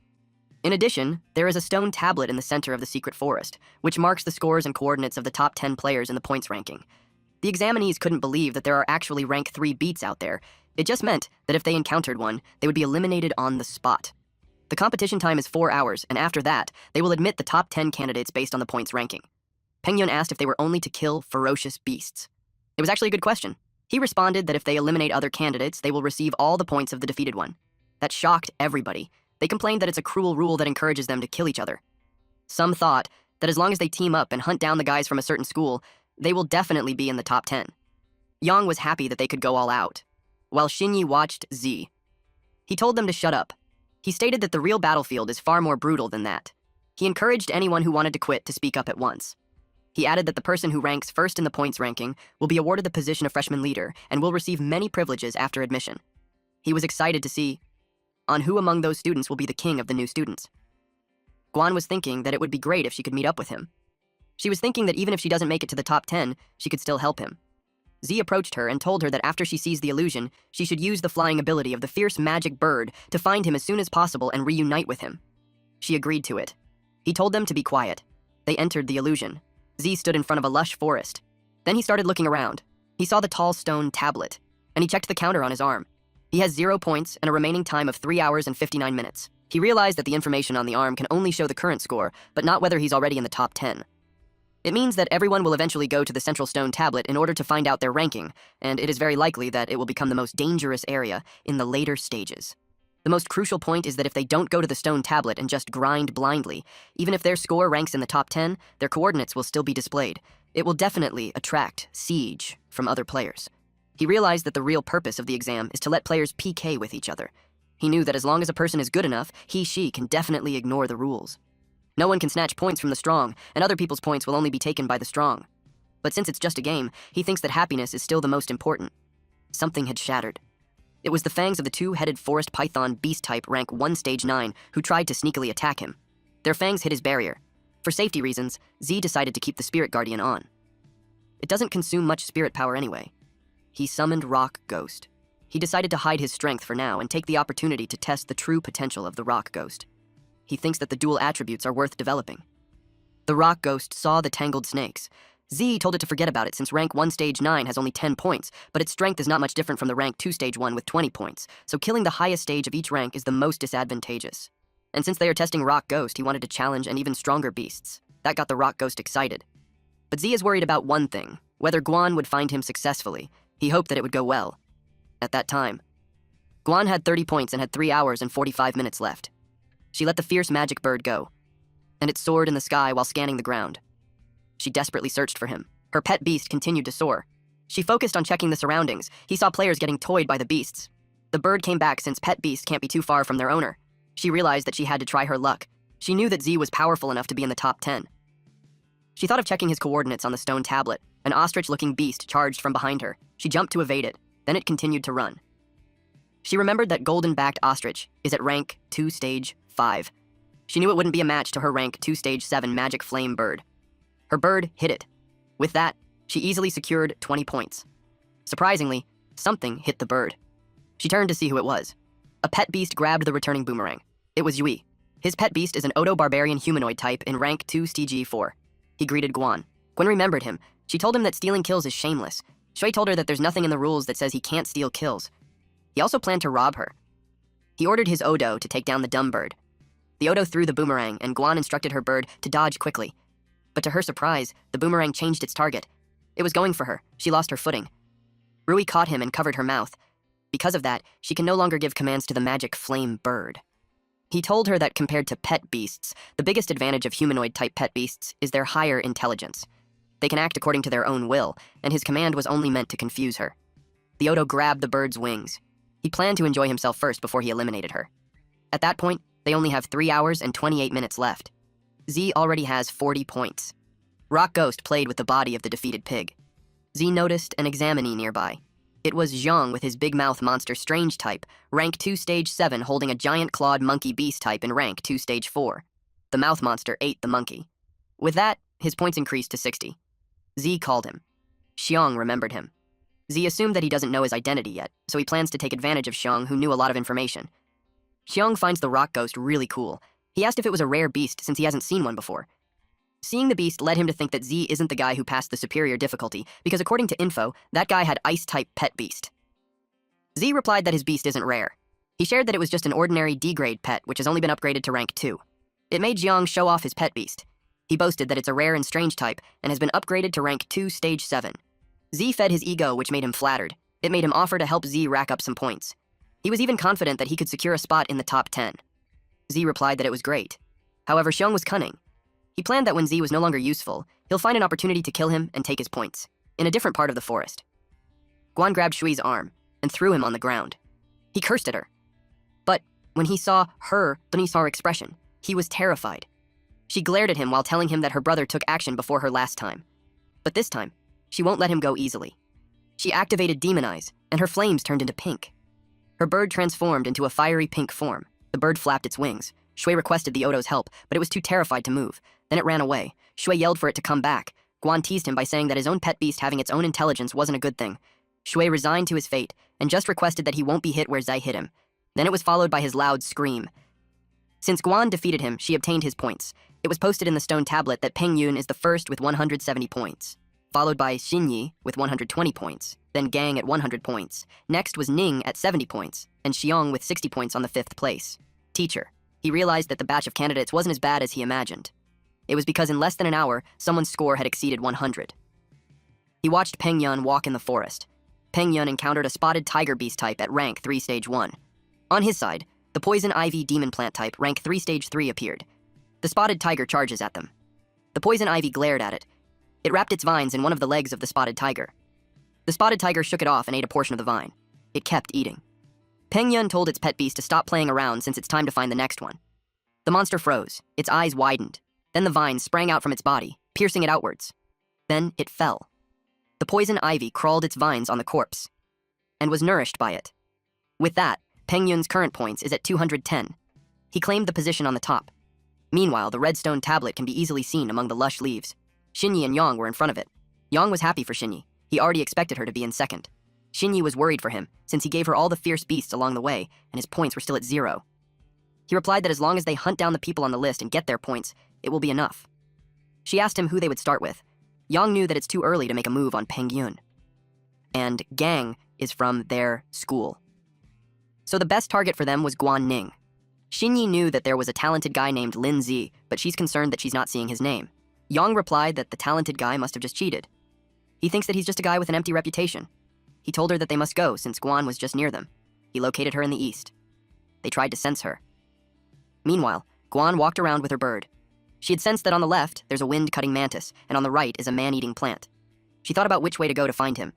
Speaker 1: In addition, there is a stone tablet in the center of the secret forest, which marks the scores and coordinates of the top 10 players in the points ranking. The examinees couldn't believe that there are actually Rank 3 beats out there. It just meant that if they encountered one, they would be eliminated on the spot. The competition time is 4 hours, and after that, they will admit the top 10 candidates based on the points ranking. Peng Yun asked if they were only to kill ferocious beasts. It was actually a good question. He responded that if they eliminate other candidates, they will receive all the points of the defeated one. That shocked everybody. They complained that it's a cruel rule that encourages them to kill each other. Some thought that as long as they team up and hunt down the guys from a certain school, they will definitely be in the top 10. Yang was happy that they could go all out, while Xinyi watched Z. He told them to shut up. He stated that the real battlefield is far more brutal than that. He encouraged anyone who wanted to quit to speak up at once. He added that the person who ranks first in the points ranking will be awarded the position of freshman leader and will receive many privileges after admission. He was excited to see on who among those students will be the king of the new students. Guan was thinking that it would be great if she could meet up with him. She was thinking that even if she doesn't make it to the top 10, she could still help him. Z approached her and told her that after she sees the illusion, she should use the flying ability of the fierce magic bird to find him as soon as possible and reunite with him. She agreed to it. He told them to be quiet. They entered the illusion. Z stood in front of a lush forest. Then he started looking around. He saw the tall stone tablet, and he checked the counter on his arm. He has 0 points and a remaining time of 3 hours and 59 minutes. He realized that the information on the arm can only show the current score, but not whether he's already in the top 10. It means that everyone will eventually go to the central stone tablet in order to find out their ranking, and it is very likely that it will become the most dangerous area in the later stages. The most crucial point is that if they don't go to the stone tablet and just grind blindly, even if their score ranks in the top 10, their coordinates will still be displayed. It will definitely attract siege from other players. He realized that the real purpose of the exam is to let players PK with each other. He knew that as long as a person is good enough, she can definitely ignore the rules. No one can snatch points from the strong, and other people's points will only be taken by the strong. But since it's just a game, he thinks that happiness is still the most important. Something had shattered. It was the fangs of the 2-headed forest python beast type rank 1 stage 9 who tried to sneakily attack him. Their fangs hit his barrier. For safety reasons, Z decided to keep the spirit guardian on. It doesn't consume much spirit power anyway. He summoned Rock Ghost. He decided to hide his strength for now and take the opportunity to test the true potential of the Rock Ghost. He thinks that the dual attributes are worth developing. The Rock Ghost saw the tangled snakes. Z told it to forget about it since rank 1 stage 9 has only 10 points, but its strength is not much different from the rank 2 stage 1 with 20 points, so killing the highest stage of each rank is the most disadvantageous. And since they are testing Rock Ghost, he wanted to challenge an even stronger beasts. That got the Rock Ghost excited. But Z is worried about one thing, whether Guan would find him successfully. He hoped that it would go well. At that time, Guan had 30 points and had 3 hours and 45 minutes left. She let the fierce magic bird go, and it soared in the sky while scanning the ground. She desperately searched for him. Her pet beast continued to soar. She focused on checking the surroundings. He saw players getting toyed by the beasts. The bird came back since pet beasts can't be too far from their owner. She realized that she had to try her luck. She knew that Z was powerful enough to be in the top 10. She thought of checking his coordinates on the stone tablet. An ostrich-looking beast charged from behind her. She jumped to evade it. Then it continued to run. She remembered that golden-backed ostrich is at rank 2 stage 5. She knew it wouldn't be a match to her rank 2 stage 7 magic flame bird. Her bird hit it. With that, she easily secured 20 points. Surprisingly, something hit the bird. She turned to see who it was. A pet beast grabbed the returning boomerang. It was Yui. His pet beast is an Odo-barbarian humanoid type in rank 2 Stg 4. He greeted Guan. Gwen remembered him. She told him that stealing kills is shameless. Shui told her that there's nothing in the rules that says he can't steal kills. He also planned to rob her. He ordered his Odo to take down the dumb bird. The Odo threw the boomerang, and Guan instructed her bird to dodge quickly. But to her surprise, the boomerang changed its target. It was going for her. She lost her footing. Rui caught him and covered her mouth. Because of that, she can no longer give commands to the magic flame bird. He told her that compared to pet beasts, the biggest advantage of humanoid-type pet beasts is their higher intelligence. They can act according to their own will, and his command was only meant to confuse her. The Odo grabbed the bird's wings. He planned to enjoy himself first before he eliminated her. At that point, they only have 3 hours and 28 minutes left. Z already has 40 points. Rock Ghost played with the body of the defeated pig. Z noticed an examinee nearby. It was Zhang with his big mouth monster strange type, rank 2 stage 7, holding a giant clawed monkey beast type in rank 2 stage 4. The mouth monster ate the monkey. With that, his points increased to 60. Z called him. Xiang remembered him. Z assumed that he doesn't know his identity yet, so he plans to take advantage of Xiang, who knew a lot of information. Xiang finds the rock ghost really cool. He asked if it was a rare beast since he hasn't seen one before. Seeing the beast led him to think that Z isn't the guy who passed the superior difficulty, because according to info, that guy had ice-type pet beast. Z replied that his beast isn't rare. He shared that it was just an ordinary D-grade pet, which has only been upgraded to rank 2. It made Xiang show off his pet beast. He boasted that it's a rare and strange type, and has been upgraded to rank 2 stage 7. Z fed his ego, which made him flattered. It made him offer to help Z rack up some points. He was even confident that he could secure a spot in the top 10. Z replied that it was great. However, Xiang was cunning. He planned that when Z was no longer useful, he'll find an opportunity to kill him and take his points, in a different part of the forest. Guan grabbed Shui's arm and threw him on the ground. He cursed at her. But when he saw her expression, he was terrified. She glared at him while telling him that her brother took action before her last time. But this time, she won't let him go easily. She activated Demon Eyes, and her flames turned into pink. Her bird transformed into a fiery pink form. The bird flapped its wings. Shui requested the Odo's help, but it was too terrified to move. Then it ran away. Shui yelled for it to come back. Guan teased him by saying that his own pet beast having its own intelligence wasn't a good thing. Shui resigned to his fate, and just requested that he won't be hit where Zai hit him. Then it was followed by his loud scream. Since Guan defeated him, she obtained his points. It was posted in the stone tablet that Peng Yun is the first with 170 points, followed by Xinyi with 120 points, then Gang at 100 points. Next was Ning at 70 points, and Xiang with 60 points on the 5th place. Teacher. He realized that the batch of candidates wasn't as bad as he imagined. It was because in less than an hour, someone's score had exceeded 100. He watched Peng Yun walk in the forest. Peng Yun encountered a spotted tiger beast type at rank 3 stage 1. On his side, the poison ivy demon plant type rank 3 stage 3 appeared. The spotted tiger charges at them. The poison ivy glared at it. It wrapped its vines in one of the legs of the spotted tiger. The spotted tiger shook it off and ate a portion of the vine. It kept eating. Peng Yun told its pet beast to stop playing around since it's time to find the next one. The monster froze. Its eyes widened. Then the vine sprang out from its body, piercing it outwards. Then it fell. The poison ivy crawled its vines on the corpse and was nourished by it. With that, Peng Yun's current points is at 210. He claimed the position on the top. Meanwhile, the redstone tablet can be easily seen among the lush leaves. Xinyi and Yang were in front of it. Yang was happy for Xinyi. He already expected her to be in second. Xinyi was worried for him, since he gave her all the fierce beasts along the way, and his points were still at 0. He replied that as long as they hunt down the people on the list and get their points, it will be enough. She asked him who they would start with. Yang knew that it's too early to make a move on Peng Yun. And Gang is from their school. So the best target for them was Guan Ning. Xinyi knew that there was a talented guy named Lin Zi, but she's concerned that she's not seeing his name. Yang replied that the talented guy must have just cheated. He thinks that he's just a guy with an empty reputation. He told her that they must go since Guan was just near them. He located her in the east. They tried to sense her. Meanwhile, Guan walked around with her bird. She had sensed that on the left, there's a wind-cutting mantis, and on the right is a man-eating plant. She thought about which way to go to find him.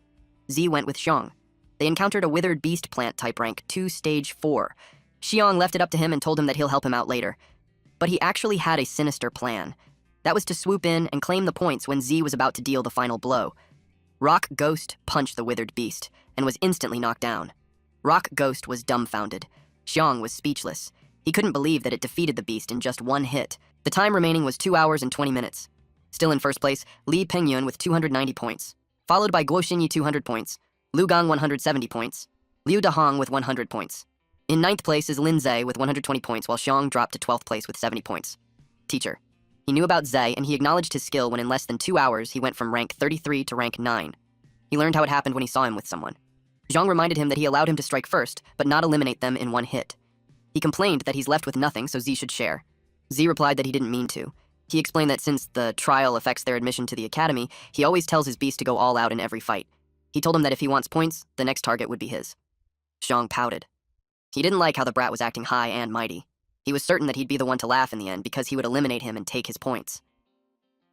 Speaker 1: Z went with Xiang. They encountered a withered beast plant type rank 2 stage 4. Xiang left it up to him and told him that he'll help him out later. But he actually had a sinister plan. That was to swoop in and claim the points when Z was about to deal the final blow. Rock Ghost punched the withered beast and was instantly knocked down. Rock Ghost was dumbfounded. Xiang was speechless. He couldn't believe that it defeated the beast in just one hit. The time remaining was 2 hours and 20 minutes. Still in first place, Li Pengyun with 290 points, followed by Guo Xinyi 200 points, Lu Gang 170 points, Liu Dahong with 100 points. In ninth place is Lin Zhe with 120 points, while Xiong dropped to 12th place with 70 points. Teacher. He knew about Zhe, and he acknowledged his skill when in less than 2 hours he went from rank 33 to rank 9. He learned how it happened when he saw him with someone. Zhang reminded him that he allowed him to strike first, but not eliminate them in one hit. He complained that he's left with nothing, so Z should share. Z replied that he didn't mean to. He explained that since the trial affects their admission to the academy, he always tells his beast to go all out in every fight. He told him that if he wants points, the next target would be his. Zhang pouted. He didn't like how the brat was acting high and mighty. He was certain that he'd be the one to laugh in the end because he would eliminate him and take his points.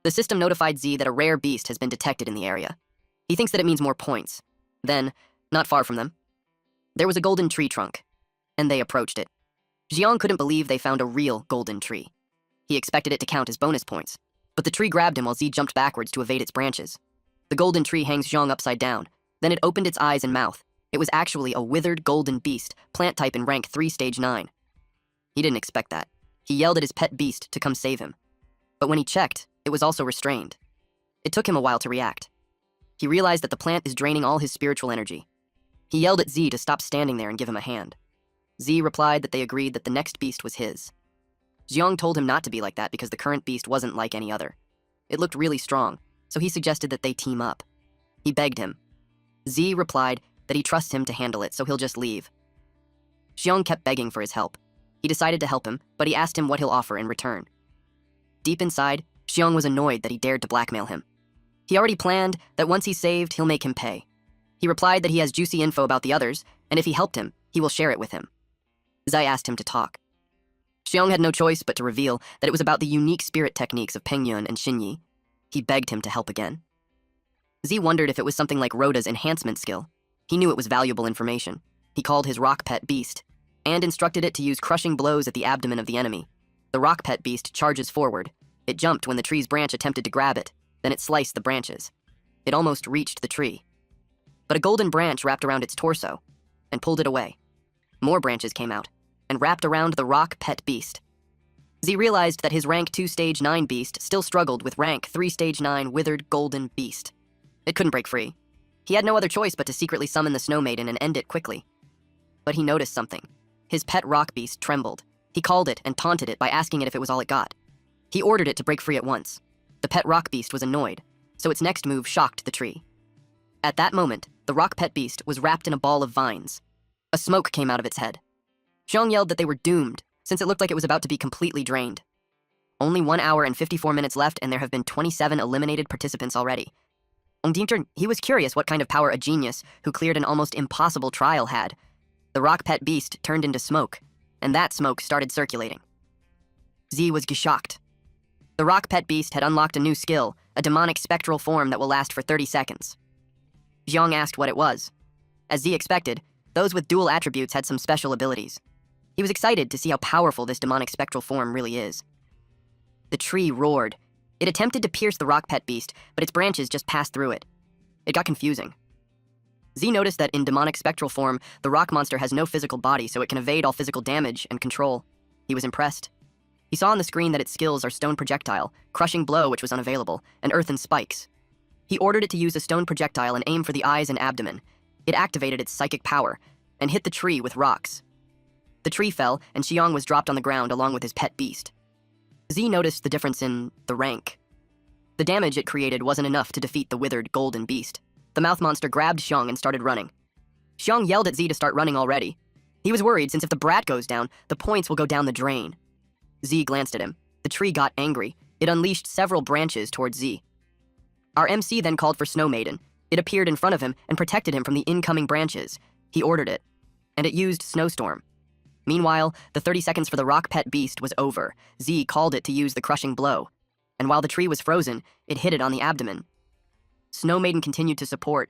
Speaker 1: The system notified Z that a rare beast has been detected in the area. He thinks that it means more points. Then, not far from them, there was a golden tree trunk, and they approached it. Jiang couldn't believe they found a real golden tree. He expected it to count as bonus points, but the tree grabbed him while Z jumped backwards to evade its branches. The golden tree hangs Jiang upside down. Then it opened its eyes and mouth. It was actually a withered golden beast, plant type in rank 3 stage 9. He didn't expect that. He yelled at his pet beast to come save him. But when he checked, it was also restrained. It took him a while to react. He realized that the plant is draining all his spiritual energy. He yelled at Z to stop standing there and give him a hand. Z replied that they agreed that the next beast was his. Jiang told him not to be like that because the current beast wasn't like any other. It looked really strong, so he suggested that they team up. He begged him. Z replied that he trusts him to handle it, so he'll just leave. Jiang kept begging for his help. He decided to help him, but he asked him what he'll offer in return. Deep inside, Xiong was annoyed that he dared to blackmail him. He already planned that once he's saved, he'll make him pay. He replied that he has juicy info about the others, and if he helped him, he will share it with him. Zai asked him to talk. Xiong had no choice but to reveal that it was about the unique spirit techniques of Pengyun and Xinyi. He begged him to help again. Z wondered if it was something like Rhoda's enhancement skill. He knew it was valuable information. He called his rock pet beast, and instructed it to use crushing blows at the abdomen of the enemy. The rock pet beast charges forward. It jumped when the tree's branch attempted to grab it, then it sliced the branches. It almost reached the tree. But a golden branch wrapped around its torso and pulled it away. More branches came out and wrapped around the rock pet beast. Z realized that his rank 2 stage 9 beast still struggled with rank 3 stage 9 withered golden beast. It couldn't break free. He had no other choice but to secretly summon the Snow Maiden and end it quickly. But he noticed something. His pet rock beast trembled. He called it and taunted it by asking it if it was all it got. He ordered it to break free at once. The pet rock beast was annoyed, so its next move shocked the tree. At that moment, the rock pet beast was wrapped in a ball of vines. A smoke came out of its head. Zhang yelled that they were doomed, since it looked like it was about to be completely drained. Only 1 hour and 54 minutes left, and there have been 27 eliminated participants already. He was curious what kind of power a genius who cleared an almost impossible trial had. The rock pet beast turned into smoke, and that smoke started circulating. Z was shocked. The rock pet beast had unlocked a new skill, a demonic spectral form that will last for 30 seconds. Jiang asked what it was. As Z expected, those with dual attributes had some special abilities. He was excited to see how powerful this demonic spectral form really is. The tree roared. It attempted to pierce the rock pet beast, but its branches just passed through it. It got confusing. Z noticed that in demonic spectral form, the rock monster has no physical body, so it can evade all physical damage and control. He was impressed. He saw on the screen that its skills are Stone Projectile, Crushing Blow, which was unavailable, and Earthen Spikes. He ordered it to use a stone projectile and aim for the eyes and abdomen. It activated its psychic power and hit the tree with rocks. The tree fell, and Xiong was dropped on the ground along with his pet beast. Z noticed the difference in the rank. The damage it created wasn't enough to defeat the withered golden beast. The mouth monster grabbed Xiong and started running. Xiong yelled at Z to start running already. He was worried since if the brat goes down, the points will go down the drain. Z glanced at him. The tree got angry. It unleashed several branches towards Z. Our MC then called for Snow Maiden. It appeared in front of him and protected him from the incoming branches. He ordered it, and it used Snowstorm. Meanwhile, the 30 seconds for the rock pet beast was over. Z called it to use the Crushing Blow, and while the tree was frozen, it hit it on the abdomen. Snow Maiden continued to support.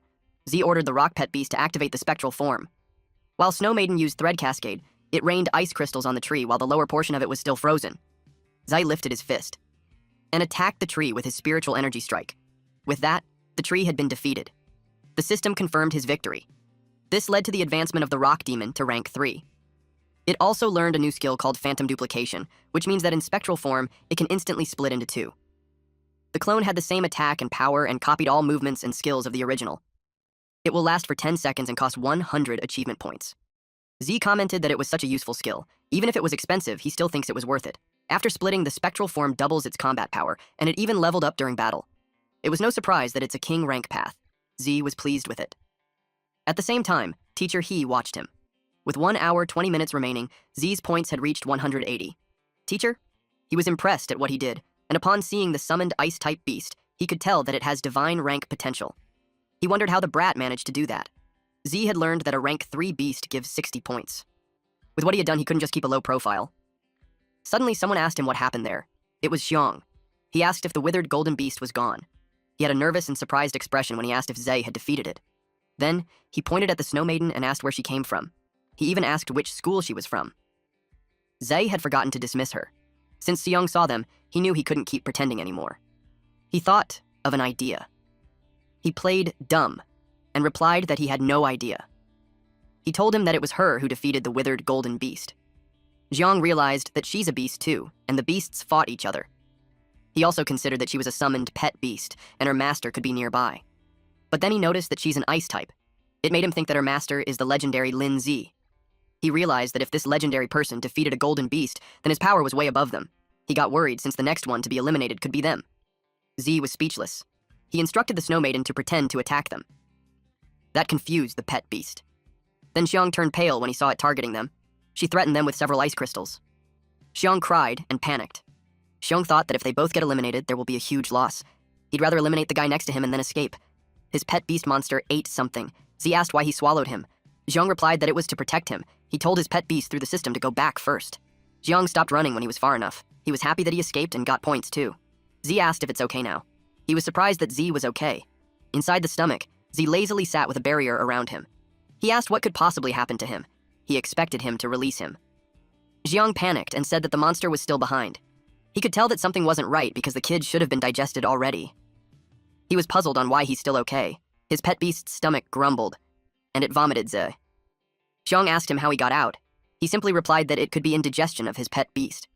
Speaker 1: Z ordered the rock pet beast to activate the spectral form. While Snow Maiden used Thread Cascade, it rained ice crystals on the tree while the lower portion of it was still frozen. Zai lifted his fist and attacked the tree with his spiritual energy strike. With that, the tree had been defeated. The system confirmed his victory. This led to the advancement of the rock demon to rank 3. It also learned a new skill called Phantom Duplication, which means that in spectral form, it can instantly split into 2. The clone had the same attack and power and copied all movements and skills of the original. It will last for 10 seconds and cost 100 achievement points. Z commented that it was such a useful skill. Even if it was expensive, he still thinks it was worth it. After splitting, the spectral form doubles its combat power, and it even leveled up during battle. It was no surprise that it's a king rank path. Z was pleased with it. At the same time, teacher He watched him. With 1 hour, 20 minutes remaining, Z's points had reached 180. Teacher? He was impressed at what he did, and upon seeing the summoned ice-type beast, he could tell that it has divine rank potential. He wondered how the brat managed to do that. Z had learned that a rank 3 beast gives 60 points. With what he had done, he couldn't just keep a low profile. Suddenly, someone asked him what happened there. It was Xiong. He asked if the withered golden beast was gone. He had a nervous and surprised expression when he asked if Zay had defeated it. Then, he pointed at the snow maiden and asked where she came from. He even asked which school she was from. Zay had forgotten to dismiss her. Since Xiong saw them, he knew he couldn't keep pretending anymore. He thought of an idea. He played dumb and replied that he had no idea. He told him that it was her who defeated the withered golden beast. Xiong realized that she's a beast too, and the beasts fought each other. He also considered that she was a summoned pet beast, and her master could be nearby. But then he noticed that she's an ice type. It made him think that her master is the legendary Lin Zi. He realized that if this legendary person defeated a golden beast, then his power was way above them. He got worried since the next one to be eliminated could be them. Z was speechless. He instructed the snow maiden to pretend to attack them. That confused the pet beast. Then Xiong turned pale when he saw it targeting them. She threatened them with several ice crystals. Xiong cried and panicked. Xiong thought that if they both get eliminated, there will be a huge loss. He'd rather eliminate the guy next to him and then escape. His pet beast monster ate something. Z asked why he swallowed him. Xiong replied that it was to protect him. He told his pet beast through the system to go back first. Xiong stopped running when he was far enough. He was happy that he escaped and got points too. Z asked if it's okay now. He was surprised that Z was okay. Inside the stomach, Z lazily sat with a barrier around him. He asked what could possibly happen to him. He expected him to release him. Xiong panicked and said that the monster was still behind. He could tell that something wasn't right because the kid should have been digested already. He was puzzled on why he's still okay. His pet beast's stomach grumbled, and it vomited Z. Xiong asked him how he got out. He simply replied that it could be indigestion of his pet beast.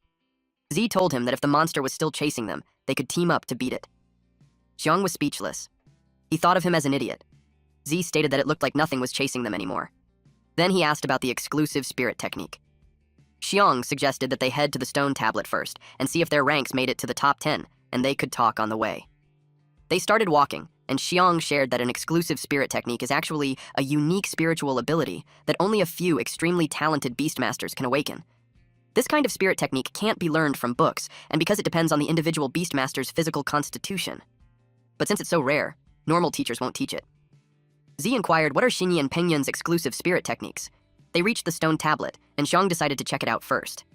Speaker 1: Z told him that if the monster was still chasing them, they could team up to beat it. Xiong was speechless. He thought of him as an idiot. Z stated that it looked like nothing was chasing them anymore. Then he asked about the exclusive spirit technique. Xiong suggested that they head to the stone tablet first and see if their ranks made it to the top 10, and they could talk on the way. They started walking, and Xiong shared that an exclusive spirit technique is actually a unique spiritual ability that only a few extremely talented beastmasters can awaken. This kind of spirit technique can't be learned from books, and because it depends on the individual beastmaster's physical constitution. But since it's so rare, normal teachers won't teach it. Z inquired what are Xinyi and Pengyun's exclusive spirit techniques. They reached the stone tablet, and Xiong decided to check it out first.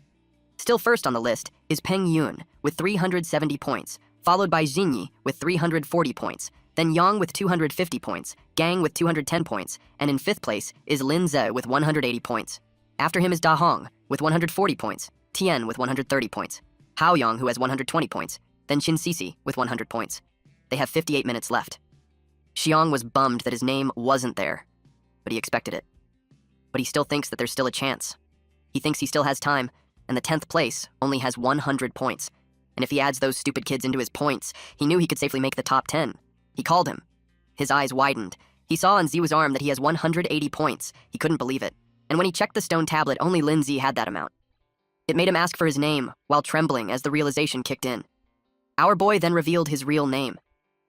Speaker 1: Still first on the list is Peng Yun with 370 points, followed by Xinyi with 340 points, then Yang with 250 points, Gang with 210 points, and in 5th place is Lin Ze with 180 points. After him is Da Hong with 140 points, Tian with 130 points, Hao Yang who has 120 points, then Qin Sisi with 100 points. They have 58 minutes left. Xiong was bummed that his name wasn't there, but he expected it. But he still thinks that there's still a chance. He thinks he still has time, and the 10th place only has 100 points. And if he adds those stupid kids into his points, he knew he could safely make the top 10. He called him. His eyes widened. He saw on Ziwa's arm that he has 180 points. He couldn't believe it. And when he checked the stone tablet, only Lin Zi had that amount. It made him ask for his name, while trembling as the realization kicked in. Our boy then revealed his real name.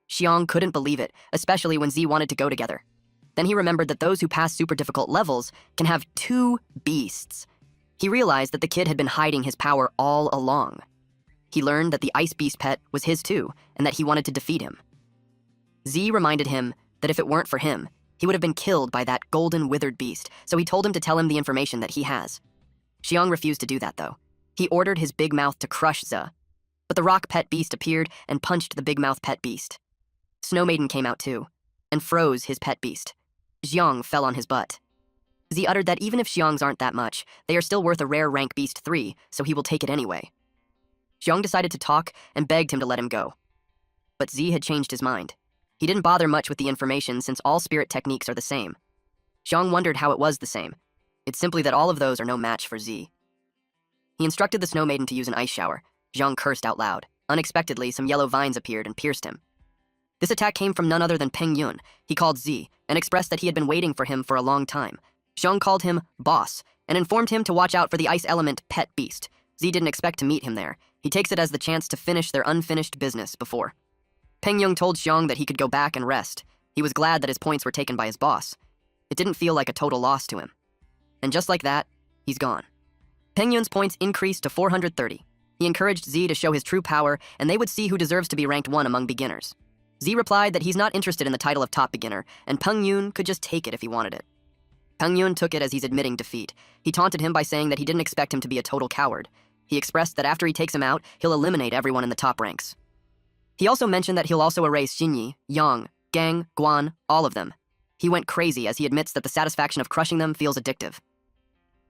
Speaker 1: Xiong couldn't believe it, especially when Z wanted to go together. Then he remembered that those who pass super difficult levels can have 2 beasts. He realized that the kid had been hiding his power all along. He learned that the ice beast pet was his too, and that he wanted to defeat him. Z reminded him that if it weren't for him, he would have been killed by that golden withered beast, so he told him to tell him the information that he has. Xiong refused to do that, though. He ordered his big mouth to crush Ze. But the rock pet beast appeared and punched the big mouth pet beast. Snow Maiden came out too, and froze his pet beast. Xiong fell on his butt. Z uttered that even if Xiong's aren't that much, they are still worth a rare rank beast 3, so he will take it anyway. Xiong decided to talk and begged him to let him go. But Z had changed his mind. He didn't bother much with the information since all spirit techniques are the same. Xiong wondered how it was the same. It's simply that all of those are no match for Z. He instructed the Snow Maiden to use an ice shower. Xiong cursed out loud. Unexpectedly, some yellow vines appeared and pierced him. This attack came from none other than Peng Yun. He called Z and expressed that he had been waiting for him for a long time. Xiong called him boss and informed him to watch out for the ice element pet beast. Z didn't expect to meet him there. He takes it as the chance to finish their unfinished business before. Pengyun told Xiong that he could go back and rest. He was glad that his points were taken by his boss. It didn't feel like a total loss to him. And just like that, he's gone. Pengyun's points increased to 430. He encouraged Z to show his true power, and they would see who deserves to be ranked 1 among beginners. Z replied that he's not interested in the title of top beginner, and Pengyun could just take it if he wanted it. Pengyun took it as he's admitting defeat. He taunted him by saying that he didn't expect him to be a total coward. He expressed that after he takes him out, he'll eliminate everyone in the top ranks. He also mentioned that he'll also erase Xinyi, Yang, Gang, Guan, all of them. He went crazy as he admits that the satisfaction of crushing them feels addictive.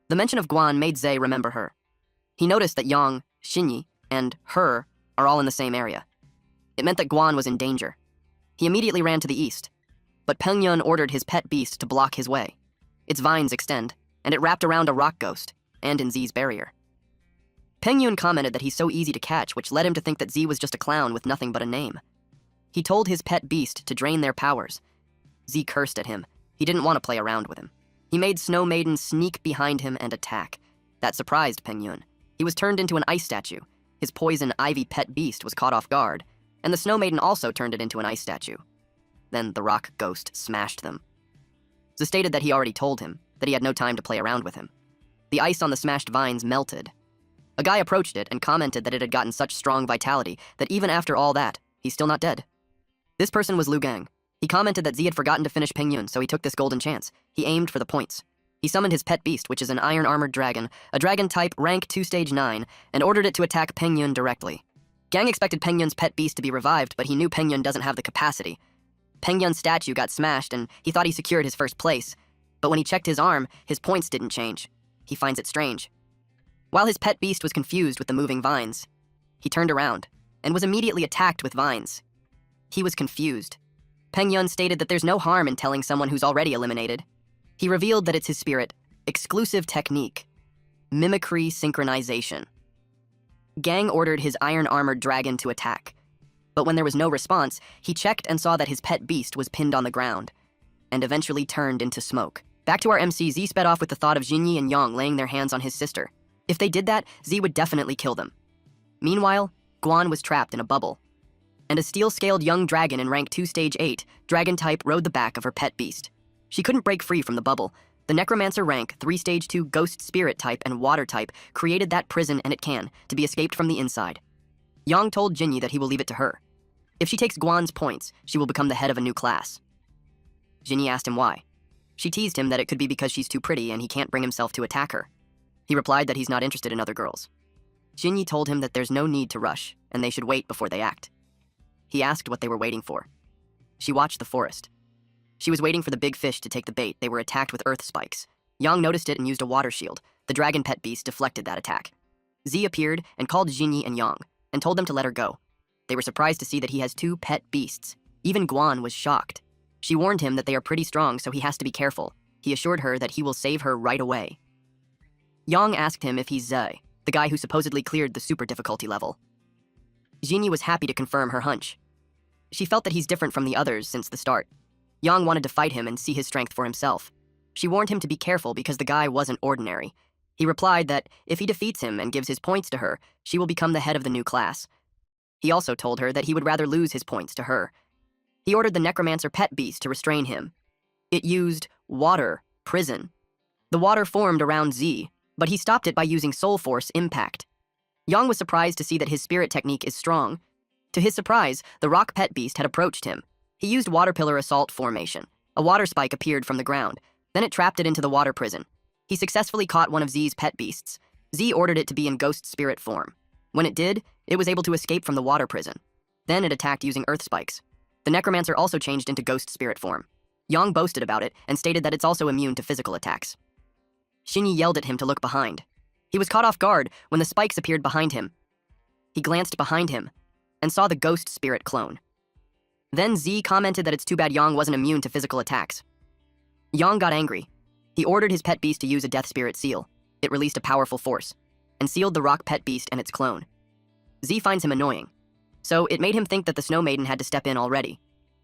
Speaker 1: The mention of Guan made Zhe remember her. He noticed that Yang, Xinyi, and her are all in the same area. It meant that Guan was in danger. He immediately ran to the east, but Pengyun ordered his pet beast to block his way. Its vines extend, and it wrapped around a rock ghost, and in Z's barrier. Pengyun commented that he's so easy to catch, which led him to think that Z was just a clown with nothing but a name. He told his pet beast to drain their powers. Z cursed at him. He didn't want to play around with him. He made Snow Maiden sneak behind him and attack. That surprised Pengyun. He was turned into an ice statue. His poison ivy pet beast was caught off guard, and the Snow Maiden also turned it into an ice statue. Then the rock ghost smashed them. Z stated that he already told him, that he had no time to play around with him. The ice on the smashed vines melted. A guy approached it and commented that it had gotten such strong vitality that even after all that, he's still not dead. This person was Lu Gang. He commented that Z had forgotten to finish Pengyun, so he took this golden chance. He aimed for the points. He summoned his pet beast, which is an iron-armored dragon, a dragon type, rank 2 stage 9, and ordered it to attack Pengyun directly. Gang expected Pengyun's pet beast to be revived, but he knew Pengyun doesn't have the capacity. Pengyun's statue got smashed, and he thought he secured his first place. But when he checked his arm, his points didn't change. He finds it strange. While his pet beast was confused with the moving vines, he turned around and was immediately attacked with vines. He was confused. Pengyun stated that there's no harm in telling someone who's already eliminated. He revealed that it's his spirit, exclusive technique, mimicry synchronization. Gang ordered his iron-armored dragon to attack. But when there was no response, he checked and saw that his pet beast was pinned on the ground, and eventually turned into smoke. Back to our MC, Z sped off with the thought of Xinyi and Yang laying their hands on his sister. If they did that, Z would definitely kill them. Meanwhile, Guan was trapped in a bubble, and a steel-scaled young dragon in rank 2 stage 8, dragon type, rode the back of her pet beast. She couldn't break free from the bubble. The necromancer rank 3 stage 2 ghost spirit type and water type created that prison, and it can, to be escaped from the inside. Yang told Xinyi that he will leave it to her. If she takes Guan's points, she will become the head of a new class. Xinyi asked him why. She teased him that it could be because she's too pretty and he can't bring himself to attack her. He replied that he's not interested in other girls. Xinyi told him that there's no need to rush, and they should wait before they act. He asked what they were waiting for. She watched the forest. She was waiting for the big fish to take the bait. They were attacked with earth spikes. Yang noticed it and used a water shield. The dragon pet beast deflected that attack. Z appeared and called Xinyi and Yang, and told them to let her go. They were surprised to see that he has 2 pet beasts. Even Guan was shocked. She warned him that they are pretty strong, so he has to be careful. He assured her that he will save her right away. Yang asked him if he's Zhe, the guy who supposedly cleared the super difficulty level. Xinyi was happy to confirm her hunch. She felt that he's different from the others since the start. Yang wanted to fight him and see his strength for himself. She warned him to be careful because the guy wasn't ordinary. He replied that if he defeats him and gives his points to her, she will become the head of the new class. He also told her that he would rather lose his points to her. He ordered the necromancer pet beast to restrain him. It used water prison. The water formed around Z, but he stopped it by using soul force impact. Yang was surprised to see that his spirit technique is strong. To his surprise, the rock pet beast had approached him. He used water pillar assault formation. A water spike appeared from the ground. Then it trapped it into the water prison. He successfully caught one of Z's pet beasts. Z ordered it to be in ghost spirit form. When it did, it was able to escape from the water prison. Then it attacked using earth spikes. The necromancer also changed into ghost spirit form. Yang boasted about it and stated that it's also immune to physical attacks. Xinyi yelled at him to look behind. He was caught off guard when the spikes appeared behind him. He glanced behind him and saw the ghost spirit clone. Then Z commented that it's too bad Yang wasn't immune to physical attacks. Yang got angry. He ordered his pet beast to use a death spirit seal. It released a powerful force and sealed the rock pet beast and its clone. Z finds him annoying, so it made him think that the Snow Maiden had to step in already.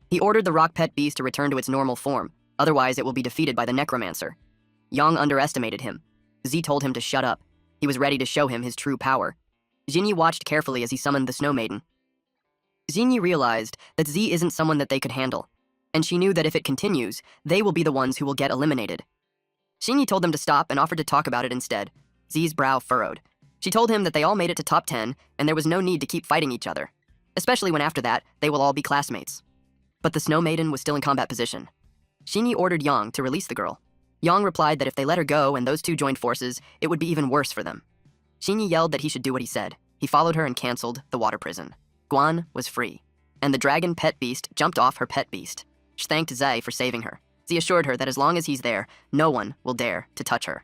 Speaker 1: He ordered the rock pet beast to return to its normal form, otherwise it will be defeated by the necromancer. Yang underestimated him. Z told him to shut up. He was ready to show him his true power. Jinyi watched carefully as he summoned the Snow Maiden. Jinyi realized that Z isn't someone that they could handle, and she knew that if it continues, they will be the ones who will get eliminated. Jinyi told them to stop and offered to talk about it instead. Z's brow furrowed. She told him that they all made it to top 10 and there was no need to keep fighting each other, especially when after that, they will all be classmates. But the Snow Maiden was still in combat position. Jinyi ordered Yang to release the girl. Yang replied that if they let her go and those two joined forces, it would be even worse for them. Jinyi yelled that he should do what he said. He followed her and canceled the water prison. Guan was free, and the dragon pet beast jumped off her pet beast. She thanked Zhe for saving her. Z assured her that as long as he's there, no one will dare to touch her.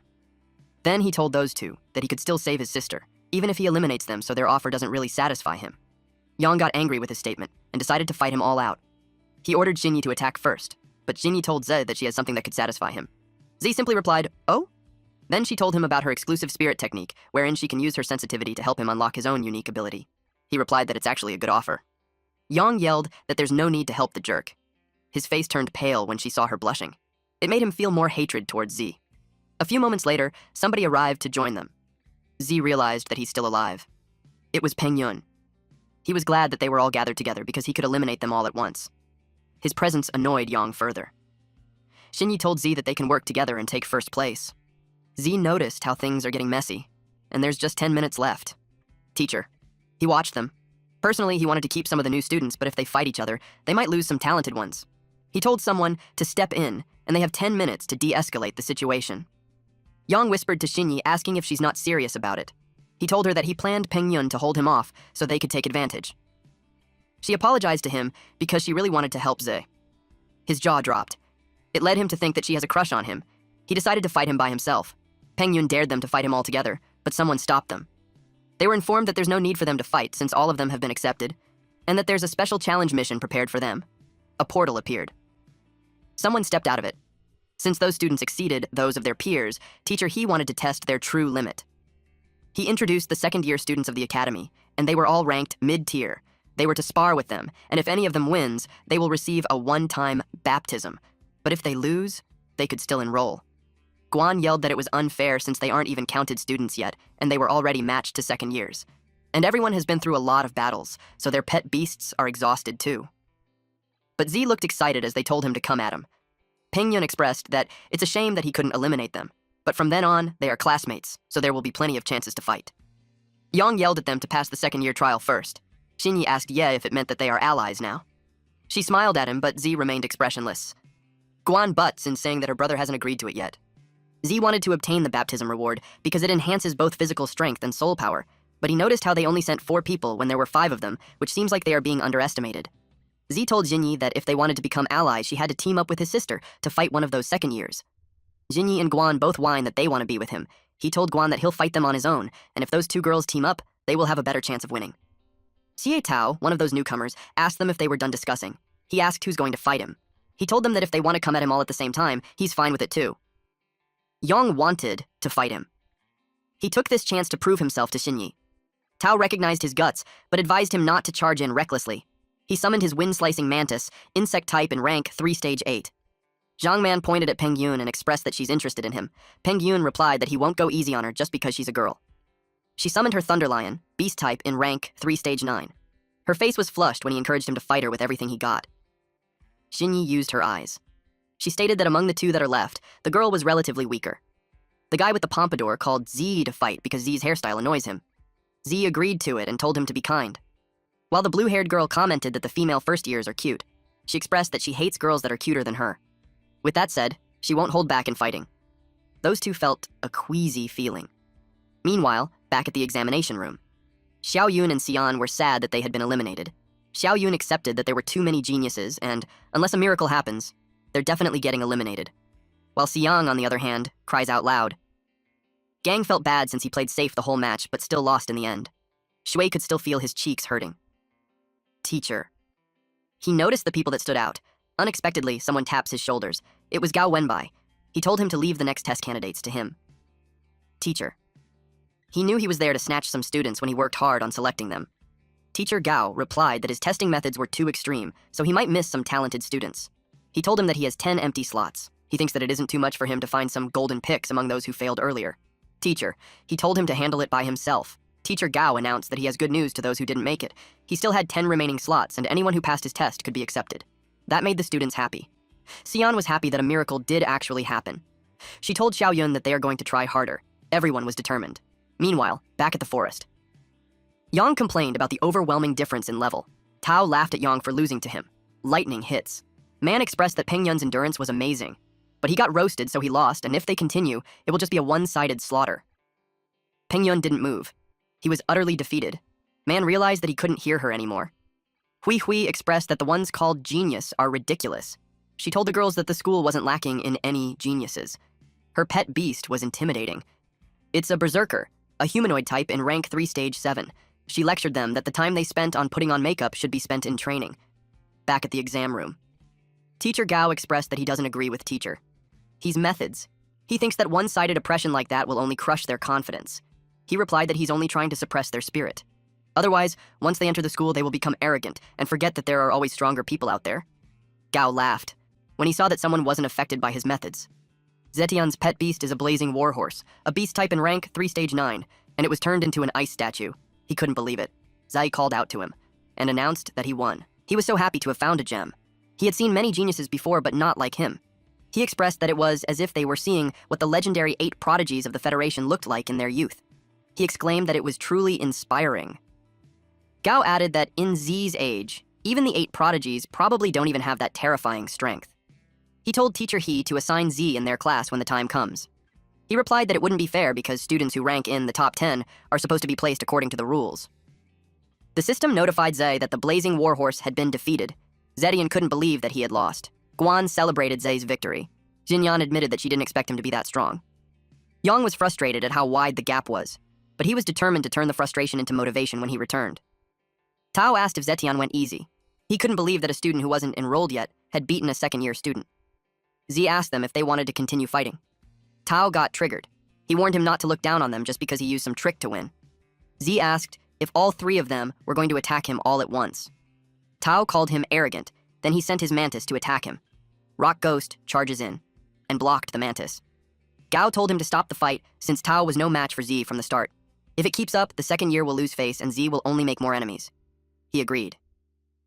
Speaker 1: Then he told those two that he could still save his sister, even if he eliminates them so their offer doesn't really satisfy him. Yang got angry with his statement and decided to fight him all out. He ordered Jinyi to attack first, but Jinyi told Zhe that she has something that could satisfy him. Z simply replied, "Oh?" Then she told him about her exclusive spirit technique, wherein she can use her sensitivity to help him unlock his own unique ability. He replied that it's actually a good offer. Yang yelled that there's no need to help the jerk. His face turned pale when she saw her blushing. It made him feel more hatred towards Z. A few moments later, somebody arrived to join them. Z realized that he's still alive. It was Peng Yun. He was glad that they were all gathered together because he could eliminate them all at once. His presence annoyed Yang further. Jinyi told Z that they can work together and take first place. Z noticed how things are getting messy, and there's just 10 minutes left. Teacher. He watched them. Personally, he wanted to keep some of the new students, but if they fight each other, they might lose some talented ones. He told someone to step in, and they have 10 minutes to de-escalate the situation. Yang whispered to Jinyi, asking if she's not serious about it. He told her that he planned Peng Yun to hold him off so they could take advantage. She apologized to him because she really wanted to help Zhe. His jaw dropped. It led him to think that she has a crush on him. He decided to fight him by himself. Peng Yun dared them to fight him all together, but someone stopped them. They were informed that there's no need for them to fight since all of them have been accepted, and that there's a special challenge mission prepared for them. A portal appeared. Someone stepped out of it. Since those students exceeded those of their peers, Teacher He wanted to test their true limit. He introduced the second-year students of the academy, and they were all ranked mid-tier. They were to spar with them, and if any of them wins, they will receive a one-time baptism. But if they lose, they could still enroll. Guan yelled that it was unfair since they aren't even counted students yet, and they were already matched to second years. And everyone has been through a lot of battles, so their pet beasts are exhausted too. But Z looked excited as they told him to come at him. Peng Yun expressed that it's a shame that he couldn't eliminate them, but from then on, they are classmates, so there will be plenty of chances to fight. Yang yelled at them to pass the second-year trial first. Jinyi asked Ye if it meant that they are allies now. She smiled at him, but Z remained expressionless. Guan butts in saying that her brother hasn't agreed to it yet. Z wanted to obtain the baptism reward because it enhances both physical strength and soul power, but he noticed how they only sent 4 people when there were 5 of them, which seems like they are being underestimated. Z told Jinyi that if they wanted to become allies, she had to team up with his sister to fight one of those second years. Jinyi and Guan both whine that they want to be with him. He told Guan that he'll fight them on his own, and if those 2 girls team up, they will have a better chance of winning. Xie Tao, one of those newcomers, asked them if they were done discussing. He asked who's going to fight him. He told them that if they want to come at him all at the same time, he's fine with it too. Yang wanted to fight him. He took this chance to prove himself to Jinyi. Tao recognized his guts, but advised him not to charge in recklessly. He summoned his wind-slicing mantis, insect type in rank 3 stage 8. Zhang Man pointed at Peng Yun and expressed that she's interested in him. Peng Yun replied that he won't go easy on her just because she's a girl. She summoned her Thunder Lion, beast type in rank 3 stage 9. Her face was flushed when he encouraged him to fight her with everything he got. Jinyi used her eyes. She stated that among the 2 that are left, the girl was relatively weaker. The guy with the pompadour called Z to fight because Z's hairstyle annoys him. Z agreed to it and told him to be kind. While the blue-haired girl commented that the female first years are cute, she expressed that she hates girls that are cuter than her. With that said, she won't hold back in fighting. Those 2 felt a queasy feeling. Meanwhile, back at the examination room, Xiao Yun and Xian were sad that they had been eliminated. Xiao Yun accepted that there were too many geniuses and, unless a miracle happens, they're definitely getting eliminated. While Xiang, on the other hand, cries out loud. Gang felt bad since he played safe the whole match but still lost in the end. Shui could still feel his cheeks hurting. Teacher. He noticed the people that stood out. Unexpectedly, someone taps his shoulders. It was Gao Wenbai. He told him to leave the next test candidates to him. Teacher. He knew he was there to snatch some students when he worked hard on selecting them. Teacher Gao replied that his testing methods were too extreme, so he might miss some talented students. He told him that he has 10 empty slots. He thinks that it isn't too much for him to find some golden picks among those who failed earlier. Teacher. He told him to handle it by himself. Teacher Gao announced that he has good news to those who didn't make it. He still had 10 remaining slots, and anyone who passed his test could be accepted. That made the students happy. Xian was happy that a miracle did actually happen. She told Xiaoyun that they are going to try harder. Everyone was determined. Meanwhile, back at the forest. Yang complained about the overwhelming difference in level. Tao laughed at Yang for losing to him. Lightning hits. Man expressed that Peng Yun's endurance was amazing. But he got roasted, so he lost, and if they continue, it will just be a one-sided slaughter. Peng Yun didn't move. He was utterly defeated. Man realized that he couldn't hear her anymore. Hui Hui expressed that the ones called genius are ridiculous. She told the girls that the school wasn't lacking in any geniuses. Her pet beast was intimidating. It's a berserker, a humanoid type in rank 3 stage 7. She lectured them that the time they spent on putting on makeup should be spent in training. Back at the exam room. Teacher Gao expressed that he doesn't agree with teacher. He's methods. He thinks that one-sided oppression like that will only crush their confidence. He replied that he's only trying to suppress their spirit. Otherwise, once they enter the school, they will become arrogant and forget that there are always stronger people out there. Gao laughed when he saw that someone wasn't affected by his methods. Zetian's pet beast is a blazing warhorse, a beast type in rank 3 stage 9, and it was turned into an ice statue. He couldn't believe it. Zai called out to him and announced that he won. He was so happy to have found a gem. He had seen many geniuses before, but not like him. He expressed that it was as if they were seeing what the legendary 8 prodigies of the Federation looked like in their youth. He exclaimed that it was truly inspiring. Gao added that in Z's age, even the 8 prodigies probably don't even have that terrifying strength. He told teacher He to assign Z in their class when the time comes. He replied that it wouldn't be fair because students who rank in the top 10 are supposed to be placed according to the rules. The system notified Zai that the blazing warhorse had been defeated. Zetian couldn't believe that he had lost. Guan celebrated Zai's victory. Xinyan admitted that she didn't expect him to be that strong. Yang was frustrated at how wide the gap was, but he was determined to turn the frustration into motivation when he returned. Tao asked if Zetian went easy. He couldn't believe that a student who wasn't enrolled yet had beaten a second-year student. Z asked them if they wanted to continue fighting. Tao got triggered. He warned him not to look down on them just because he used some trick to win. Z asked if all 3 of them were going to attack him all at once. Tao called him arrogant, then he sent his mantis to attack him. Rock Ghost charges in and blocked the mantis. Gao told him to stop the fight since Tao was no match for Z from the start. If it keeps up, the second year will lose face and Z will only make more enemies. He agreed.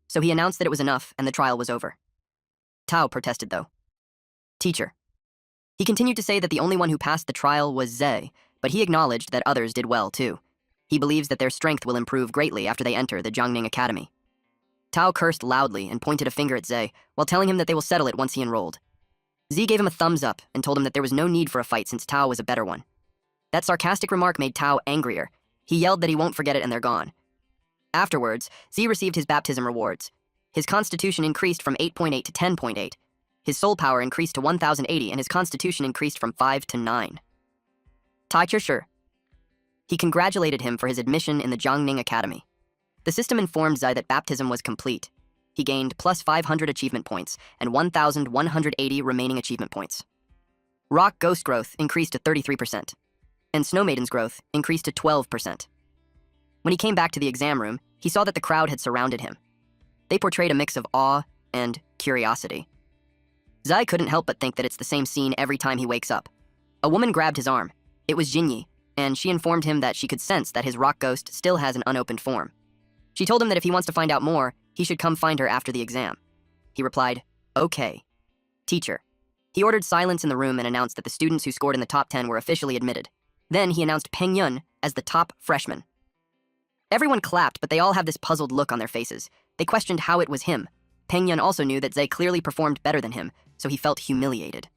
Speaker 1: So he announced that it was enough and the trial was over. Tao protested though. Teacher. He continued to say that the only one who passed the trial was Zhe, but he acknowledged that others did well too. He believes that their strength will improve greatly after they enter the Jiangning Academy. Tao cursed loudly and pointed a finger at Zhe while telling him that they will settle it once he enrolled. Z gave him a thumbs up and told him that there was no need for a fight since Tao was a better one. That sarcastic remark made Tao angrier. He yelled that he won't forget it and they're gone. Afterwards, Z received his baptism rewards. His constitution increased from 8.8 to 10.8. His soul power increased to 1080 and his constitution increased from 5 to 9. Teacher Shi. He congratulated him for his admission in the Jiangning Academy. The system informed Zai that baptism was complete. He gained plus 500 achievement points and 1,180 remaining achievement points. Rock Ghost growth increased to 33%, and Snow Maiden's growth increased to 12%. When he came back to the exam room, he saw that the crowd had surrounded him. They portrayed a mix of awe and curiosity. Zai couldn't help but think that it's the same scene every time he wakes up. A woman grabbed his arm. It was Jinyi, and she informed him that she could sense that his rock ghost still has an unopened form. She told him that if he wants to find out more, he should come find her after the exam. He replied, "Okay." Teacher. He ordered silence in the room and announced that the students who scored in the top 10 were officially admitted. Then he announced Peng Yun as the top freshman. Everyone clapped, but they all have this puzzled look on their faces. They questioned how it was him. Peng Yun also knew that Zai clearly performed better than him, so he felt humiliated.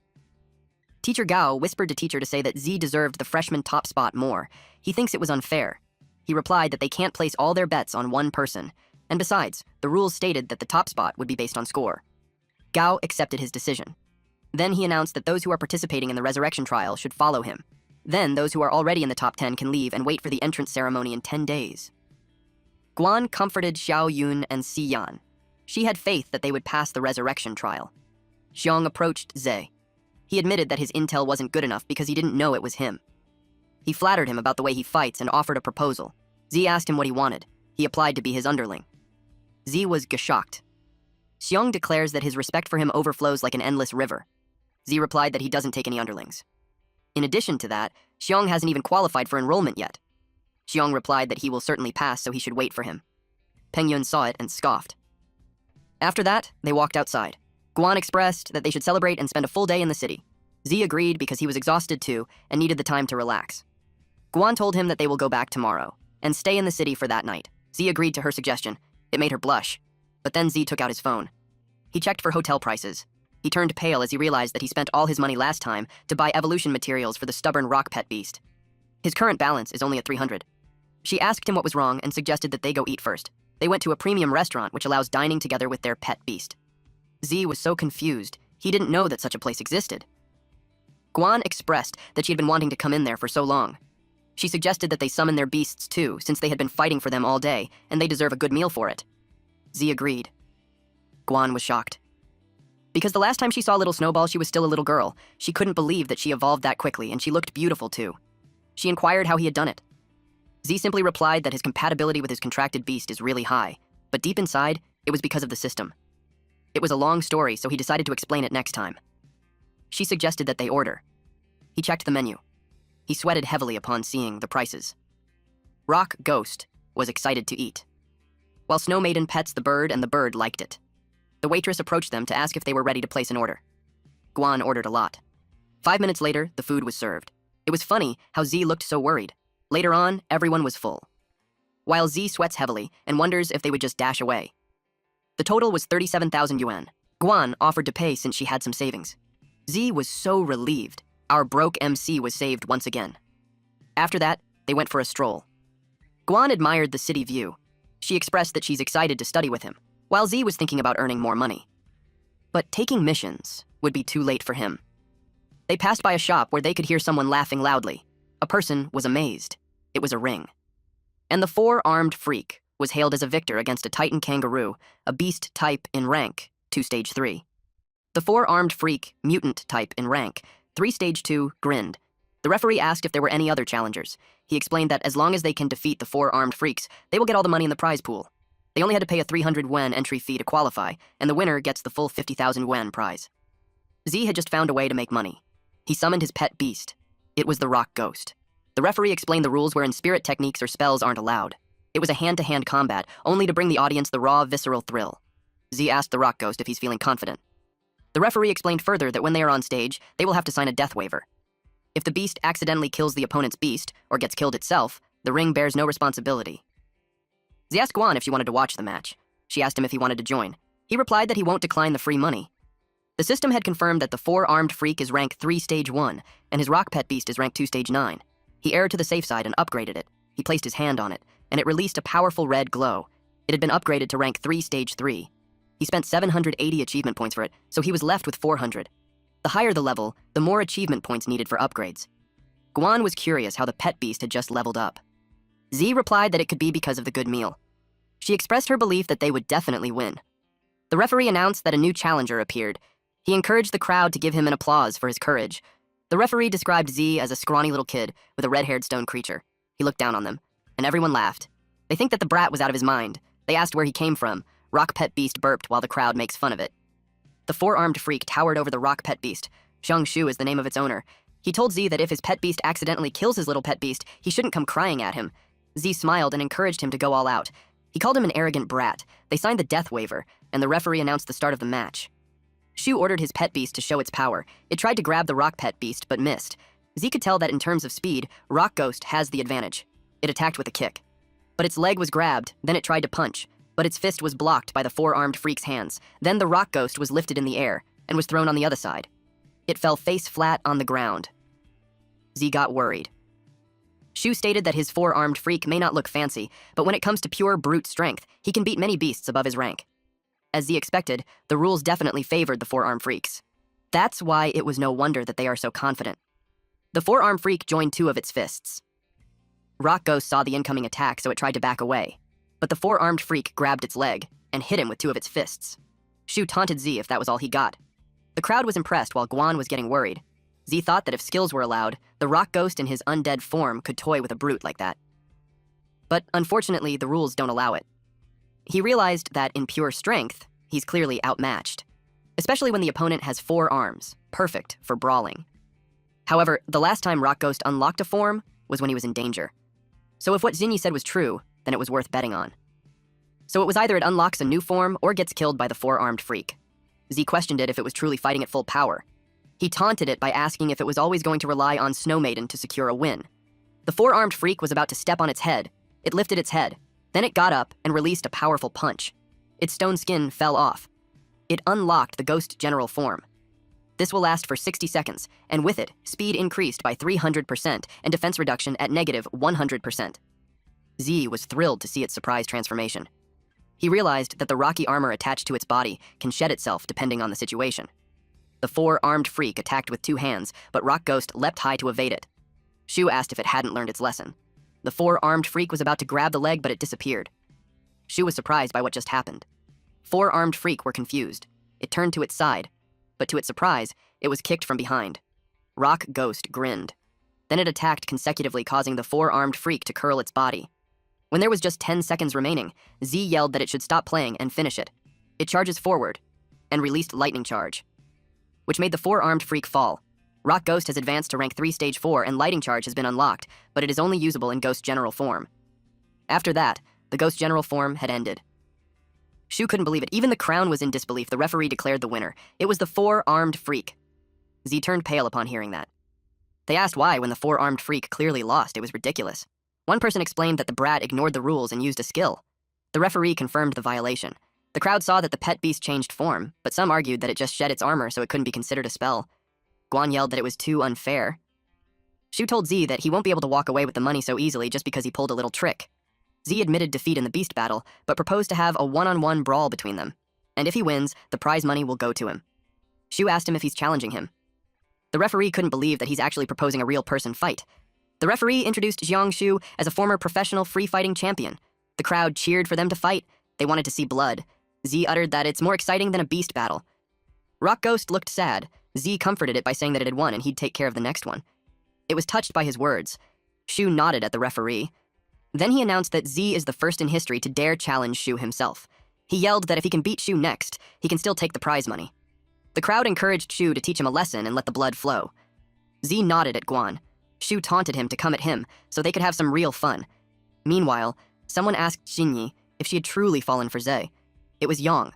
Speaker 1: Teacher Gao whispered to teacher to say that Z deserved the freshman top spot more. He thinks it was unfair. He replied that they can't place all their bets on one person, and besides, the rules stated that the top spot would be based on score. Gao accepted his decision. Then he announced that those who are participating in the resurrection trial should follow him. Then those who are already in the top 10 can leave and wait for the entrance ceremony in 10 days. Guan comforted Xiao Yun and Si Yan. She had faith that they would pass the resurrection trial. Xiong approached Zhe. He admitted that his intel wasn't good enough because he didn't know it was him. He flattered him about the way he fights and offered a proposal. Z asked him what he wanted. He applied to be his underling. Z was shocked. Xiong declares that his respect for him overflows like an endless river. Z replied that he doesn't take any underlings. In addition to that, Xiong hasn't even qualified for enrollment yet. Xiong replied that he will certainly pass, so he should wait for him. Peng Yun saw it and scoffed. After that, they walked outside. Guan expressed that they should celebrate and spend a full day in the city. Z agreed because he was exhausted too and needed the time to relax. Guan told him that they will go back tomorrow and stay in the city for that night. Z agreed to her suggestion. It made her blush. But then Z took out his phone. He checked for hotel prices. He turned pale as he realized that he spent all his money last time to buy evolution materials for the stubborn rock pet beast. His current balance is only at 300. She asked him what was wrong and suggested that they go eat first. They went to a premium restaurant which allows dining together with their pet beast. Z was so confused, he didn't know that such a place existed. Guan expressed that she had been wanting to come in there for so long. She suggested that they summon their beasts too, since they had been fighting for them all day, and they deserve a good meal for it. Z agreed. Guan was shocked. Because the last time she saw little Snowball, she was still a little girl. She couldn't believe that she evolved that quickly, and she looked beautiful too. She inquired how he had done it. Z simply replied that his compatibility with his contracted beast is really high, but deep inside, it was because of the system. It was a long story, so he decided to explain it next time. She suggested that they order. He checked the menu. He sweated heavily upon seeing the prices. Rock Ghost was excited to eat, while Snow Maiden pets the bird and the bird liked it. The waitress approached them to ask if they were ready to place an order. Guan ordered a lot. 5 minutes later, the food was served. It was funny how Z looked so worried. Later on, everyone was full, while Z sweats heavily and wonders if they would just dash away. The total was 37,000 yuan. Guan offered to pay since she had some savings. Z was so relieved. Our broke MC was saved once again. After that, they went for a stroll. Guan admired the city view. She expressed that she's excited to study with him, while Z was thinking about earning more money. But taking missions would be too late for him. They passed by a shop where they could hear someone laughing loudly. A person was amazed. It was a ring. And the four-armed freak was hailed as a victor against a Titan kangaroo, a beast type in rank, 2 stage 3. The four-armed freak, mutant type in rank, 3 stage 2, grinned. The referee asked if there were any other challengers. He explained that as long as they can defeat the four-armed freaks, they will get all the money in the prize pool. They only had to pay a 300 yuan entry fee to qualify, and the winner gets the full 50,000 yuan prize. Z had just found a way to make money. He summoned his pet beast. It was the Rock Ghost. The referee explained the rules wherein spirit techniques or spells aren't allowed. It was a hand-to-hand combat, only to bring the audience the raw, visceral thrill. Z asked the Rock Ghost if he's feeling confident. The referee explained further that when they are on stage, they will have to sign a death waiver. If the beast accidentally kills the opponent's beast, or gets killed itself, the ring bears no responsibility. Z asked Guan if she wanted to watch the match. She asked him if he wanted to join. He replied that he won't decline the free money. The system had confirmed that the four-armed freak is rank 3 stage 1, and his rock pet beast is rank 2 stage 9. He erred to the safe side and upgraded it. He placed his hand on it, and it released a powerful red glow. It had been upgraded to rank 3 stage 3. He spent 780 achievement points for it, so he was left with 400. The higher the level, the more achievement points needed for upgrades. Guan was curious how the pet beast had just leveled up. Z replied that it could be because of the good meal. She expressed her belief that they would definitely win. The referee announced that a new challenger appeared. He encouraged the crowd to give him an applause for his courage. The referee described Z as a scrawny little kid with a red-haired stone creature. He looked down on them, and everyone laughed. They think that the brat was out of his mind. They asked where he came from. Rock Pet Beast burped while the crowd makes fun of it. The four-armed freak towered over the Rock Pet Beast. Xiang Shu is the name of its owner. He told Z that if his pet beast accidentally kills his little pet beast, he shouldn't come crying at him. Z smiled and encouraged him to go all out. He called him an arrogant brat. They signed the death waiver, and the referee announced the start of the match. Shu ordered his pet beast to show its power. It tried to grab the Rock Pet Beast, but missed. Z could tell that in terms of speed, Rock Ghost has the advantage. It attacked with a kick. But its leg was grabbed, then it tried to punch, but its fist was blocked by the four-armed freak's hands. Then the Rock Ghost was lifted in the air, and was thrown on the other side. It fell face flat on the ground. Z got worried. Shu stated that his four-armed freak may not look fancy, but when it comes to pure brute strength, he can beat many beasts above his rank. As Z expected, the rules definitely favored the four-armed freaks. That's why it was no wonder that they are so confident. The four-armed freak joined 2 of its fists. Rock Ghost saw the incoming attack, so it tried to back away. But the four-armed freak grabbed its leg and hit him with 2 of its fists. Shu taunted Z if that was all he got. The crowd was impressed while Guan was getting worried. Z thought that if skills were allowed, the Rock Ghost in his undead form could toy with a brute like that. But unfortunately, the rules don't allow it. He realized that in pure strength, he's clearly outmatched. especially when the opponent has 4 arms, perfect for brawling. However, the last time Rock Ghost unlocked a form was when he was in danger. So if what Xinyi said was true, then it was worth betting on. So it was either it unlocks a new form or gets killed by the 4-armed freak. Z questioned it if it was truly fighting at full power. He taunted it by asking if it was always going to rely on Snow Maiden to secure a win. The 4-armed freak was about to step on its head. It lifted its head. Then it got up and released a powerful punch. Its stone skin fell off. It unlocked the Ghost General form. This will last for 60 seconds, and with it, speed increased by 300% and defense reduction at negative 100%. Z was thrilled to see its surprise transformation. He realized that the rocky armor attached to its body can shed itself depending on the situation. The 4-armed freak attacked with 2 hands, but Rock Ghost leapt high to evade it. Shu asked if it hadn't learned its lesson. The 4-armed freak was about to grab the leg, but it disappeared. Shu was surprised by what just happened. 4-armed freak were confused. It turned to its side, but to its surprise, it was kicked from behind. Rock Ghost grinned. Then it attacked consecutively, causing the 4-armed freak to curl its body. When there was just 10 seconds remaining, Z yelled that it should stop playing and finish it. It charges forward and released Lightning Charge, which made the 4-armed freak fall. Rock Ghost has advanced to rank 3 stage 4 and Lightning Charge has been unlocked, but it is only usable in Ghost General form. After that, the Ghost General form had ended. Shu couldn't believe it. Even the crown was in disbelief. The referee declared the winner. It was the 4-armed freak. Z turned pale upon hearing that. They asked why when the 4-armed freak clearly lost. It was ridiculous. One person explained that the brat ignored the rules and used a skill. The referee confirmed the violation. The crowd saw that the pet beast changed form, but some argued that it just shed its armor so it couldn't be considered a spell. Guan yelled that it was too unfair. Shu told Z that he won't be able to walk away with the money so easily just because he pulled a little trick. Z admitted defeat in the beast battle, but proposed to have a one-on-one brawl between them. And if he wins, the prize money will go to him. Shu asked him if he's challenging him. The referee couldn't believe that he's actually proposing a real person fight. The referee introduced Jiang Shu as a former professional free-fighting champion. The crowd cheered for them to fight. They wanted to see blood. Z uttered that it's more exciting than a beast battle. Rock Ghost looked sad. Z comforted it by saying that it had won and he'd take care of the next one. It was touched by his words. Shu nodded at the referee. Then he announced that Z is the first in history to dare challenge Shu himself. He yelled that if he can beat Shu next, he can still take the prize money. The crowd encouraged Shu to teach him a lesson and let the blood flow. Z nodded at Guan. Shu taunted him to come at him so they could have some real fun. Meanwhile, someone asked Xinyi if she had truly fallen for Ze. It was Yang.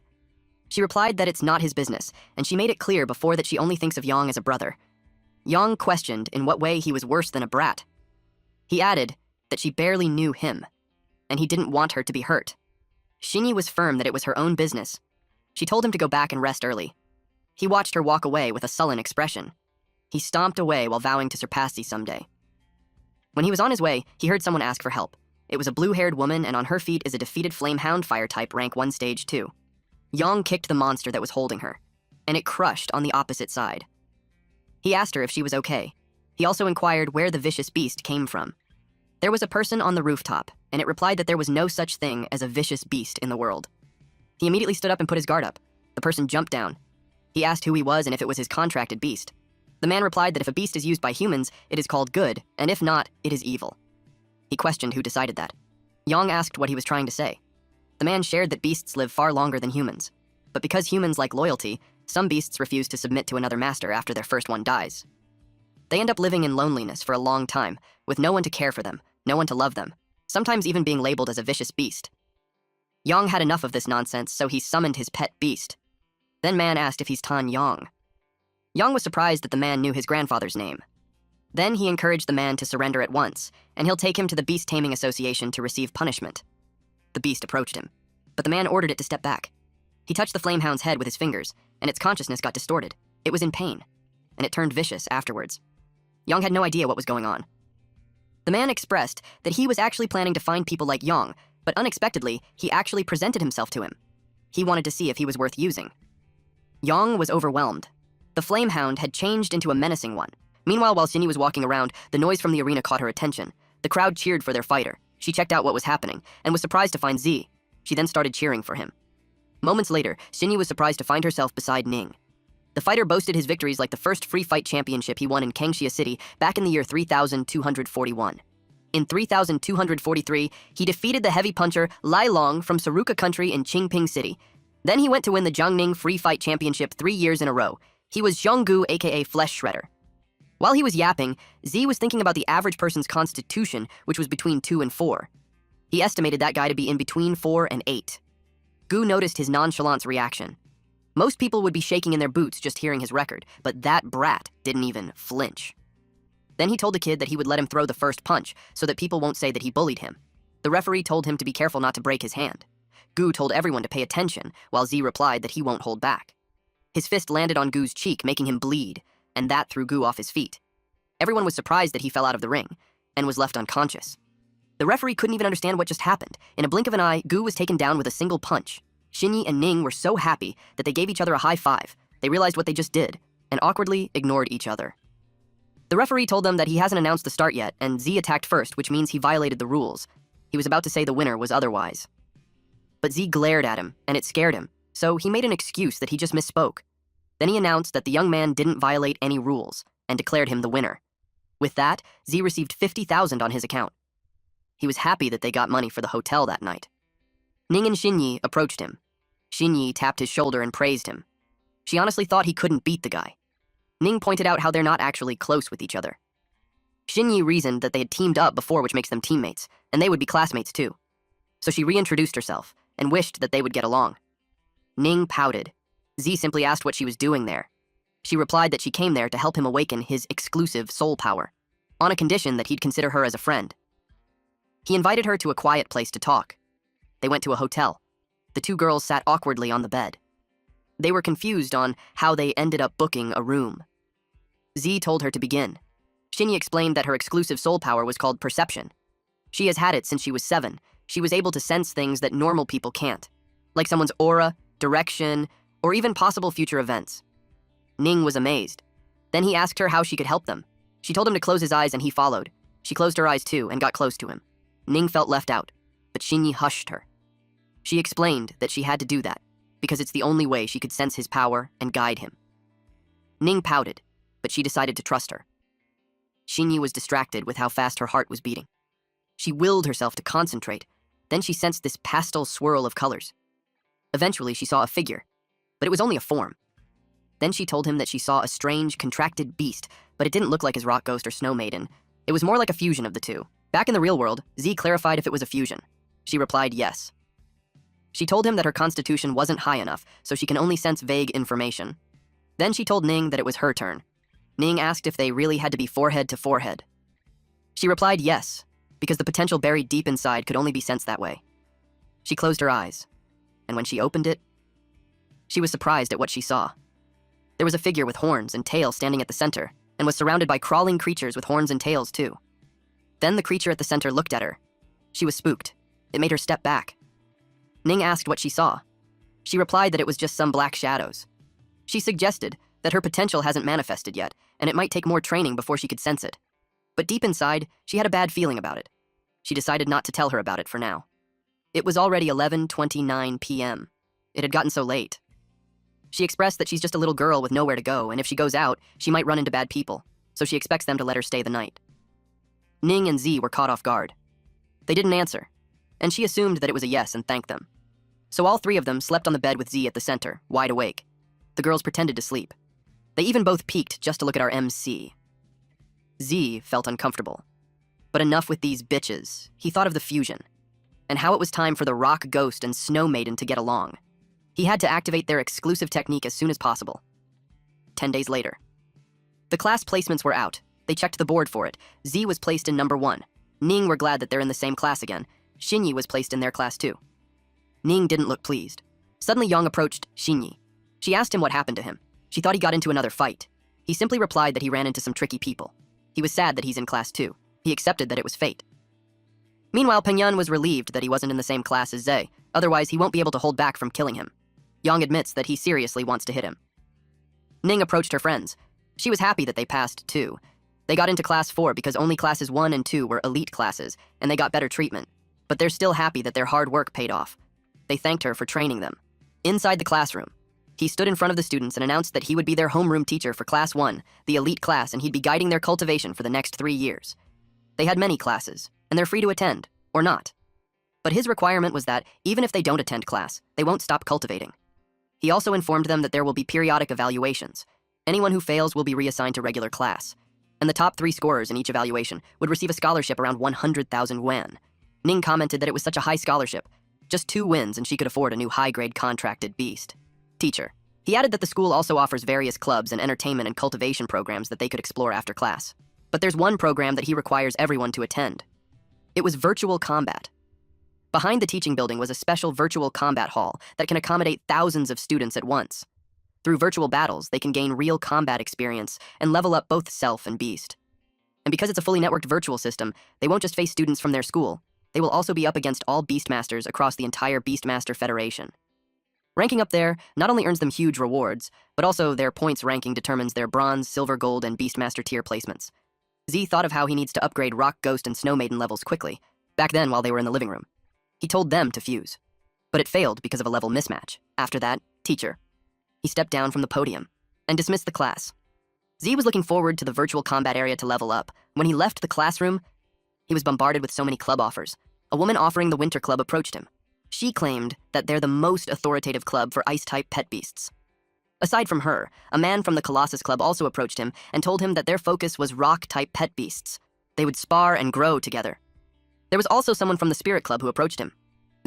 Speaker 1: She replied that it's not his business, and she made it clear before that she only thinks of Yang as a brother. Yang questioned in what way he was worse than a brat. He added that she barely knew him, and he didn't want her to be hurt. Xinyi was firm that it was her own business. She told him to go back and rest early. He watched her walk away with a sullen expression. He stomped away while vowing to surpass Z someday. When he was on his way, he heard someone ask for help. It was a blue-haired woman, and on her feet is a defeated Flamehound fire type rank 1 stage 2. Yang kicked the monster that was holding her, and it crushed on the opposite side. He asked her if she was okay. He also inquired where the vicious beast came from. There was a person on the rooftop, and it replied that there was no such thing as a vicious beast in the world. He immediately stood up and put his guard up. The person jumped down. He asked who he was and if it was his contracted beast. The man replied that if a beast is used by humans, it is called good, and if not, it is evil. He questioned who decided that. Yang asked what he was trying to say. The man shared that beasts live far longer than humans. But because humans like loyalty, some beasts refuse to submit to another master after their first one dies. They end up living in loneliness for a long time, with no one to care for them, no one to love them, sometimes even being labeled as a vicious beast. Yang had enough of this nonsense, so he summoned his pet beast. Then man asked if he's Tan Yang. Yang was surprised that the man knew his grandfather's name. Then he encouraged the man to surrender at once, and he'll take him to the Beast Taming Association to receive punishment. The beast approached him, but the man ordered it to step back. He touched the Flamehound's head with his fingers, and its consciousness got distorted. It was in pain, and it turned vicious afterwards. Yang had no idea what was going on. The man expressed that he was actually planning to find people like Yang, but unexpectedly, he actually presented himself to him. He wanted to see if he was worth using. Yang was overwhelmed. The Flamehound had changed into a menacing one. Meanwhile, while Xinyi was walking around, the noise from the arena caught her attention. The crowd cheered for their fighter. She checked out what was happening, and was surprised to find Z. She then started cheering for him. Moments later, Xinyi was surprised to find herself beside Ning. The fighter boasted his victories like the first free fight championship he won in Kangxia City back in the year 3241. In 3243, he defeated the heavy puncher Lai Long from Saruka Country in Qingping City. Then he went to win the Jiangning Free Fight Championship 3 years in a row. He was Zhonggu, aka Flesh Shredder. While he was yapping, Z was thinking about the average person's constitution, which was between 2 and 4. He estimated that guy to be in between 4 and 8. Gu noticed his nonchalance reaction. Most people would be shaking in their boots just hearing his record, but that brat didn't even flinch. Then he told the kid that he would let him throw the first punch so that people won't say that he bullied him. The referee told him to be careful not to break his hand. Gu told everyone to pay attention, while Z replied that he won't hold back. His fist landed on Gu's cheek, making him bleed, and that threw Gu off his feet. Everyone was surprised that he fell out of the ring and was left unconscious. The referee couldn't even understand what just happened. In a blink of an eye, Gu was taken down with a single punch. Xinyi and Ning were so happy that they gave each other a high five. They realized what they just did and awkwardly ignored each other. The referee told them that he hasn't announced the start yet, and Z attacked first, which means he violated the rules. He was about to say the winner was otherwise. But Z glared at him, and it scared him, so he made an excuse that he just misspoke. Then he announced that the young man didn't violate any rules, and declared him the winner. With that, Z received 50,000 on his account. He was happy that they got money for the hotel that night. Ning and Xinyi approached him. Xinyi tapped his shoulder and praised him. She honestly thought he couldn't beat the guy. Ning pointed out how they're not actually close with each other. Xinyi reasoned that they had teamed up before, which makes them teammates, and they would be classmates too. So she reintroduced herself and wished that they would get along. Ning pouted. Z simply asked what she was doing there. She replied that she came there to help him awaken his exclusive soul power, on a condition that he'd consider her as a friend. He invited her to a quiet place to talk. They went to a hotel. The two girls sat awkwardly on the bed. They were confused on how they ended up booking a room. Z told her to begin. Xinyi explained that her exclusive soul power was called perception. She has had it since she was 7. She was able to sense things that normal people can't, like someone's aura, direction, or even possible future events. Ning was amazed. Then he asked her how she could help them. She told him to close his eyes and he followed. She closed her eyes too and got close to him. Ning felt left out, but Xinyi hushed her. She explained that she had to do that because it's the only way she could sense his power and guide him. Ning pouted, but she decided to trust her. Xinyi was distracted with how fast her heart was beating. She willed herself to concentrate. Then she sensed this pastel swirl of colors. Eventually, she saw a figure, but it was only a form. Then she told him that she saw a strange, contracted beast, but it didn't look like his rock ghost or snow maiden. It was more like a fusion of the two. Back in the real world, Z clarified if it was a fusion. She replied yes. She told him that her constitution wasn't high enough, so she can only sense vague information. Then she told Ning that it was her turn. Ning asked if they really had to be forehead to forehead. She replied yes, because the potential buried deep inside could only be sensed that way. She closed her eyes, and when she opened it, she was surprised at what she saw. There was a figure with horns and tail standing at the center, and was surrounded by crawling creatures with horns and tails too. Then the creature at the center looked at her. She was spooked. It made her step back. Ning asked what she saw. She replied that it was just some black shadows. She suggested that her potential hasn't manifested yet, and it might take more training before she could sense it. But deep inside, she had a bad feeling about it. She decided not to tell her about it for now. It was already 11:29 p.m. It had gotten so late. She expressed that she's just a little girl with nowhere to go, and if she goes out, she might run into bad people, so she expects them to let her stay the night. Ning and Z were caught off guard. They didn't answer, and she assumed that it was a yes and thanked them. So all three of them slept on the bed with Z at the center, wide awake. The girls pretended to sleep. They even both peeked just to look at our MC. Z felt uncomfortable. But enough with these bitches. He thought of the fusion, and how it was time for the rock ghost and snow maiden to get along. He had to activate their exclusive technique as soon as possible. 10 days later. The class placements were out. They checked the board for it. Z was placed in number 1. Ning were glad that they're in the same class again. Xinyi was placed in their class too. Ning didn't look pleased. Suddenly Yang approached Xinyi. She asked him what happened to him. She thought he got into another fight. He simply replied that he ran into some tricky people. He was sad that he's in class too. He accepted that it was fate. Meanwhile, Pengyun was relieved that he wasn't in the same class as Zhe. Otherwise, he won't be able to hold back from killing him. Yang admits that he seriously wants to hit him. Ning approached her friends. She was happy that they passed too. They got into class 4 because only classes 1 and 2 were elite classes, and they got better treatment. But they're still happy that their hard work paid off. They thanked her for training them. Inside the classroom, he stood in front of the students and announced that he would be their homeroom teacher for class 1, the elite class, and he'd be guiding their cultivation for the next 3 years. They had many classes, and they're free to attend, or not. But his requirement was that, even if they don't attend class, they won't stop cultivating. He also informed them that there will be periodic evaluations. Anyone who fails will be reassigned to regular class. And the top 3 scorers in each evaluation would receive a scholarship around 100,000 yuan. Ning commented that it was such a high scholarship. Just 2 wins and she could afford a new high-grade contracted beast. Teacher. He added that the school also offers various clubs and entertainment and cultivation programs that they could explore after class. But there's one program that he requires everyone to attend. It was virtual combat. Behind the teaching building was a special virtual combat hall that can accommodate thousands of students at once. Through virtual battles, they can gain real combat experience and level up both self and beast. And because it's a fully networked virtual system, they won't just face students from their school. They will also be up against all Beastmasters across the entire Beastmaster Federation. Ranking up there not only earns them huge rewards, but also their points ranking determines their bronze, silver, gold, and Beastmaster tier placements. Z thought of how he needs to upgrade Rock, Ghost, and Snowmaiden levels quickly, back then while they were in the living room. He told them to fuse. But it failed because of a level mismatch. After that, teacher. He stepped down from the podium and dismissed the class. Z was looking forward to the virtual combat area to level up. When he left the classroom, he was bombarded with so many club offers. A woman offering the Winter Club approached him. She claimed that they're the most authoritative club for ice-type pet beasts. Aside from her, a man from the Colossus Club also approached him and told him that their focus was rock-type pet beasts. They would spar and grow together. There was also someone from the Spirit Club who approached him.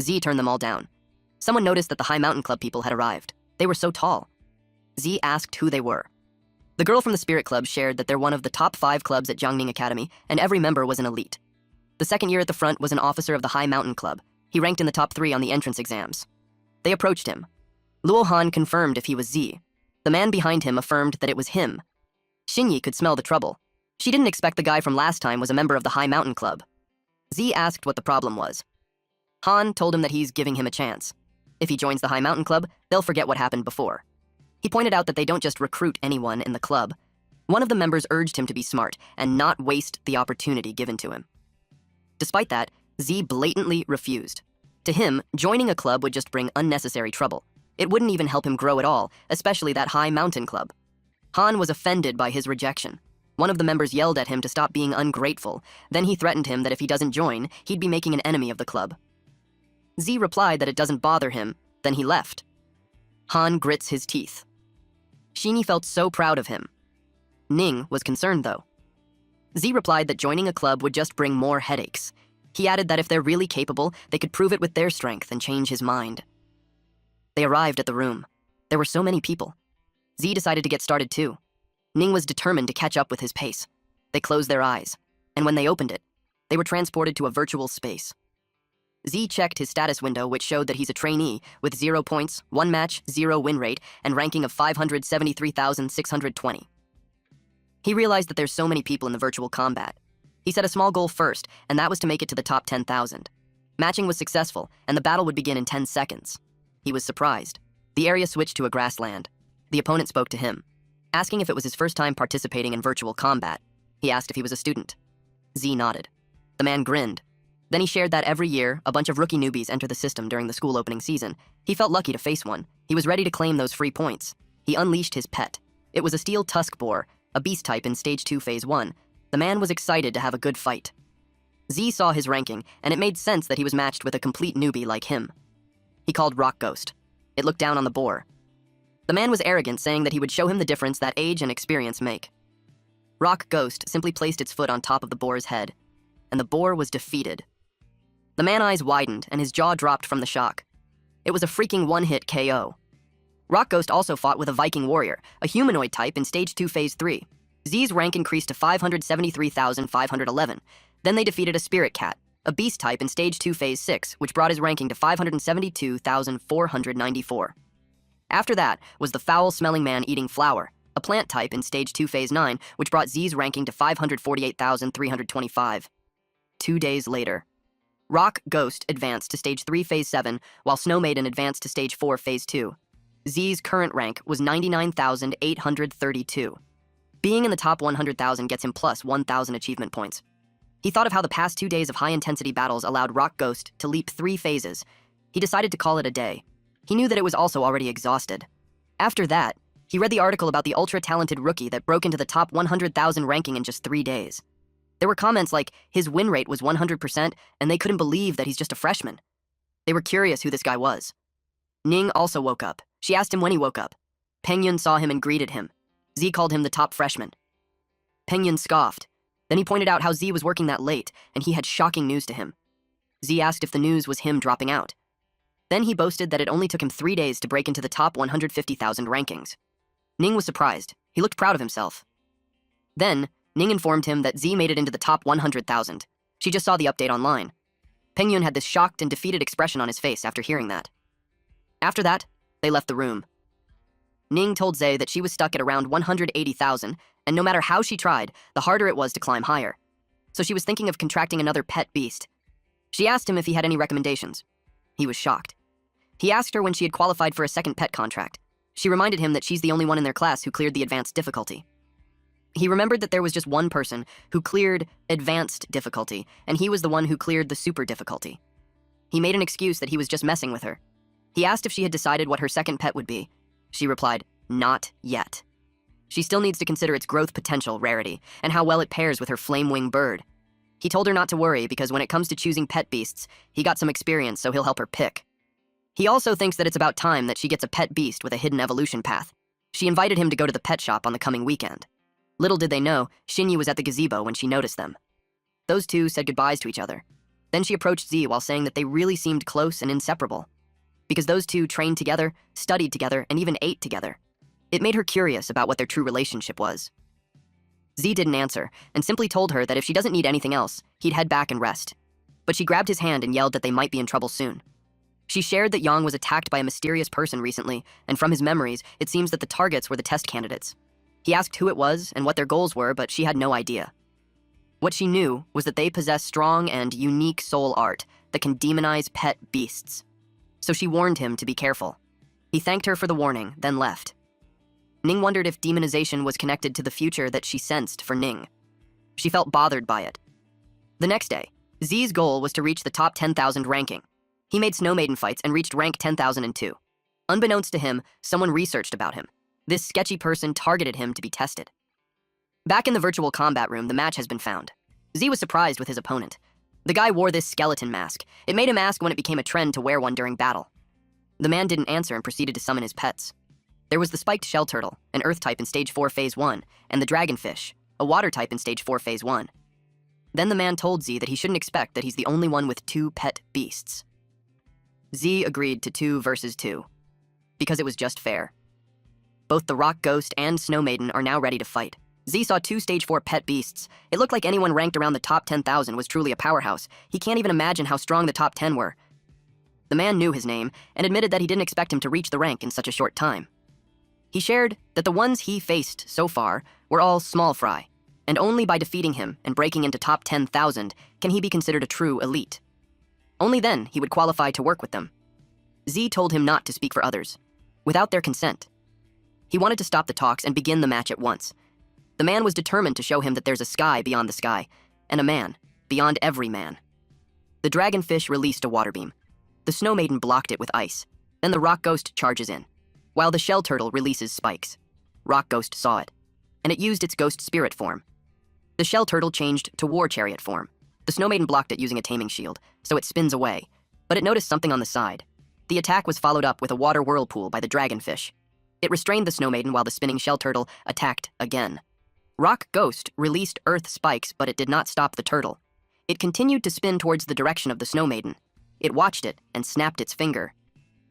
Speaker 1: Z turned them all down. Someone noticed that the High Mountain Club people had arrived. They were so tall. Z asked who they were. The girl from the Spirit Club shared that they're one of the top 5 clubs at Jiangning Academy, and every member was an elite. The second year at the front was an officer of the High Mountain Club. He ranked in the top 3 on the entrance exams. They approached him. Luo Han confirmed if he was Z. The man behind him affirmed that it was him. Xinyi could smell the trouble. She didn't expect the guy from last time was a member of the High Mountain Club. Z asked what the problem was. Han told him that he's giving him a chance. If he joins the High Mountain Club, they'll forget what happened before. He pointed out that they don't just recruit anyone in the club. One of the members urged him to be smart and not waste the opportunity given to him. Despite that, Z blatantly refused. To him, joining a club would just bring unnecessary trouble. It wouldn't even help him grow at all, especially that High Mountain Club. Han was offended by his rejection. One of the members yelled at him to stop being ungrateful. Then he threatened him that if he doesn't join, he'd be making an enemy of the club. Z replied that it doesn't bother him, then he left. Han grits his teeth. Xinyi felt so proud of him. Ning was concerned, though. Z replied that joining a club would just bring more headaches. He added that if they're really capable, they could prove it with their strength and change his mind. They arrived at the room. There were so many people. Z decided to get started too. Ning was determined to catch up with his pace. They closed their eyes, and when they opened it, they were transported to a virtual space. Z checked his status window, which showed that he's a trainee with 0 points, 1 match, 0 win rate, and ranking of 573,620. He realized that there's so many people in the virtual combat. He set a small goal first, and that was to make it to the top 10,000. Matching was successful, and the battle would begin in 10 seconds. He was surprised. The area switched to a grassland. The opponent spoke to him, asking if it was his first time participating in virtual combat. He asked if he was a student. Z nodded. The man grinned. Then he shared that every year, a bunch of rookie newbies enter the system during the school opening season. He felt lucky to face one. He was ready to claim those free points. He unleashed his pet. It was a steel tusk boar, a beast type in Stage 2 Phase 1. The man was excited to have a good fight. Z saw his ranking, and it made sense that he was matched with a complete newbie like him. He called Rock Ghost. It looked down on the boar. The man was arrogant, saying that he would show him the difference that age and experience make. Rock Ghost simply placed its foot on top of the boar's head, and the boar was defeated. The man's eyes widened, and his jaw dropped from the shock. It was a freaking one-hit KO. Rock Ghost also fought with a Viking warrior, a humanoid type in Stage 2 Phase 3. Z's rank increased to 573,511. Then they defeated a spirit cat, a beast type in Stage 2 Phase 6, which brought his ranking to 572,494. After that was the foul-smelling man eating flower, a plant type in Stage 2 Phase 9, which brought Z's ranking to 548,325. 2 days later, Rock Ghost advanced to Stage 3 Phase 7, while Snowmaiden advanced to Stage 4 Phase 2. Z's current rank was 99,832. Being in the top 100,000 gets him plus 1,000 achievement points. He thought of how the past 2 days of high-intensity battles allowed Rock Ghost to leap 3 phases. He decided to call it a day. He knew that it was also already exhausted. After that, he read the article about the ultra-talented rookie that broke into the top 100,000 ranking in just 3 days. There were comments like his win rate was 100%, and they couldn't believe that he's just a freshman. They were curious who this guy was. Ning also woke up. She asked him when he woke up. Pengyun saw him and greeted him. Z called him the top freshman. Pengyun scoffed. Then he pointed out how Z was working that late, and he had shocking news to him. Z asked if the news was him dropping out. Then he boasted that it only took him 3 days to break into the top 150,000 rankings. Ning was surprised. He looked proud of himself. Then, Ning informed him that Z made it into the top 100,000. She just saw the update online. Pengyun had this shocked and defeated expression on his face after hearing that. After that, they left the room. Ning told Zay that she was stuck at around 180,000, and no matter how she tried, the harder it was to climb higher. So she was thinking of contracting another pet beast. She asked him if he had any recommendations. He was shocked. He asked her when she had qualified for a second pet contract. She reminded him that she's the only one in their class who cleared the advanced difficulty. He remembered that there was just one person who cleared advanced difficulty, and he was the one who cleared the super difficulty. He made an excuse that he was just messing with her. He asked if she had decided what her second pet would be. She replied, "Not yet." She still needs to consider its growth potential, rarity, and how well it pairs with her flame-wing bird. He told her not to worry because when it comes to choosing pet beasts, he got some experience, so he'll help her pick. He also thinks that it's about time that she gets a pet beast with a hidden evolution path. She invited him to go to the pet shop on the coming weekend. Little did they know, Shinyi was at the gazebo when she noticed them. Those two said goodbyes to each other. Then she approached Z while saying that they really seemed close and inseparable. Because those two trained together, studied together, and even ate together. It made her curious about what their true relationship was. Z didn't answer, and simply told her that if she doesn't need anything else, he'd head back and rest. But she grabbed his hand and yelled that they might be in trouble soon. She shared that Yang was attacked by a mysterious person recently, and from his memories, it seems that the targets were the test candidates. He asked who it was and what their goals were, but she had no idea. What she knew was that they possess strong and unique soul art that can demonize pet beasts. So she warned him to be careful. He thanked her for the warning, then left. Ning wondered if demonization was connected to the future that she sensed for Ning. She felt bothered by it. The next day, Z's goal was to reach the top 10,000 ranking. He made Snow Maiden fights and reached rank 10,002. Unbeknownst to him, someone researched about him. This sketchy person targeted him to be tested. Back in the virtual combat room, the match has been found. Z was surprised with his opponent. The guy wore this skeleton mask. It made him ask when it became a trend to wear one during battle. The man didn't answer and proceeded to summon his pets. There was the spiked shell turtle, an earth type in stage 4 phase 1, and the dragonfish, a water type in stage 4 phase 1. Then the man told Z that he shouldn't expect that he's the only one with 2 pet beasts. Z agreed to 2 versus 2, because it was just fair. Both the Rock Ghost and Snow Maiden are now ready to fight. Z saw 2 stage 4 pet beasts. It looked like anyone ranked around the top 10,000 was truly a powerhouse. He can't even imagine how strong the top 10 were. The man knew his name and admitted that he didn't expect him to reach the rank in such a short time. He shared that the ones he faced so far were all small fry, and only by defeating him and breaking into top 10,000 can he be considered a true elite. Only then he would qualify to work with them. Z told him not to speak for others, without their consent. He wanted to stop the talks and begin the match at once. The man was determined to show him that there's a sky beyond the sky, and a man beyond every man. The dragonfish released a water beam. The Snow Maiden blocked it with ice. Then the Rock Ghost charges in, while the shell turtle releases spikes. Rock Ghost saw it, and it used its ghost spirit form. The shell turtle changed to war chariot form. The Snow Maiden blocked it using a taming shield, so it spins away, but it noticed something on the side. The attack was followed up with a water whirlpool by the dragonfish. It restrained the Snow Maiden while the spinning shell turtle attacked again. Rock Ghost released earth spikes, but it did not stop the turtle. It continued to spin towards the direction of the Snow Maiden. It watched it and snapped its finger.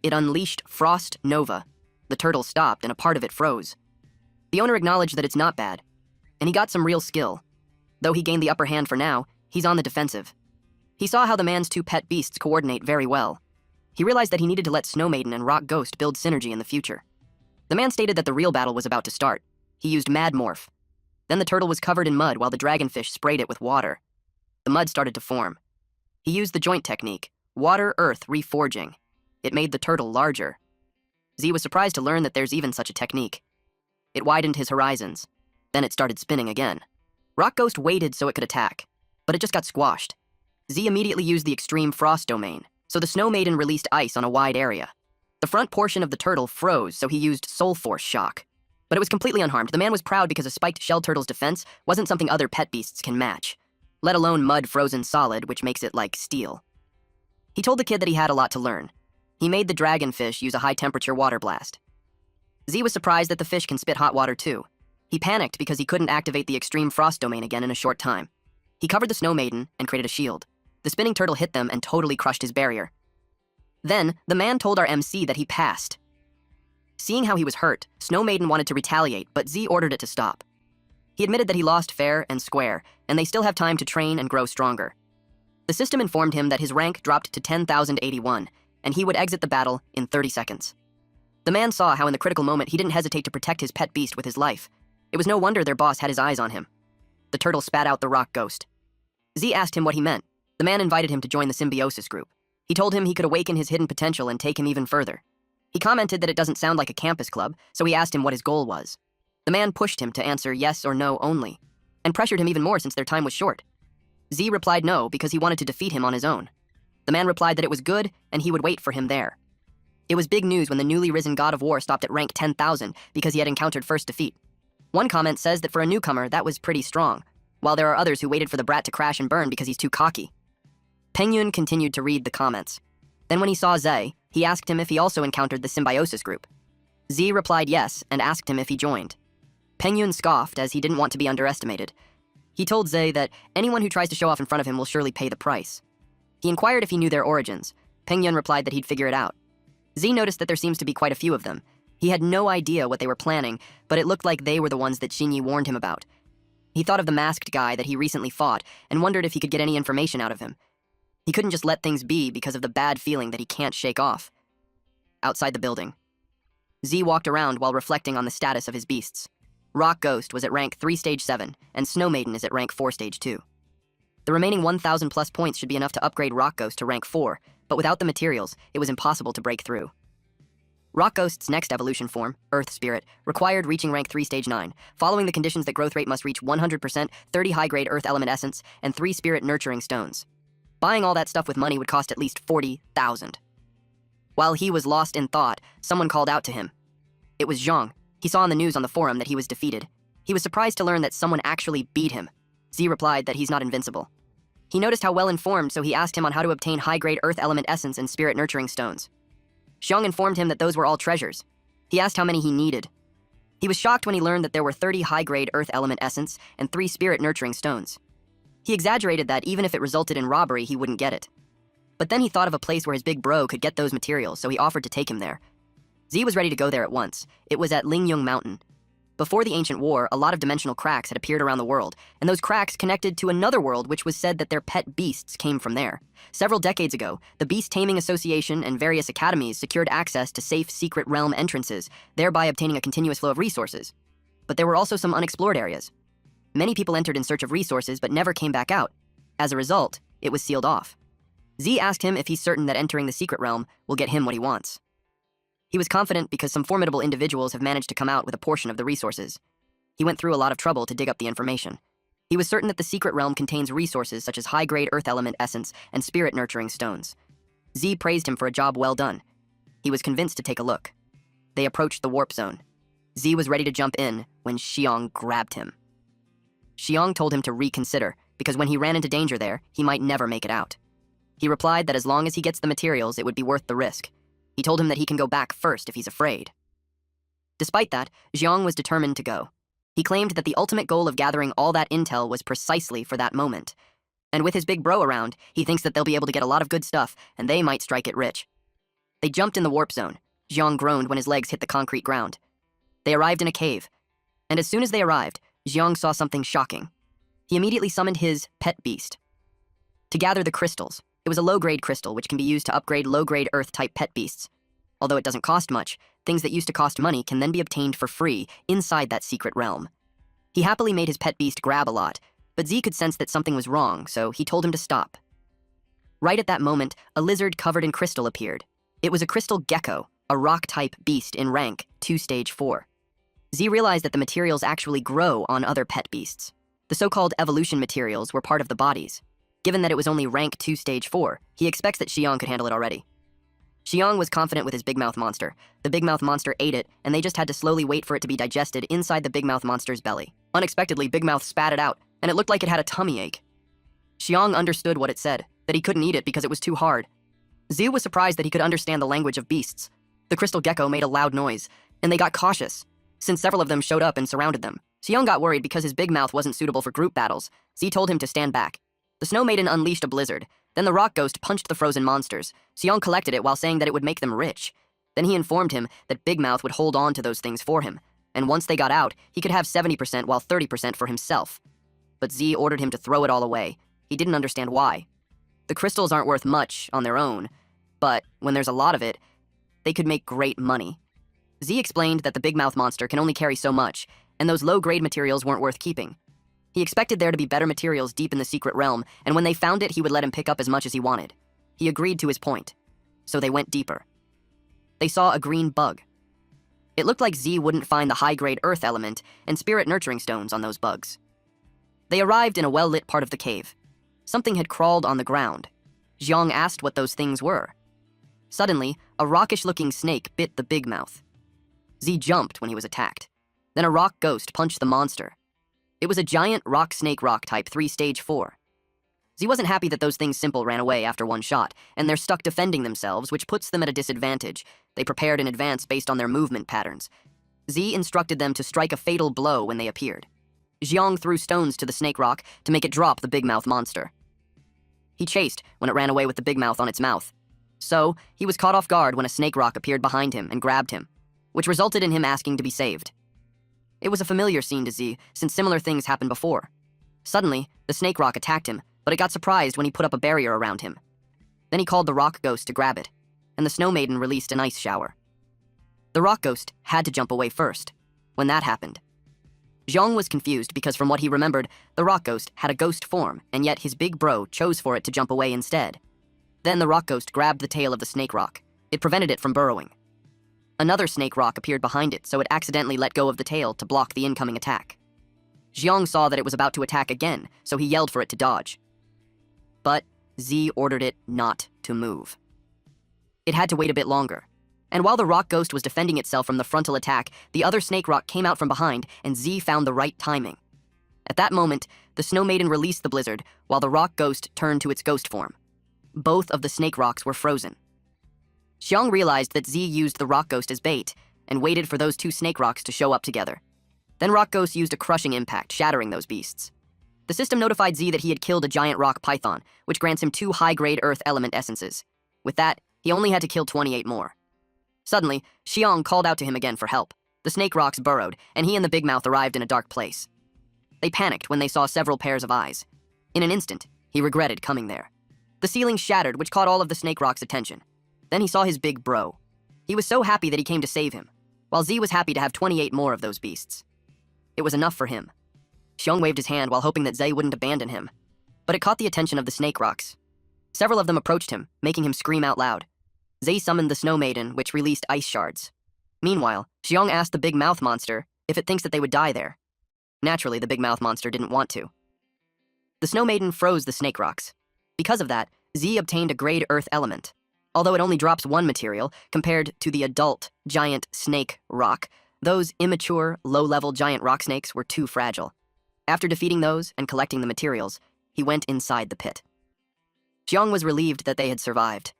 Speaker 1: It unleashed Frost Nova. The turtle stopped and a part of it froze. The owner acknowledged that it's not bad, and he got some real skill. Though he gained the upper hand for now, he's on the defensive. He saw how the man's 2 pet beasts coordinate very well. He realized that he needed to let Snow Maiden and Rock Ghost build synergy in the future. The man stated that the real battle was about to start. He used Mad Morph. Then the turtle was covered in mud while the dragonfish sprayed it with water. The mud started to form. He used the joint technique, water-earth reforging. It made the turtle larger. Z was surprised to learn that there's even such a technique. It widened his horizons. Then it started spinning again. Rock Ghost waited so it could attack, but it just got squashed. Z immediately used the extreme frost domain, so the Snow Maiden released ice on a wide area. The front portion of the turtle froze, so he used Soul Force Shock. But it was completely unharmed. The man was proud because a spiked shell turtle's defense wasn't something other pet beasts can match, let alone mud frozen solid, which makes it like steel. He told the kid that he had a lot to learn. He made the dragonfish use a high-temperature water blast. Z was surprised that the fish can spit hot water too. He panicked because he couldn't activate the extreme frost domain again in a short time. He covered the snow maiden and created a shield. The spinning turtle hit them and totally crushed his barrier. Then, the man told our MC that he passed. Seeing how he was hurt, Snow Maiden wanted to retaliate, but Z ordered it to stop. He admitted that he lost fair and square, and they still have time to train and grow stronger. The system informed him that his rank dropped to 10,081, and he would exit the battle in 30 seconds. The man saw how in the critical moment he didn't hesitate to protect his pet beast with his life. It was no wonder their boss had his eyes on him. The turtle spat out the rock ghost. Z asked him what he meant. The man invited him to join the symbiosis group. He told him he could awaken his hidden potential and take him even further. He commented that it doesn't sound like a campus club, so he asked him what his goal was. The man pushed him to answer yes or no only, and pressured him even more since their time was short. Z replied no because he wanted to defeat him on his own. The man replied that it was good and he would wait for him there. It was big news when the newly risen god of war stopped at rank 10,000 because he had encountered first defeat. One comment says that for a newcomer, that was pretty strong, while there are others who waited for the brat to crash and burn because he's too cocky. Pengyun continued to read the comments. Then when he saw Z, he asked him if he also encountered the symbiosis group. Z replied yes and asked him if he joined. Pengyun scoffed as he didn't want to be underestimated. He told Z that anyone who tries to show off in front of him will surely pay the price. He inquired if he knew their origins. Pengyun replied that he'd figure it out. Z noticed that there seems to be quite a few of them. He had no idea what they were planning, but it looked like they were the ones that Xinyi warned him about. He thought of the masked guy that he recently fought and wondered if he could get any information out of him. He couldn't just let things be because of the bad feeling that he can't shake off. Outside the building, Z walked around while reflecting on the status of his beasts. Rock Ghost was at rank 3 stage 7, and Snow Maiden is at rank 4 stage 2. The remaining 1,000 plus points should be enough to upgrade Rock Ghost to rank 4, but without the materials, it was impossible to break through. Rock Ghost's next evolution form, Earth Spirit, required reaching rank 3 stage 9, following the conditions that growth rate must reach 100%, 30 high-grade Earth Element Essence, and 3 Spirit Nurturing Stones. Buying all that stuff with money would cost at least 40,000. While he was lost in thought, someone called out to him. It was Zhang. He saw on the news on the forum that he was defeated. He was surprised to learn that someone actually beat him. Z replied that he's not invincible. He noticed how well informed, so he asked him on how to obtain high-grade Earth Element Essence and Spirit Nurturing Stones. Zhang informed him that those were all treasures. He asked how many he needed. He was shocked when he learned that there were 30 high-grade Earth Element Essence and 3 Spirit Nurturing Stones. He exaggerated that even if it resulted in robbery, he wouldn't get it. But then he thought of a place where his big bro could get those materials, so he offered to take him there. Z was ready to go there at once. It was at Lingyung Mountain. Before the ancient war, a lot of dimensional cracks had appeared around the world, and those cracks connected to another world which was said that their pet beasts came from there. Several decades ago, the Beast Taming Association and various academies secured access to safe secret realm entrances, thereby obtaining a continuous flow of resources. But there were also some unexplored areas. Many people entered in search of resources but never came back out. As a result, it was sealed off. Z asked him if he's certain that entering the secret realm will get him what he wants. He was confident because some formidable individuals have managed to come out with a portion of the resources. He went through a lot of trouble to dig up the information. He was certain that the secret realm contains resources such as high-grade Earth Element Essence and Spirit Nurturing Stones. Z praised him for a job well done. He was convinced to take a look. They approached the warp zone. Z was ready to jump in when Xiang grabbed him. Xiang told him to reconsider, because when he ran into danger there, he might never make it out. He replied that as long as he gets the materials, it would be worth the risk. He told him that he can go back first if he's afraid. Despite that, Xiang was determined to go. He claimed that the ultimate goal of gathering all that intel was precisely for that moment. And with his big bro around, he thinks that they'll be able to get a lot of good stuff, and they might strike it rich. They jumped in the warp zone. Xiang groaned when his legs hit the concrete ground. They arrived in a cave, and as soon as they arrived, Xiang saw something shocking. He immediately summoned his pet beast. To gather the crystals, it was a low-grade crystal which can be used to upgrade low-grade Earth-type pet beasts. Although it doesn't cost much, things that used to cost money can then be obtained for free inside that secret realm. He happily made his pet beast grab a lot, but Z could sense that something was wrong, so he told him to stop. Right at that moment, a lizard covered in crystal appeared. It was a crystal gecko, a rock-type beast in rank 2 stage 4. Z realized that the materials actually grow on other pet beasts. The so-called evolution materials were part of the bodies. Given that it was only rank 2 stage 4, he expects that Xiang could handle it already. Xiang was confident with his big mouth monster. The big mouth monster ate it, and they just had to slowly wait for it to be digested inside the big mouth monster's belly. Unexpectedly, Big Mouth spat it out, and it looked like it had a tummy ache. Xiang understood what it said, that he couldn't eat it because it was too hard. Z was surprised that he could understand the language of beasts. The crystal gecko made a loud noise, and they got cautious, since several of them showed up and surrounded them. Xiong got worried because his big mouth wasn't suitable for group battles. Z told him to stand back. The Snow Maiden unleashed a blizzard. Then the rock ghost punched the frozen monsters. Xiong collected it while saying that it would make them rich. Then he informed him that Big Mouth would hold on to those things for him, and once they got out, he could have 70% while 30% for himself. But Z ordered him to throw it all away. He didn't understand why. The crystals aren't worth much on their own, but when there's a lot of it, they could make great money. Z explained that the Big Mouth monster can only carry so much, and those low-grade materials weren't worth keeping. He expected there to be better materials deep in the secret realm, and when they found it, he would let him pick up as much as he wanted. He agreed to his point, so they went deeper. They saw a green bug. It looked like Z wouldn't find the high-grade earth element and spirit nurturing stones on those bugs. They arrived in a well-lit part of the cave. Something had crawled on the ground. Xiong asked what those things were. Suddenly, a rockish-looking snake bit the Big Mouth. Z jumped when he was attacked. Then a rock ghost punched the monster. It was a giant rock snake rock type 3 stage 4. Z wasn't happy that those things simple ran away after one shot, and they're stuck defending themselves, which puts them at a disadvantage. They prepared in advance based on their movement patterns. Z instructed them to strike a fatal blow when they appeared. Xiong threw stones to the snake rock to make it drop the Big Mouth monster. He chased when it ran away with the Big Mouth on its mouth. So, he was caught off guard when a snake rock appeared behind him and grabbed him, which resulted in him asking to be saved. It was a familiar scene to Z, since similar things happened before. Suddenly, the snake rock attacked him, but it got surprised when he put up a barrier around him. Then he called the rock ghost to grab it, and the Snow Maiden released an ice shower. The rock ghost had to jump away first. When that happened, Xiong was confused because from what he remembered, the rock ghost had a ghost form, and yet his big bro chose for it to jump away instead. Then the rock ghost grabbed the tail of the snake rock. It prevented it from burrowing. Another snake rock appeared behind it, so it accidentally let go of the tail to block the incoming attack. Xiong saw that it was about to attack again, so he yelled for it to dodge. But Z ordered it not to move. It had to wait a bit longer. And while the rock ghost was defending itself from the frontal attack, the other snake rock came out from behind, and Z found the right timing. At that moment, the Snow Maiden released the blizzard, while the rock ghost turned to its ghost form. Both of the snake rocks were frozen. Xiong realized that Z used the rock ghost as bait, and waited for those two snake rocks to show up together. Then rock ghost used a crushing impact, shattering those beasts. The system notified Z that he had killed a giant rock python, which grants him 2 high-grade earth element essences. With that, he only had to kill 28 more. Suddenly, Xiong called out to him again for help. The snake rocks burrowed, and he and the Big Mouth arrived in a dark place. They panicked when they saw several pairs of eyes. In an instant, he regretted coming there. The ceiling shattered, which caught all of the snake rocks' attention. Then he saw his big bro. He was so happy that he came to save him, while Z was happy to have 28 more of those beasts. It was enough for him. Xiong waved his hand while hoping that Z wouldn't abandon him. But it caught the attention of the snake rocks. Several of them approached him, making him scream out loud. Z summoned the Snow Maiden, which released ice shards. Meanwhile, Xiong asked the Big Mouth monster if it thinks that they would die there. Naturally, the Big Mouth monster didn't want to. The Snow Maiden froze the snake rocks. Because of that, Z obtained a grade earth element. Although it only drops 1 material, compared to the adult giant snake rock, those immature, low-level giant rock snakes were too fragile. After defeating those and collecting the materials, he went inside the pit. Xiong was relieved that they had survived.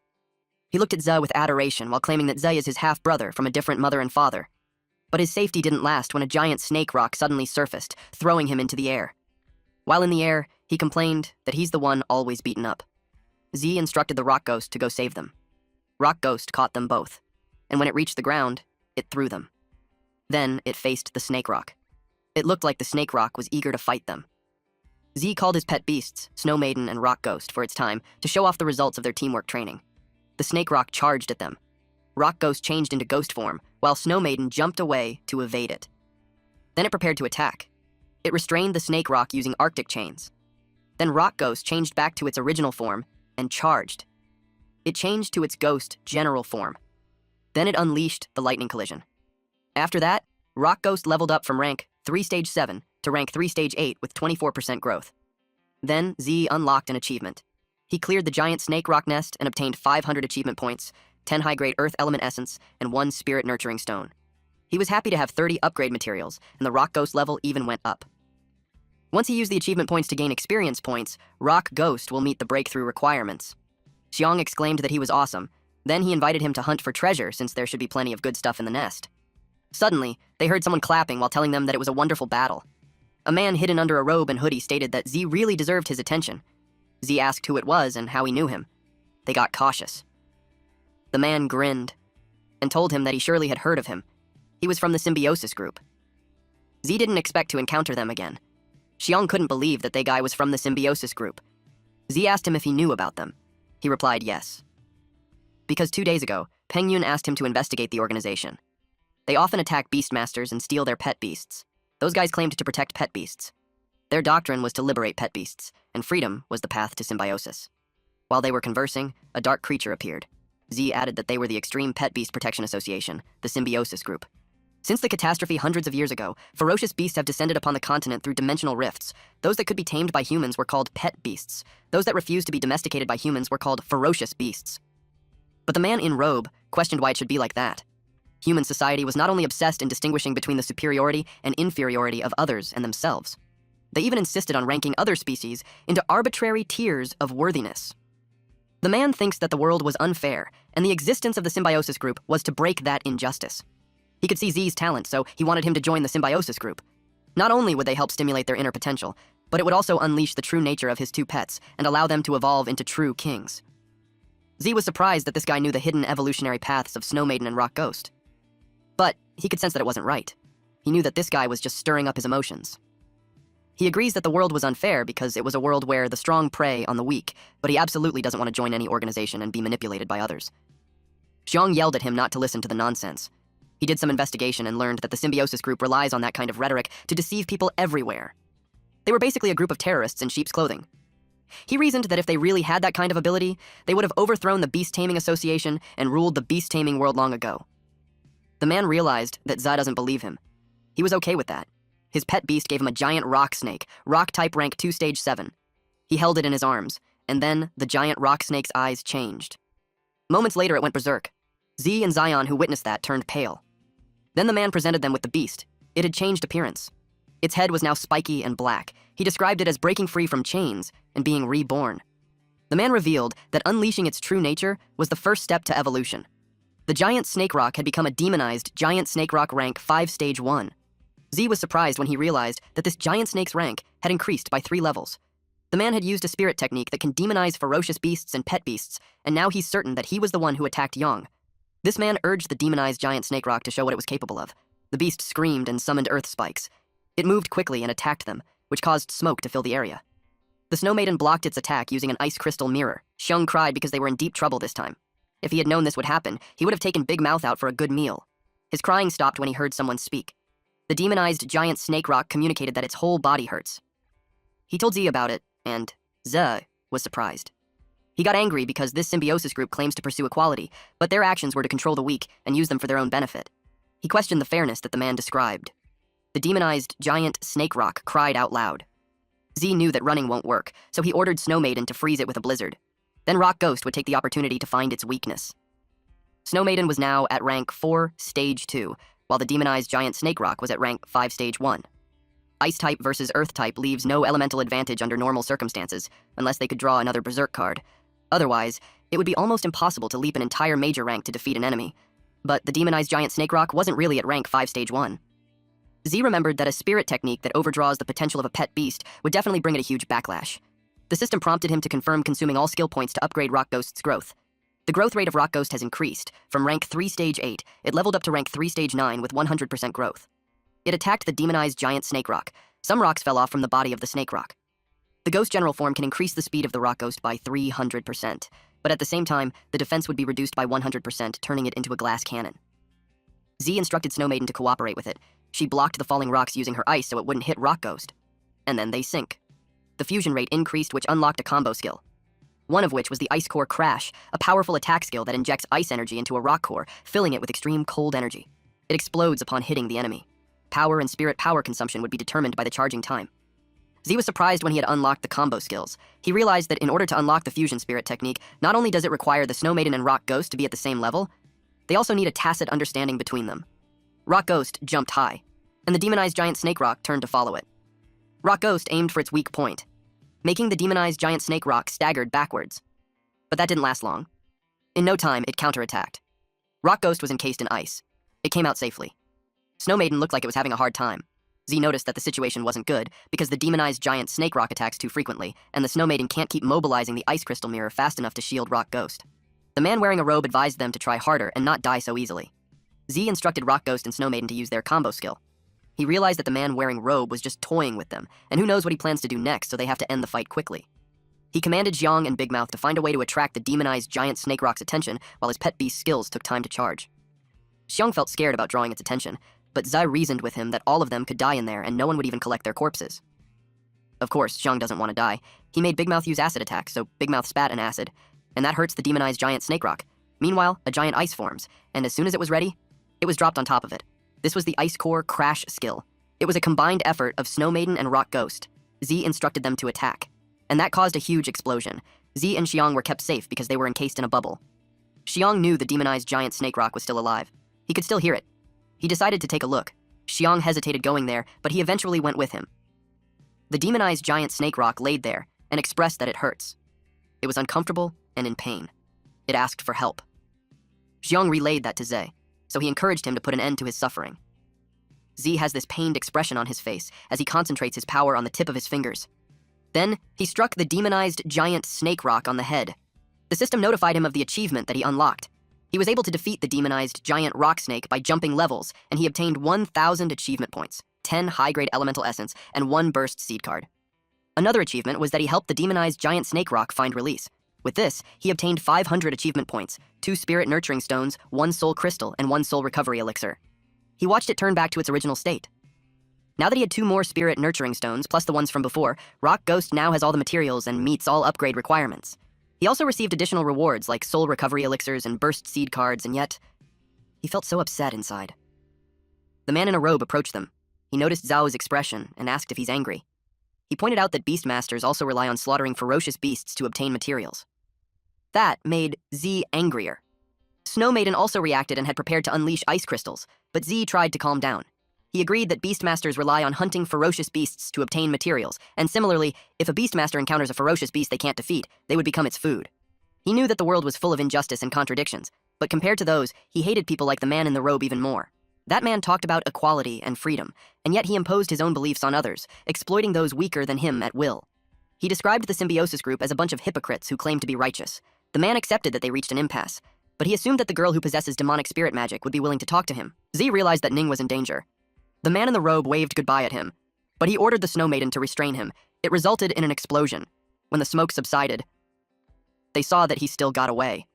Speaker 1: He looked at Ze with adoration while claiming that Ze is his half-brother from a different mother and father. But his safety didn't last when a giant snake rock suddenly surfaced, throwing him into the air. While in the air, he complained that he's the one always beaten up. Z instructed the rock ghost to go save them. Rock ghost caught them both, and when it reached the ground, it threw them. Then it faced the snake rock. It looked like the snake rock was eager to fight them. Z called his pet beasts, Snow Maiden and Rock Ghost, for its time to show off the results of their teamwork training. The snake rock charged at them. Rock Ghost changed into ghost form, while Snow Maiden jumped away to evade it. Then it prepared to attack. It restrained the snake rock using Arctic chains. Then Rock Ghost changed back to its original form and charged. It changed to its ghost general form. Then it unleashed the lightning collision. After that, Rock Ghost leveled up from rank 3 stage 7 to rank 3 stage 8 with 24% growth. Then Z unlocked an achievement. He cleared the giant snake rock nest and obtained 500 achievement points, 10 high-grade earth element essence, and 1 spirit nurturing stone. He was happy to have 30 upgrade materials, and the Rock Ghost level even went up. Once he used the achievement points to gain experience points, Rock Ghost will meet the breakthrough requirements. Xiang exclaimed that he was awesome. Then he invited him to hunt for treasure since there should be plenty of good stuff in the nest. Suddenly, they heard someone clapping while telling them that it was a wonderful battle. A man hidden under a robe and hoodie stated that Z really deserved his attention. Z asked who it was and how he knew him. They got cautious. The man grinned and told him that he surely had heard of him. He was from the symbiosis group. Z didn't expect to encounter them again. Xiang couldn't believe that they guy was from the symbiosis group. Z asked him if he knew about them. He replied yes. Because 2 days ago, Peng Yun asked him to investigate the organization. They often attack beastmasters and steal their pet beasts. Those guys claimed to protect pet beasts. Their doctrine was to liberate pet beasts, and freedom was the path to symbiosis. While they were conversing, a dark creature appeared. Z added that they were the Extreme Pet Beast Protection Association, the symbiosis group. Since the catastrophe hundreds of years ago, ferocious beasts have descended upon the continent through dimensional rifts. Those that could be tamed by humans were called pet beasts. Those that refused to be domesticated by humans were called ferocious beasts. But the man in robe questioned why it should be like that. Human society was not only obsessed in distinguishing between the superiority and inferiority of others and themselves. They even insisted on ranking other species into arbitrary tiers of worthiness. The man thinks that the world was unfair, and the existence of the symbiosis group was to break that injustice. He could see Z's talent, so he wanted him to join the symbiosis group. Not only would they help stimulate their inner potential, but it would also unleash the true nature of his two pets and allow them to evolve into true kings. Z was surprised that this guy knew the hidden evolutionary paths of Snow Maiden and Rock Ghost. But he could sense that it wasn't right. He knew that this guy was just stirring up his emotions. He agrees that the world was unfair because it was a world where the strong prey on the weak, but he absolutely doesn't want to join any organization and be manipulated by others. Xiang yelled at him not to listen to the nonsense. He did some investigation and learned that the symbiosis group relies on that kind of rhetoric to deceive people everywhere. They were basically a group of terrorists in sheep's clothing. He reasoned that if they really had that kind of ability, they would have overthrown the Beast Taming Association and ruled the beast taming world long ago. The man realized that Za doesn't believe him. He was okay with that. His pet beast gave him a giant rock snake, rock type rank 2 stage 7. He held it in his arms, and then the giant rock snake's eyes changed. Moments later, it went berserk. Z and Zion, who witnessed that, turned pale. Then the man presented them with the beast. It had changed appearance. Its head was now spiky and black. He described it as breaking free from chains and being reborn. The man revealed that unleashing its true nature was the first step to evolution. The giant snake rock had become a demonized giant snake rock rank 5 stage 1. Z was surprised when he realized that this giant snake's rank had increased by 3 levels. The man had used a spirit technique that can demonize ferocious beasts and pet beasts, and now he's certain that he was the one who attacked Yang. This man urged the demonized giant snake rock to show what it was capable of. The beast screamed and summoned earth spikes. It moved quickly and attacked them, which caused smoke to fill the area. The Snow Maiden blocked its attack using an ice crystal mirror. Xiang cried because they were in deep trouble this time. If he had known this would happen, he would have taken Big Mouth out for a good meal. His crying stopped when he heard someone speak. The demonized giant snake rock communicated that its whole body hurts. He told Z about it, and Z was surprised. He got angry because this symbiosis group claims to pursue equality, but their actions were to control the weak and use them for their own benefit. He questioned the fairness that the man described. The demonized giant snake rock cried out loud. Z knew that running won't work, so he ordered Snow Maiden to freeze it with a blizzard. Then Rock Ghost would take the opportunity to find its weakness. Snow Maiden was now at rank 4 stage 2, while the demonized giant snake rock was at rank 5 stage 1. Ice type versus earth type leaves no elemental advantage under normal circumstances, unless they could draw another berserk card. Otherwise, it would be almost impossible to leap an entire major rank to defeat an enemy. But the demonized giant snake rock wasn't really at rank 5 stage 1. Z remembered that a spirit technique that overdraws the potential of a pet beast would definitely bring it a huge backlash. The system prompted him to confirm consuming all skill points to upgrade Rock Ghost's growth. The growth rate of Rock Ghost has increased. From rank 3 stage 8, it leveled up to rank 3 stage 9 with 100% growth. It attacked the demonized giant snake rock. Some rocks fell off from the body of the snake rock. The ghost general form can increase the speed of the Rock Ghost by 300%, but at the same time, the defense would be reduced by 100%, turning it into a glass cannon. Z instructed Snow Maiden to cooperate with it. She blocked the falling rocks using her ice so it wouldn't hit Rock Ghost. And then they sink. The fusion rate increased, which unlocked a combo skill. One of which was the Ice Core Crash, a powerful attack skill that injects ice energy into a rock core, filling it with extreme cold energy. It explodes upon hitting the enemy. Power and spirit power consumption would be determined by the charging time. Z was surprised when he had unlocked the combo skills. He realized that in order to unlock the fusion spirit technique, not only does it require the Snow Maiden and Rock Ghost to be at the same level, they also need a tacit understanding between them. Rock Ghost jumped high, and the demonized giant snake rock turned to follow it. Rock Ghost aimed for its weak point, making the demonized giant snake rock staggered backwards. But that didn't last long. In no time, it counterattacked. Rock Ghost was encased in ice. It came out safely. Snow Maiden looked like it was having a hard time. Z noticed that the situation wasn't good because the demonized giant snake rock attacks too frequently, and the Snow Maiden can't keep mobilizing the ice crystal mirror fast enough to shield Rock Ghost. The man wearing a robe advised them to try harder and not die so easily. Z instructed Rock Ghost and Snow Maiden to use their combo skill. He realized that the man wearing robe was just toying with them, and who knows what he plans to do next, so they have to end the fight quickly. He commanded Xiang and Big Mouth to find a way to attract the demonized giant snake rock's attention while his pet beast's skills took time to charge. Xiang felt scared about drawing its attention, but Zai reasoned with him that all of them could die in there and no one would even collect their corpses. Of course, Xiang doesn't want to die. He made Big Mouth use acid attack, so Big Mouth spat an acid, and that hurts the demonized giant snake rock. Meanwhile, a giant ice forms, and as soon as it was ready, it was dropped on top of it. This was the Ice Core Crash skill. It was a combined effort of Snow Maiden and Rock Ghost. Z instructed them to attack, and that caused a huge explosion. Z and Xiang were kept safe because they were encased in a bubble. Xiang knew the demonized giant snake rock was still alive. He could still hear it. He decided to take a look. Xiang hesitated going there, but he eventually went with him. The demonized giant snake rock laid there and expressed that it hurts. It was uncomfortable and in pain. It asked for help. Xiang relayed that to Zhe, so he encouraged him to put an end to his suffering. Z has this pained expression on his face as he concentrates his power on the tip of his fingers. Then, he struck the demonized giant snake rock on the head. The system notified him of the achievement that he unlocked. He was able to defeat the demonized giant rock snake by jumping levels, and he obtained 1,000 achievement points, 10 high-grade elemental essence, and 1 burst seed card. Another achievement was that he helped the demonized giant snake rock find release. With this, he obtained 500 achievement points, 2 spirit nurturing stones, 1 soul crystal, and 1 soul recovery elixir. He watched it turn back to its original state. Now that he had 2 more spirit nurturing stones, plus the ones from before, Rock Ghost now has all the materials and meets all upgrade requirements. He also received additional rewards like soul recovery elixirs and burst seed cards, and yet, he felt so upset inside. The man in a robe approached them. He noticed Zhao's expression and asked if he's angry. He pointed out that beastmasters also rely on slaughtering ferocious beasts to obtain materials. That made Z angrier. Snow Maiden also reacted and had prepared to unleash ice crystals, but Z tried to calm down. He agreed that beastmasters rely on hunting ferocious beasts to obtain materials, and similarly, if a beastmaster encounters a ferocious beast they can't defeat, they would become its food. He knew that the world was full of injustice and contradictions, but compared to those, he hated people like the man in the robe even more. That man talked about equality and freedom, and yet he imposed his own beliefs on others, exploiting those weaker than him at will. He described the symbiosis group as a bunch of hypocrites who claimed to be righteous. The man accepted that they reached an impasse, but he assumed that the girl who possesses demonic spirit magic would be willing to talk to him. Z realized that Ning was in danger. The man in the robe waved goodbye at him, but he ordered the Snow Maiden to restrain him. It resulted in an explosion. When the smoke subsided, they saw that he still got away.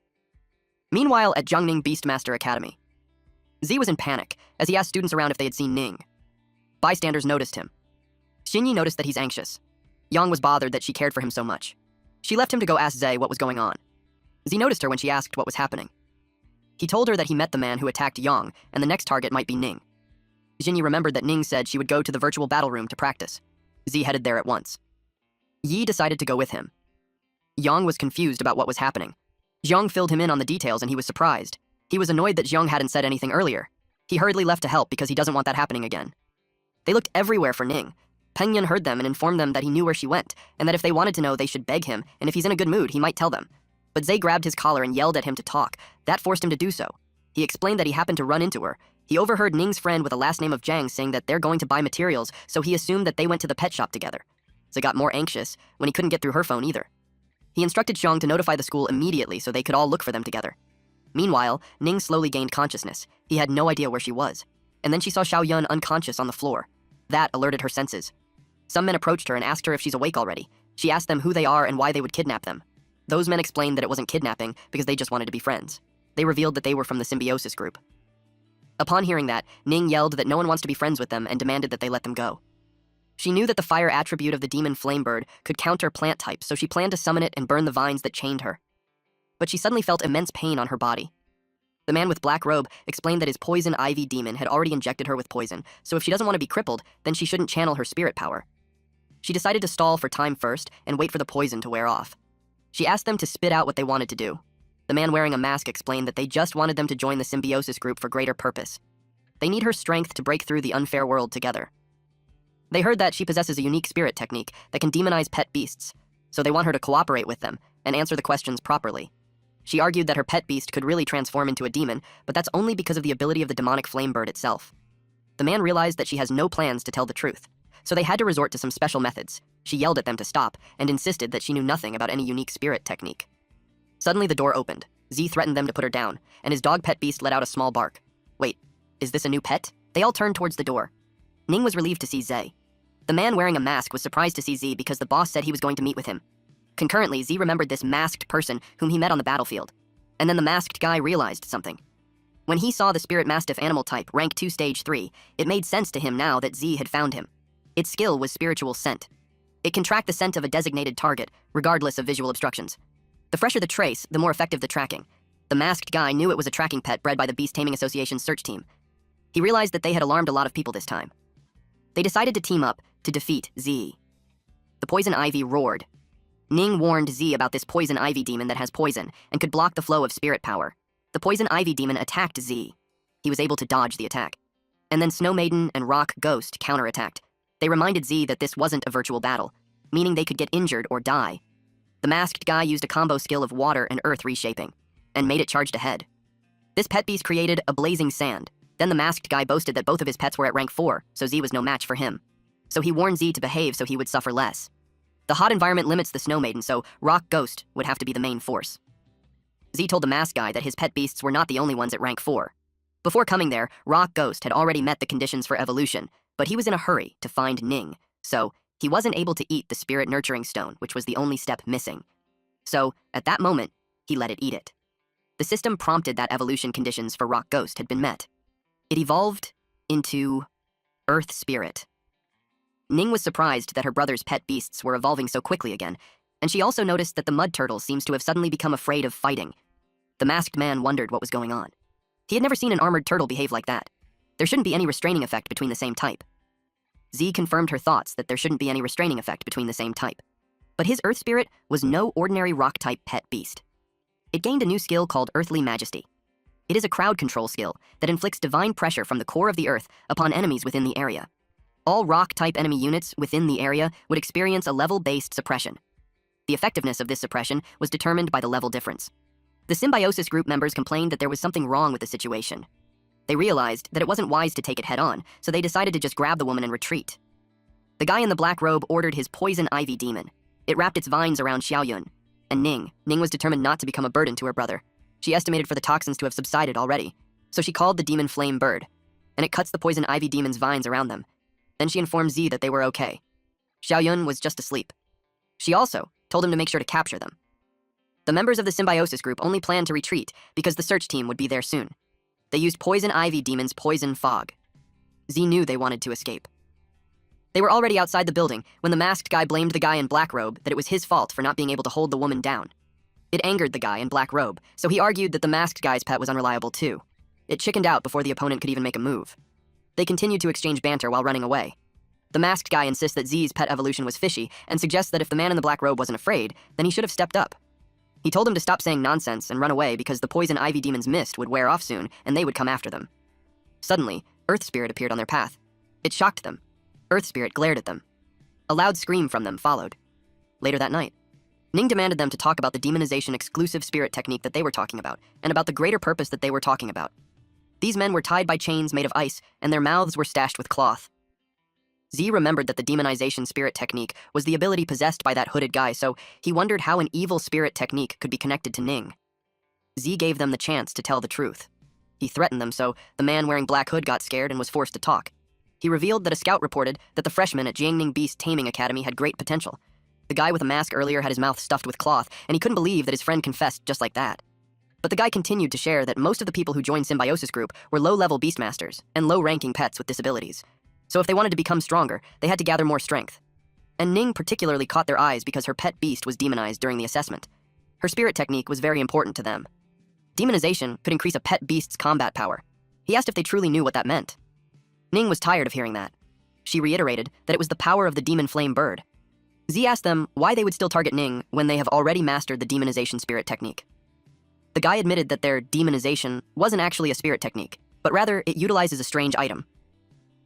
Speaker 1: Meanwhile, at Jiangning Beastmaster Academy, Z was in panic as he asked students around if they had seen Ning. Bystanders noticed him. Xinyi noticed that he's anxious. Yang was bothered that she cared for him so much. She left him to go ask Zhe what was going on. Z noticed her when she asked what was happening. He told her that he met the man who attacked Yang, and the next target might be Ning. Xinyi remembered that Ning said she would go to the virtual battle room to practice. Z headed there at once. Yi decided to go with him. Yang was confused about what was happening. Jiang filled him in on the details and he was surprised. He was annoyed that Jiang hadn't said anything earlier. He hurriedly left to help because he doesn't want that happening again. They looked everywhere for Ning. Peng Yan heard them and informed them that he knew where she went, and that if they wanted to know, they should beg him, and if he's in a good mood, he might tell them. But Zhe grabbed his collar and yelled at him to talk. That forced him to do so. He explained that he happened to run into her. He overheard Ning's friend with the last name of Zhang saying that they're going to buy materials, so he assumed that they went to the pet shop together. Zhe got more anxious when he couldn't get through her phone either. He instructed Xiang to notify the school immediately so they could all look for them together. Meanwhile, Ning slowly gained consciousness. He had no idea where she was. And then she saw Xiao Yun unconscious on the floor. That alerted her senses. Some men approached her and asked her if she's awake already. She asked them who they are and why they would kidnap them. Those men explained that it wasn't kidnapping because they just wanted to be friends. They revealed that they were from the symbiosis group. Upon hearing that, Ning yelled that no one wants to be friends with them and demanded that they let them go. She knew that the fire attribute of the demon Flamebird could counter plant types, so she planned to summon it and burn the vines that chained her. But she suddenly felt immense pain on her body. The man with black robe explained that his poison ivy demon had already injected her with poison, so if she doesn't want to be crippled, then she shouldn't channel her spirit power. She decided to stall for time first and wait for the poison to wear off. She asked them to spit out what they wanted to do. The man wearing a mask explained that they just wanted them to join the symbiosis group for greater purpose. They need her strength to break through the unfair world together. They heard that she possesses a unique spirit technique that can demonize pet beasts, so they want her to cooperate with them, and answer the questions properly. She argued that her pet beast could really transform into a demon, but that's only because of the ability of the demonic flame bird itself. The man realized that she has no plans to tell the truth, so they had to resort to some special methods. She yelled at them to stop and insisted that she knew nothing about any unique spirit technique. Suddenly the door opened. Z threatened them to put her down, and his dog pet beast let out a small bark. Wait, is this a new pet? They all turned towards the door. Ning was relieved to see Z. The man wearing a mask was surprised to see Z because the boss said he was going to meet with him. Concurrently, Z remembered this masked person whom he met on the battlefield. And then the masked guy realized something. When he saw the spirit mastiff animal type, rank 2 stage 3, it made sense to him now that Z had found him. Its skill was spiritual scent. It can track the scent of a designated target, regardless of visual obstructions. The fresher the trace, the more effective the tracking. The masked guy knew it was a tracking pet bred by the Beast Taming Association's search team. He realized that they had alarmed a lot of people this time. They decided to team up to defeat Z. The poison ivy roared. Ning warned Z about this poison ivy demon that has poison and could block the flow of spirit power. The poison ivy demon attacked Z. He was able to dodge the attack. And then Snow Maiden and Rock Ghost counterattacked. They reminded Z that this wasn't a virtual battle, meaning they could get injured or die. The masked guy used a combo skill of water and earth reshaping, and made it charged ahead. This pet beast created a blazing sand. Then the masked guy boasted that both of his pets were at rank 4, so Z was no match for him. So he warned Z to behave so he would suffer less. The hot environment limits the Snow Maiden, so Rock Ghost would have to be the main force. Z told the masked guy that his pet beasts were not the only ones at rank 4. Before coming there, Rock Ghost had already met the conditions for evolution, but he was in a hurry to find Ning, so he wasn't able to eat the spirit nurturing stone, which was the only step missing. So, at that moment, he let it eat it. The system prompted that evolution conditions for Rock Ghost had been met. It evolved into Earth Spirit. Ning was surprised that her brother's pet beasts were evolving so quickly again, and she also noticed that the mud turtle seems to have suddenly become afraid of fighting. The masked man wondered what was going on. He had never seen an armored turtle behave like that. There shouldn't be any restraining effect between the same type. Z confirmed her thoughts that there shouldn't be any restraining effect between the same type. But his Earth Spirit was no ordinary rock-type pet beast. It gained a new skill called Earthly Majesty. It is a crowd control skill that inflicts divine pressure from the core of the Earth upon enemies within the area. All rock-type enemy units within the area would experience a level-based suppression. The effectiveness of this suppression was determined by the level difference. The Symbiosis group members complained that there was something wrong with the situation. They realized that it wasn't wise to take it head-on, so they decided to just grab the woman and retreat. The guy in the black robe ordered his poison ivy demon. It wrapped its vines around Xiaoyun. And Ning was determined not to become a burden to her brother. She estimated for the toxins to have subsided already, so she called the demon flame bird, and it cuts the poison ivy demon's vines around them. Then she informed Z that they were okay. Xiaoyun was just asleep. She also told him to make sure to capture them. The members of the Symbiosis group only planned to retreat because the search team would be there soon. They used poison ivy demon's poison fog. Z knew they wanted to escape. They were already outside the building when the masked guy blamed the guy in black robe that it was his fault for not being able to hold the woman down. It angered the guy in black robe, so he argued that the masked guy's pet was unreliable too. It chickened out before the opponent could even make a move. They continued to exchange banter while running away. The masked guy insists that Z's pet evolution was fishy and suggests that if the man in the black robe wasn't afraid, then he should have stepped up. He told him to stop saying nonsense and run away because the poison ivy demon's mist would wear off soon and they would come after them. Suddenly, Earth Spirit appeared on their path. It shocked them. Earth Spirit glared at them. A loud scream from them followed. Later that night, Ning demanded them to talk about the demonization exclusive spirit technique that they were talking about, and about the greater purpose that they were talking about. These men were tied by chains made of ice, and their mouths were stashed with cloth. Z remembered that the demonization spirit technique was the ability possessed by that hooded guy, so he wondered how an evil spirit technique could be connected to Ning. Z gave them the chance to tell the truth. He threatened them, so the man wearing black hood got scared and was forced to talk. He revealed that a scout reported that the freshmen at Jiangning Beast Taming Academy had great potential. The guy with a mask earlier had his mouth stuffed with cloth, and he couldn't believe that his friend confessed just like that. But the guy continued to share that most of the people who joined Symbiosis Group were low-level beastmasters and low-ranking pets with disabilities. So if they wanted to become stronger, they had to gather more strength. And Ning particularly caught their eyes because her pet beast was demonized during the assessment. Her spirit technique was very important to them. Demonization could increase a pet beast's combat power. He asked if they truly knew what that meant. Ning was tired of hearing that. She reiterated that it was the power of the demon flame bird. Z asked them why they would still target Ning when they have already mastered the demonization spirit technique. The guy admitted that their demonization wasn't actually a spirit technique, but rather it utilizes a strange item.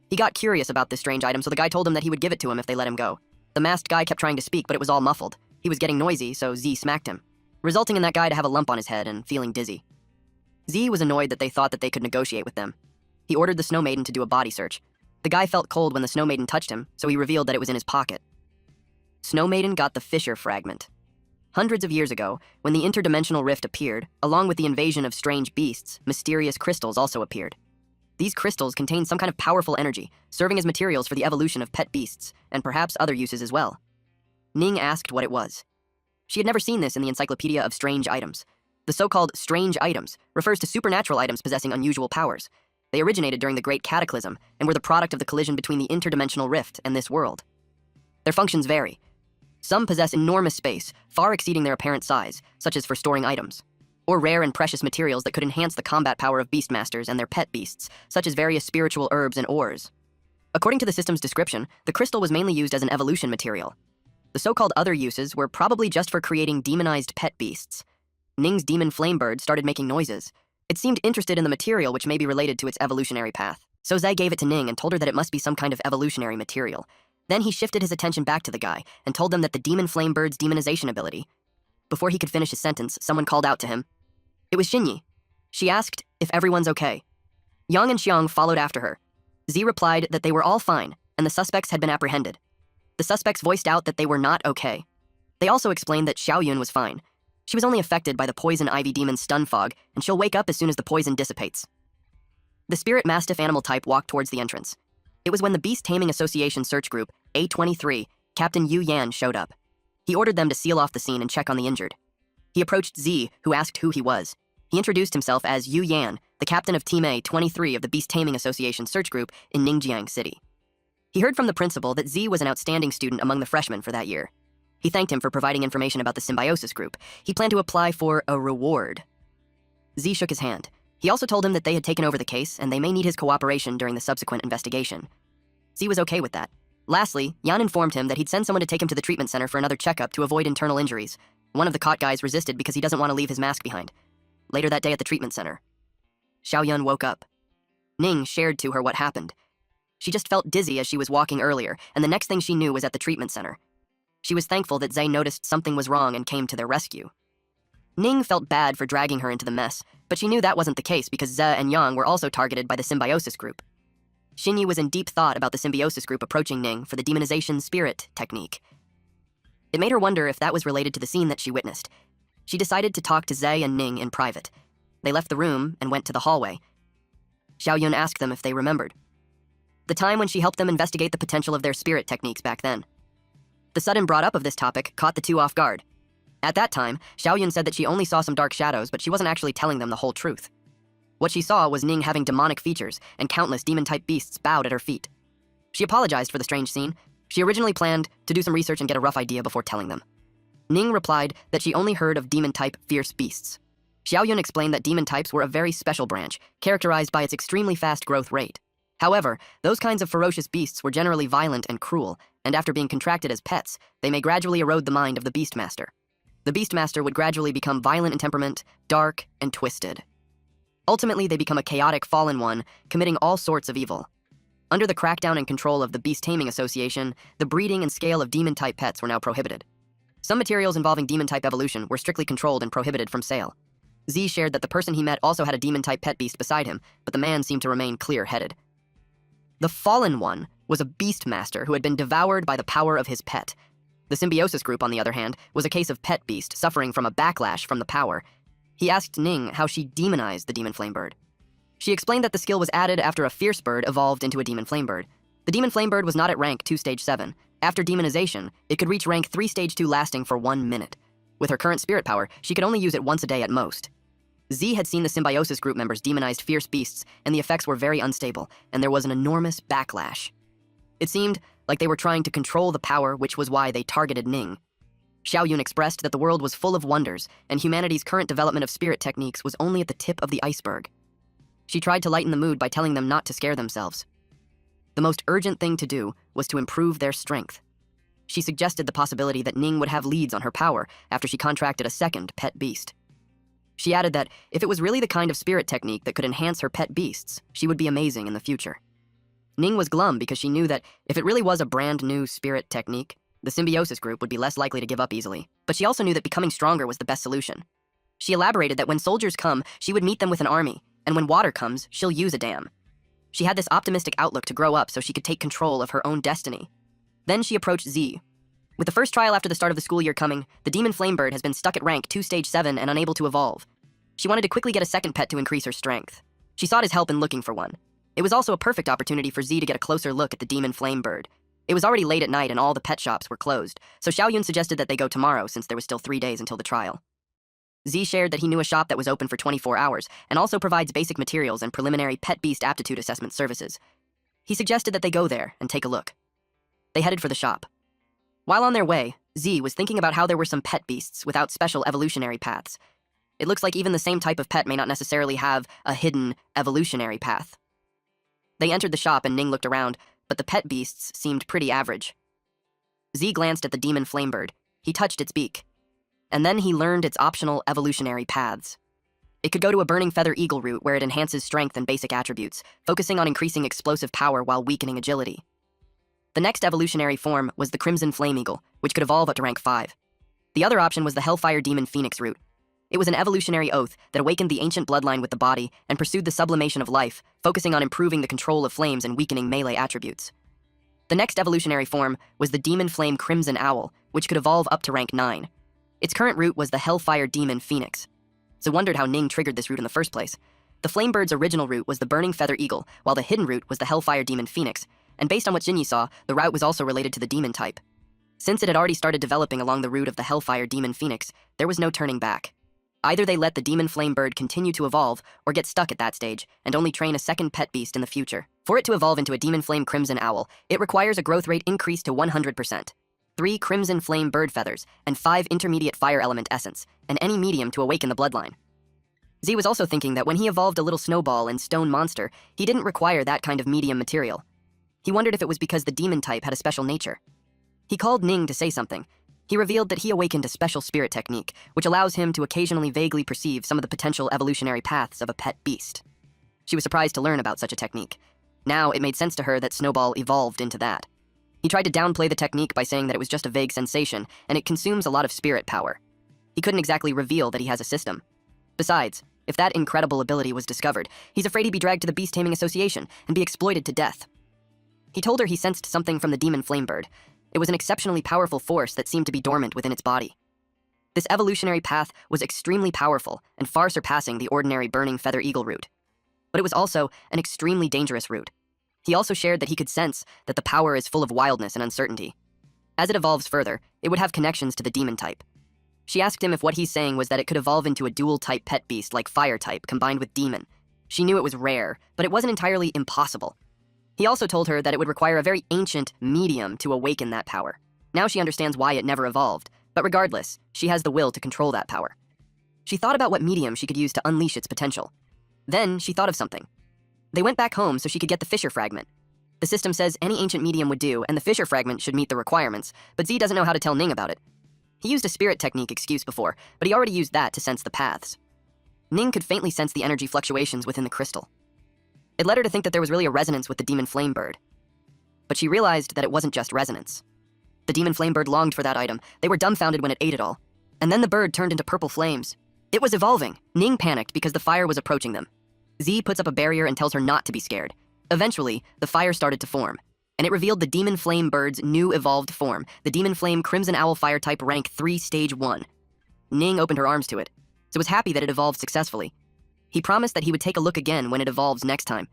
Speaker 1: He got curious about this strange item, so the guy told him that he would give it to him if they let him go. The masked guy kept trying to speak, but it was all muffled. He was getting noisy, so Z smacked him. resulting in that guy to have a lump on his head and feeling dizzy. Z was annoyed that they thought that they could negotiate with them. He ordered the Snow Maiden to do a body search. The guy felt cold when the Snow Maiden touched him, so he revealed that it was in his pocket. Snow Maiden got the Fissure Fragment. Hundreds of years ago, when the interdimensional rift appeared, along with the invasion of strange beasts, mysterious crystals also appeared. These crystals contain some kind of powerful energy, serving as materials for the evolution of pet beasts, and perhaps other uses as well. Ning asked what it was. She had never seen this in the Encyclopedia of Strange Items. The so-called strange items refers to supernatural items possessing unusual powers. They originated during the Great Cataclysm and were the product of the collision between the interdimensional rift and this world. Their functions vary. Some possess enormous space, far exceeding their apparent size, such as for storing items, or rare and precious materials that could enhance the combat power of beastmasters and their pet beasts, such as various spiritual herbs and ores. According to the system's description, the crystal was mainly used as an evolution material. The so-called other uses were probably just for creating demonized pet beasts. Ning's demon flamebird started making noises. It seemed interested in the material which may be related to its evolutionary path. So Zai gave it to Ning and told her that it must be some kind of evolutionary material. Then he shifted his attention back to the guy and told them that the demon flamebird's demonization ability. Before he could finish his sentence, someone called out to him. It was Xinyi. She asked if everyone's okay. Yang and Xiang followed after her. Z replied that they were all fine and the suspects had been apprehended. The suspects voiced out that they were not okay. They also explained that Xiaoyun was fine. She was only affected by the poison ivy demon's stun fog, and she'll wake up as soon as the poison dissipates. The spirit mastiff animal type walked towards the entrance. It was when the Beast Taming Association search group, A23, Captain Yu Yan, showed up. He ordered them to seal off the scene and check on the injured. He approached Z, who asked who he was. He introduced himself as Yu Yan, the captain of Team A23 of the Beast Taming Association search group in Ningjiang City. He heard from the principal that Z was an outstanding student among the freshmen for that year. He thanked him for providing information about the symbiosis group. He planned to apply for a reward. Z shook his hand. He also told him that they had taken over the case and they may need his cooperation during the subsequent investigation. Z was okay with that. Lastly, Yan informed him that he'd send someone to take him to the treatment center for another checkup to avoid internal injuries. One of the caught guys resisted because he doesn't want to leave his mask behind. Later that day at the treatment center, Xiaoyun woke up. Ning shared to her what happened. She just felt dizzy as she was walking earlier, and the next thing she knew was at the treatment center. She was thankful that Zay noticed something was wrong and came to their rescue. Ning felt bad for dragging her into the mess, but she knew that wasn't the case because Ze and Yang were also targeted by the symbiosis group. Xinyi was in deep thought about the symbiosis group approaching Ning for the demonization spirit technique. It made her wonder if that was related to the scene that she witnessed. She decided to talk to Zay and Ning in private. They left the room and went to the hallway. Xiaoyun asked them if they remembered the time when she helped them investigate the potential of their spirit techniques back then. The sudden brought up of this topic caught the two off guard. At that time, Xiaoyun said that she only saw some dark shadows, but she wasn't actually telling them the whole truth. What she saw was Ning having demonic features, and countless demon-type beasts bowed at her feet. She apologized for the strange scene. She originally planned to do some research and get a rough idea before telling them. Ning replied that she only heard of demon-type fierce beasts. Xiaoyun explained that demon types were a very special branch, characterized by its extremely fast growth rate. However, those kinds of ferocious beasts were generally violent and cruel, and after being contracted as pets, they may gradually erode the mind of the Beastmaster. The Beastmaster would gradually become violent in temperament, dark, and twisted. Ultimately, they become a chaotic fallen one, committing all sorts of evil. Under the crackdown and control of the Beast Taming Association, the breeding and scale of demon-type pets were now prohibited. Some materials involving demon-type evolution were strictly controlled and prohibited from sale. Z shared that the person he met also had a demon-type pet beast beside him, but the man seemed to remain clear-headed. The Fallen One was a Beastmaster who had been devoured by the power of his pet. The Symbiosis group, on the other hand, was a case of pet beast suffering from a backlash from the power. He asked Ning how she demonized the demon flamebird. She explained that the skill was added after a fierce bird evolved into a demon flamebird. The demon flamebird was not at rank 2 stage 7. After demonization, it could reach rank 3 stage 2 lasting for 1 minute. With her current spirit power, she could only use it once a day at most. Z had seen the Symbiosis group members demonized fierce beasts, and the effects were very unstable, and there was an enormous backlash. It seemed like they were trying to control the power, which was why they targeted Ning. Xiaoyun expressed that the world was full of wonders, and humanity's current development of spirit techniques was only at the tip of the iceberg. She tried to lighten the mood by telling them not to scare themselves. The most urgent thing to do was to improve their strength. She suggested the possibility that Ning would have leads on her power after she contracted a second pet beast. She added that if it was really the kind of spirit technique that could enhance her pet beasts, she would be amazing in the future. Ning was glum because she knew that if it really was a brand new spirit technique, The symbiosis group would be less likely to give up easily, but she also knew that becoming stronger was the best solution. She elaborated that when soldiers come, she would meet them with an army, and when water comes, she'll use a dam. She had this optimistic outlook to grow up so she could take control of her own destiny. Then she approached Z. With the first trial after the start of the school year coming, the demon flamebird has been stuck at rank 2 stage 7 and unable to evolve. She wanted to quickly get a second pet to increase her strength. She sought his help in looking for one. It was also a perfect opportunity for Z to get a closer look at the demon flamebird. It was already late at night and all the pet shops were closed, so Xiaoyun suggested that they go tomorrow since there was still 3 days until the trial. Z shared that he knew a shop that was open for 24 hours and also provides basic materials and preliminary pet beast aptitude assessment services. He suggested that they go there and take a look. They headed for the shop. While on their way, Z was thinking about how there were some pet beasts without special evolutionary paths. It looks like even the same type of pet may not necessarily have a hidden evolutionary path. They entered the shop and Ning looked around, but the pet beasts seemed pretty average. Z glanced at the demon flamebird. He touched its beak. And then he learned its optional evolutionary paths. It could go to a burning feather eagle route where it enhances strength and basic attributes, focusing on increasing explosive power while weakening agility. The next evolutionary form was the crimson flame eagle, which could evolve up to rank 5. The other option was the hellfire demon phoenix route. It was an evolutionary oath that awakened the ancient bloodline with the body and pursued the sublimation of life, focusing on improving the control of flames and weakening melee attributes. The next evolutionary form was the demon flame crimson owl, which could evolve up to rank 9. Its current route was the hellfire demon phoenix. So wondered how Ning triggered this route in the first place. The flamebird's original route was the burning feather eagle, while the hidden route was the hellfire demon phoenix, and based on what Jinyi saw, the route was also related to the demon type. Since it had already started developing along the route of the hellfire demon phoenix, there was no turning back. Either they let the demon flamebird continue to evolve, or get stuck at that stage, and only train a second pet beast in the future. For it to evolve into a demon flame crimson owl, it requires a growth rate increase to 100%. 3 crimson flame bird feathers, and 5 intermediate fire element essence, and any medium to awaken the bloodline. Z was also thinking that when he evolved a little snowball and stone monster, he didn't require that kind of medium material. He wondered if it was because the demon type had a special nature. He called Ning to say something. He revealed that he awakened a special spirit technique, which allows him to occasionally vaguely perceive some of the potential evolutionary paths of a pet beast. She was surprised to learn about such a technique. Now it made sense to her that Snowball evolved into that. He tried to downplay the technique by saying that it was just a vague sensation, and it consumes a lot of spirit power. He couldn't exactly reveal that he has a system. Besides, if that incredible ability was discovered, he's afraid he'd be dragged to the Beast Taming Association and be exploited to death. He told her he sensed something from the demon flamebird. It was an exceptionally powerful force that seemed to be dormant within its body. This evolutionary path was extremely powerful and far surpassing the ordinary burning feather eagle route. But it was also an extremely dangerous route. He also shared that he could sense that the power is full of wildness and uncertainty. As it evolves further, it would have connections to the demon type. She asked him if what he's saying was that it could evolve into a dual-type pet beast like fire type combined with demon. She knew it was rare, but it wasn't entirely impossible. He also told her that it would require a very ancient medium to awaken that power. Now she understands why it never evolved, but regardless, she has the will to control that power. She thought about what medium she could use to unleash its potential. Then she thought of something. They went back home so she could get the Fisher fragment. The system says any ancient medium would do, and the Fisher fragment should meet the requirements, but Z doesn't know how to tell Ning about it. He used a spirit technique excuse before, but he already used that to sense the paths. Ning could faintly sense the energy fluctuations within the crystal. It led her to think that there was really a resonance with the demon flamebird. But she realized that it wasn't just resonance. The demon flamebird longed for that item. They were dumbfounded when it ate it all. And then the bird turned into purple flames. It was evolving. Ning panicked because the fire was approaching them. Z puts up a barrier and tells her not to be scared. Eventually, the fire started to form, and it revealed the demon flame bird's new evolved form, the demon flame crimson owl fire type rank 3 stage 1. Ning opened her arms to it, so was happy that it evolved successfully. He promised that he would take a look again when it evolves next time.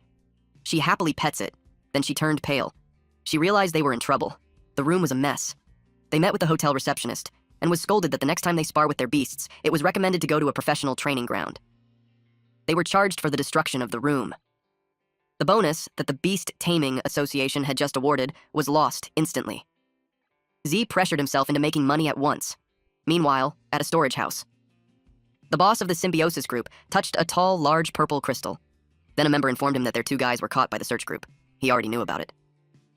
Speaker 1: She happily pets it, then she turned pale. She realized they were in trouble. The room was a mess. They met with the hotel receptionist, and was scolded that the next time they spar with their beasts, it was recommended to go to a professional training ground. They were charged for the destruction of the room. The bonus that the Beast Taming Association had just awarded was lost instantly. Z pressured himself into making money at once. Meanwhile, at a storage house. The boss of the symbiosis group touched a tall, large purple crystal. Then a member informed him that their 2 guys were caught by the search group. He already knew about it.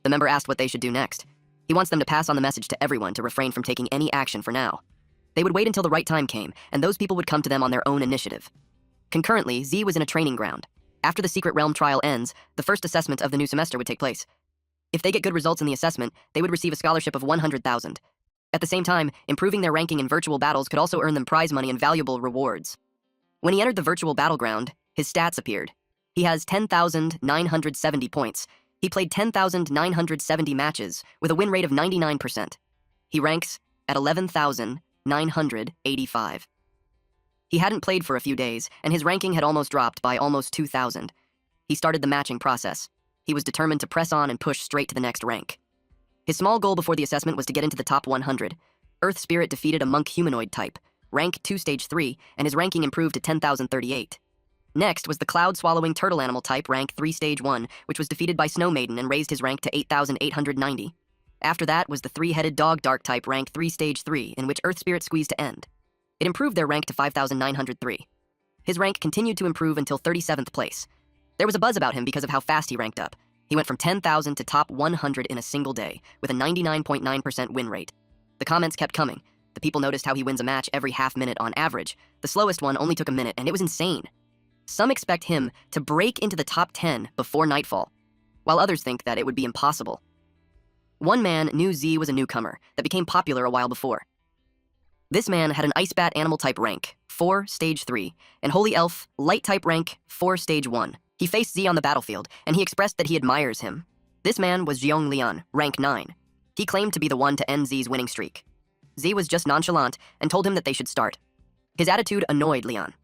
Speaker 1: The member asked what they should do next. He wants them to pass on the message to everyone to refrain from taking any action for now. They would wait until the right time came, and those people would come to them on their own initiative. Concurrently, Z was in a training ground. After the Secret Realm trial ends, the first assessment of the new semester would take place. If they get good results in the assessment, they would receive a scholarship of 100,000. At the same time, improving their ranking in virtual battles could also earn them prize money and valuable rewards. When he entered the virtual battleground, his stats appeared. He has 10,970 points. He played 10,970 matches with a win rate of 99%. He ranks at 11,985. He hadn't played for a few days, and his ranking had almost dropped by almost 2,000. He started the matching process. He was determined to press on and push straight to the next rank. His small goal before the assessment was to get into the top 100. Earth Spirit defeated a monk humanoid type, rank 2 stage 3, and his ranking improved to 10,038. Next was the cloud-swallowing turtle animal type, rank 3 stage 1, which was defeated by Snow Maiden and raised his rank to 8,890. After that was the three-headed dog dark type, rank 3 stage 3, in which Earth Spirit squeezed to end. It improved their rank to 5,903. His rank continued to improve until 37th place. There was a buzz about him because of how fast he ranked up. He went from 10,000 to top 100 in a single day, with a 99.9% win rate. The comments kept coming. The people noticed how he wins a match every half minute on average. The slowest one only took a minute, and it was insane. Some expect him to break into the top 10 before nightfall, while others think that it would be impossible. One man knew Z was a newcomer that became popular a while before. This man had an Ice Bat animal type rank, 4 stage 3, and Holy Elf light type rank, 4 stage 1. He faced Z on the battlefield, and he expressed that he admires him. This man was Jeong Lian, rank 9. He claimed to be the one to end Z's winning streak. Z was just nonchalant and told him that they should start. His attitude annoyed Lian.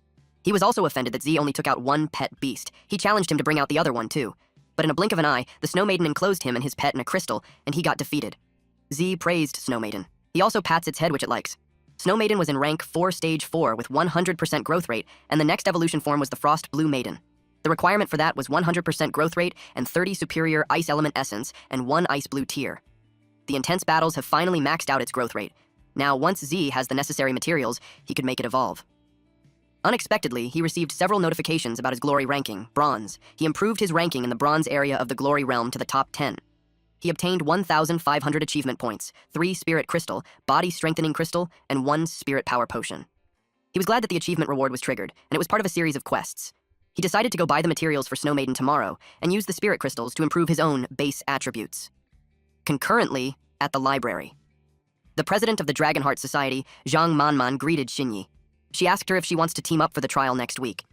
Speaker 1: He was also offended that Z only took out one pet beast. He challenged him to bring out the other one too. But in a blink of an eye, the Snow Maiden enclosed him and his pet in a crystal, and he got defeated. Z praised Snow Maiden. He also pats its head, which it likes. Snow Maiden was in rank 4 stage 4 with 100% growth rate, and the next evolution form was the Frost Blue Maiden. The requirement for that was 100% growth rate and 30 superior ice element essence and 1 ice blue tier. The intense battles have finally maxed out its growth rate. Now, once Z has the necessary materials, he could make it evolve. Unexpectedly, he received several notifications about his glory ranking, bronze. He improved his ranking in the bronze area of the glory realm to the top 10. He obtained 1,500 achievement points, 3 spirit crystal, body strengthening crystal, and 1 spirit power potion. He was glad that the achievement reward was triggered, and it was part of a series of quests. He decided to go buy the materials for Snow Maiden tomorrow and use the spirit crystals to improve his own base attributes. Concurrently, at the library, the president of the Dragonheart Society, Zhang Manman, greeted Xinyi. She asked her if she wants to team up for the trial next week.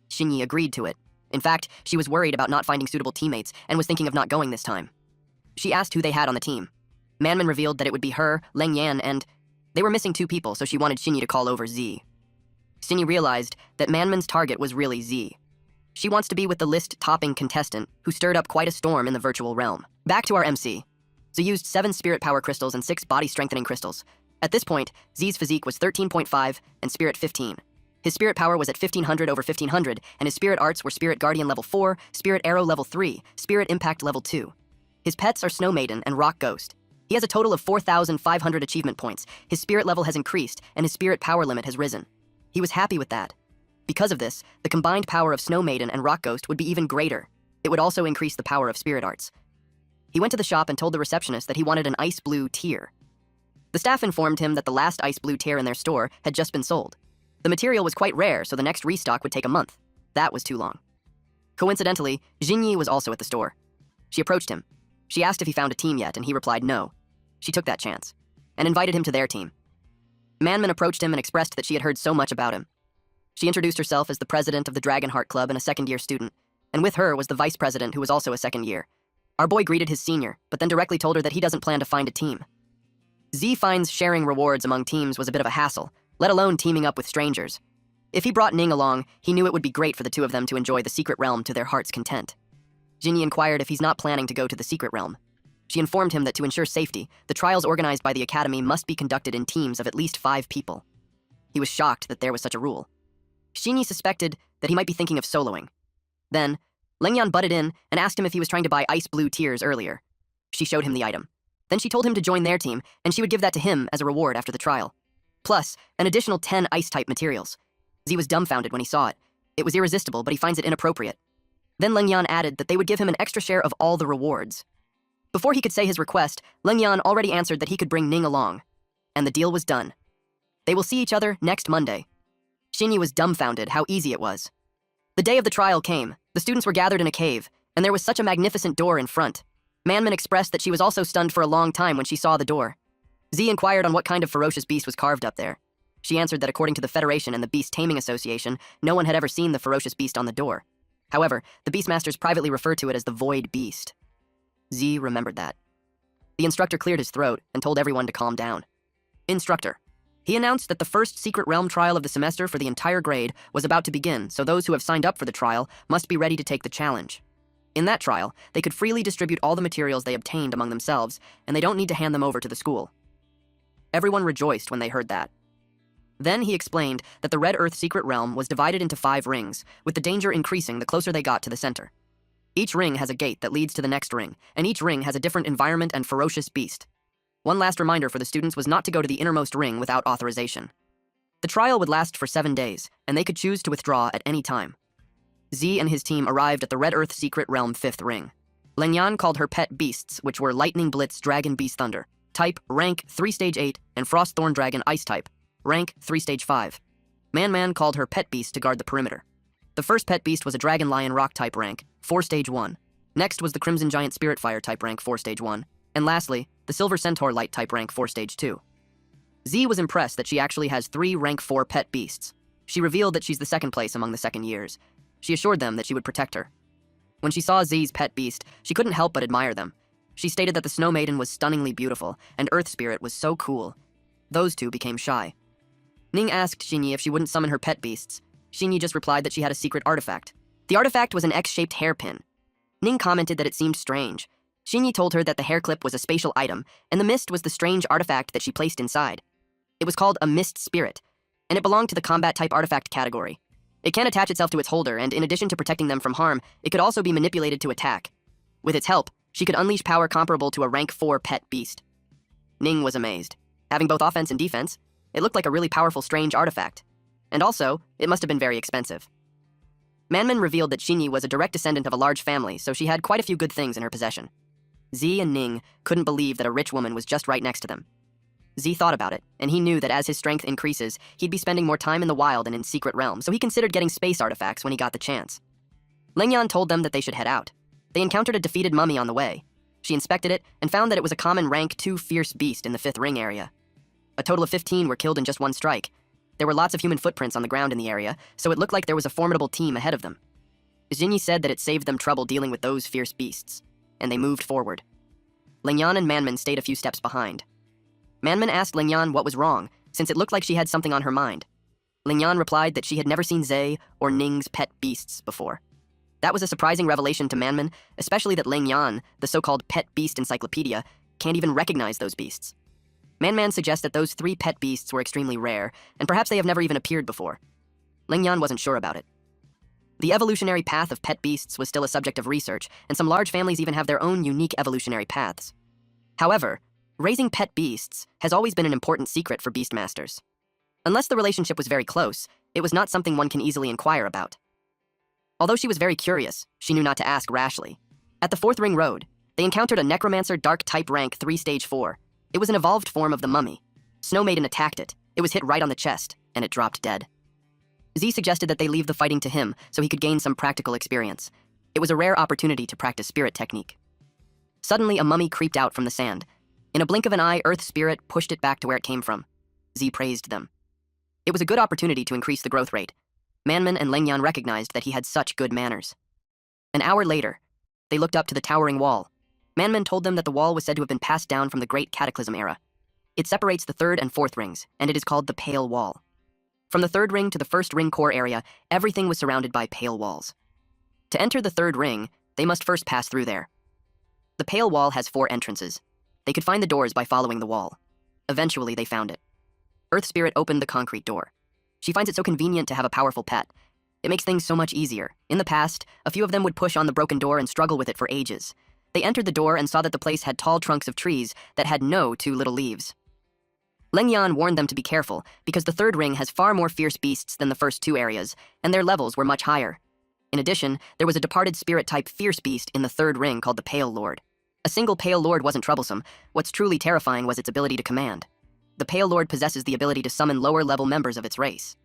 Speaker 1: Xinyi agreed to it. In fact, she was worried about not finding suitable teammates and was thinking of not going this time. She asked who they had on the team. Manman revealed that it would be her, Leng Yan, and they were missing 2 people, so she wanted Xinyi to call over Z. Xinyi realized that Manman's target was really Z. She wants to be with the list-topping contestant who stirred up quite a storm in the virtual realm. Back to our MC. Z used 7 spirit power crystals and 6 body strengthening crystals. At this point, Z's physique was 13.5 and spirit 15. His spirit power was at 1500 over 1500, and his spirit arts were Spirit Guardian level 4, Spirit Arrow level 3, Spirit Impact level 2. His pets are Snow Maiden and Rock Ghost. He has a total of 4,500 achievement points. His spirit level has increased, and his spirit power limit has risen. He was happy with that. Because of this, the combined power of Snow Maiden and Rock Ghost would be even greater. It would also increase the power of spirit arts. He went to the shop and told the receptionist that he wanted an ice blue tier. The staff informed him that the last ice blue tier in their store had just been sold. The material was quite rare, so the next restock would take a month. That was too long. Coincidentally, Xinyi was also at the store. She approached him. She asked if he found a team yet, and he replied no. She took that chance and invited him to their team. Manman approached him and expressed that she had heard so much about him. She introduced herself as the president of the Dragonheart Club and a second-year student, and with her was the vice president who was also a second year. Our boy greeted his senior, but then directly told her that he doesn't plan to find a team. Z finds sharing rewards among teams was a bit of a hassle, let alone teaming up with strangers. If he brought Ning along, he knew it would be great for the two of them to enjoy the secret realm to their heart's content. Xinyi inquired if he's not planning to go to the secret realm. She informed him that to ensure safety, the trials organized by the academy must be conducted in teams of at least 5 people. He was shocked that there was such a rule. Xinyi suspected that he might be thinking of soloing. Then, Lengyan butted in and asked him if he was trying to buy ice blue tiers earlier. She showed him the item. Then she told him to join their team, and she would give that to him as a reward after the trial. Plus, an additional 10 ice-type materials. Z was dumbfounded when he saw it. It was irresistible, but he finds it inappropriate. Then Lengyan added that they would give him an extra share of all the rewards. Before he could say his request, Lengyan already answered that he could bring Ning along. And the deal was done. They will see each other next Monday. Xinyi was dumbfounded how easy it was. The day of the trial came. The students were gathered in a cave, and there was such a magnificent door in front. Manman expressed that she was also stunned for a long time when she saw the door. Z inquired on what kind of ferocious beast was carved up there. She answered that according to the Federation and the Beast Taming Association, no one had ever seen the ferocious beast on the door. However, the Beastmasters privately referred to it as the Void Beast. Z remembered that. The instructor cleared his throat and told everyone to calm down. Instructor. He announced that the first secret realm trial of the semester for the entire grade was about to begin, so those who have signed up for the trial must be ready to take the challenge. In that trial, they could freely distribute all the materials they obtained among themselves, and they don't need to hand them over to the school. Everyone rejoiced when they heard that. Then he explained that the Red Earth secret realm was divided into 5 rings, with the danger increasing the closer they got to the center. Each ring has a gate that leads to the next ring, and each ring has a different environment and ferocious beast. One last reminder for the students was not to go to the innermost ring without authorization. The trial would last for 7 days, and they could choose to withdraw at any time. Z and his team arrived at the Red Earth secret realm 5th ring. Lengyan called her pet beasts, which were Lightning Blitz Dragon Beast Thunder, type rank 3 stage 8, and Frost Thorn Dragon Ice type, rank 3 stage 5. Man called her pet beast to guard the perimeter. The first pet beast was a Dragon Lion Rock type rank, 4 stage 1. Next was the Crimson Giant Spirit Fire type rank 4 stage 1. And lastly, the Silver Centaur Light type rank 4 stage 2. Z was impressed that she actually has 3 rank 4 pet beasts. She revealed that she's the second place among the second years. She assured them that she would protect her. When she saw Z's pet beast, she couldn't help but admire them. She stated that the Snow Maiden was stunningly beautiful, and Earth Spirit was so cool. Those two became shy. Ning asked Xinyi if she wouldn't summon her pet beasts. Xinyi just replied that she had a secret artifact. The artifact was an X-shaped hairpin. Ning commented that it seemed strange. Xinyi told her that the hair clip was a spatial item, and the mist was the strange artifact that she placed inside. It was called a mist spirit, and it belonged to the combat-type artifact category. It can attach itself to its holder, and in addition to protecting them from harm, it could also be manipulated to attack. With its help, she could unleash power comparable to a rank 4 pet beast. Ning was amazed. Having both offense and defense, it looked like a really powerful, strange artifact. And also, it must have been very expensive. Manman revealed that Xinyi was a direct descendant of a large family, so she had quite a few good things in her possession. Z and Ning couldn't believe that a rich woman was just right next to them. Z thought about it, and he knew that as his strength increases, he'd be spending more time in the wild and in secret realms, so he considered getting space artifacts when he got the chance. Lengyan told them that they should head out. They encountered a defeated mummy on the way. She inspected it and found that it was a common rank 2 fierce beast in the 5th ring area. A total of 15 were killed in just one strike. There were lots of human footprints on the ground in the area, so it looked like there was a formidable team ahead of them. Xinyi said that it saved them trouble dealing with those fierce beasts, and they moved forward. Lengyan and Manman stayed a few steps behind. Manman asked Lengyan what was wrong, since it looked like she had something on her mind. Lengyan replied that she had never seen Zhe or Ning's pet beasts before. That was a surprising revelation to Manman, especially that Lengyan, the so-called pet beast encyclopedia, can't even recognize those beasts. Manman suggests that those 3 pet beasts were extremely rare, and perhaps they have never even appeared before. Lengyan wasn't sure about it. The evolutionary path of pet beasts was still a subject of research, and some large families even have their own unique evolutionary paths. However, raising pet beasts has always been an important secret for Beastmasters. Unless the relationship was very close, it was not something one can easily inquire about. Although she was very curious, she knew not to ask rashly. At the 4th Ring Road, they encountered a Necromancer Dark Type rank 3 stage 4. It was an evolved form of the mummy. Snow Maiden attacked it. It was hit right on the chest, and it dropped dead. Z suggested that they leave the fighting to him so he could gain some practical experience. It was a rare opportunity to practice spirit technique. Suddenly, a mummy creeped out from the sand. In a blink of an eye, Earth Spirit pushed it back to where it came from. Z praised them. It was a good opportunity to increase the growth rate. Manman and Lengyan recognized that he had such good manners. An hour later, they looked up to the towering wall. Manman told them that the wall was said to have been passed down from the Great Cataclysm era. It separates the 3rd and 4th rings, and it is called the Pale Wall. From the 3rd ring to the 1st ring core area, everything was surrounded by pale walls. To enter the 3rd ring, they must first pass through there. The Pale Wall has 4 entrances. They could find the doors by following the wall. Eventually, they found it. Earth Spirit opened the concrete door. She finds it so convenient to have a powerful pet. It makes things so much easier. In the past, a few of them would push on the broken door and struggle with it for ages. They entered the door and saw that the place had tall trunks of trees that had no too little leaves. Lengyan warned them to be careful, because the 3rd ring has far more fierce beasts than the first 2 areas, and their levels were much higher. In addition, there was a departed spirit-type fierce beast in the 3rd ring called the Pale Lord. A single Pale Lord wasn't troublesome. What's truly terrifying was its ability to command. The Pale Lord possesses the ability to summon lower-level members of its race.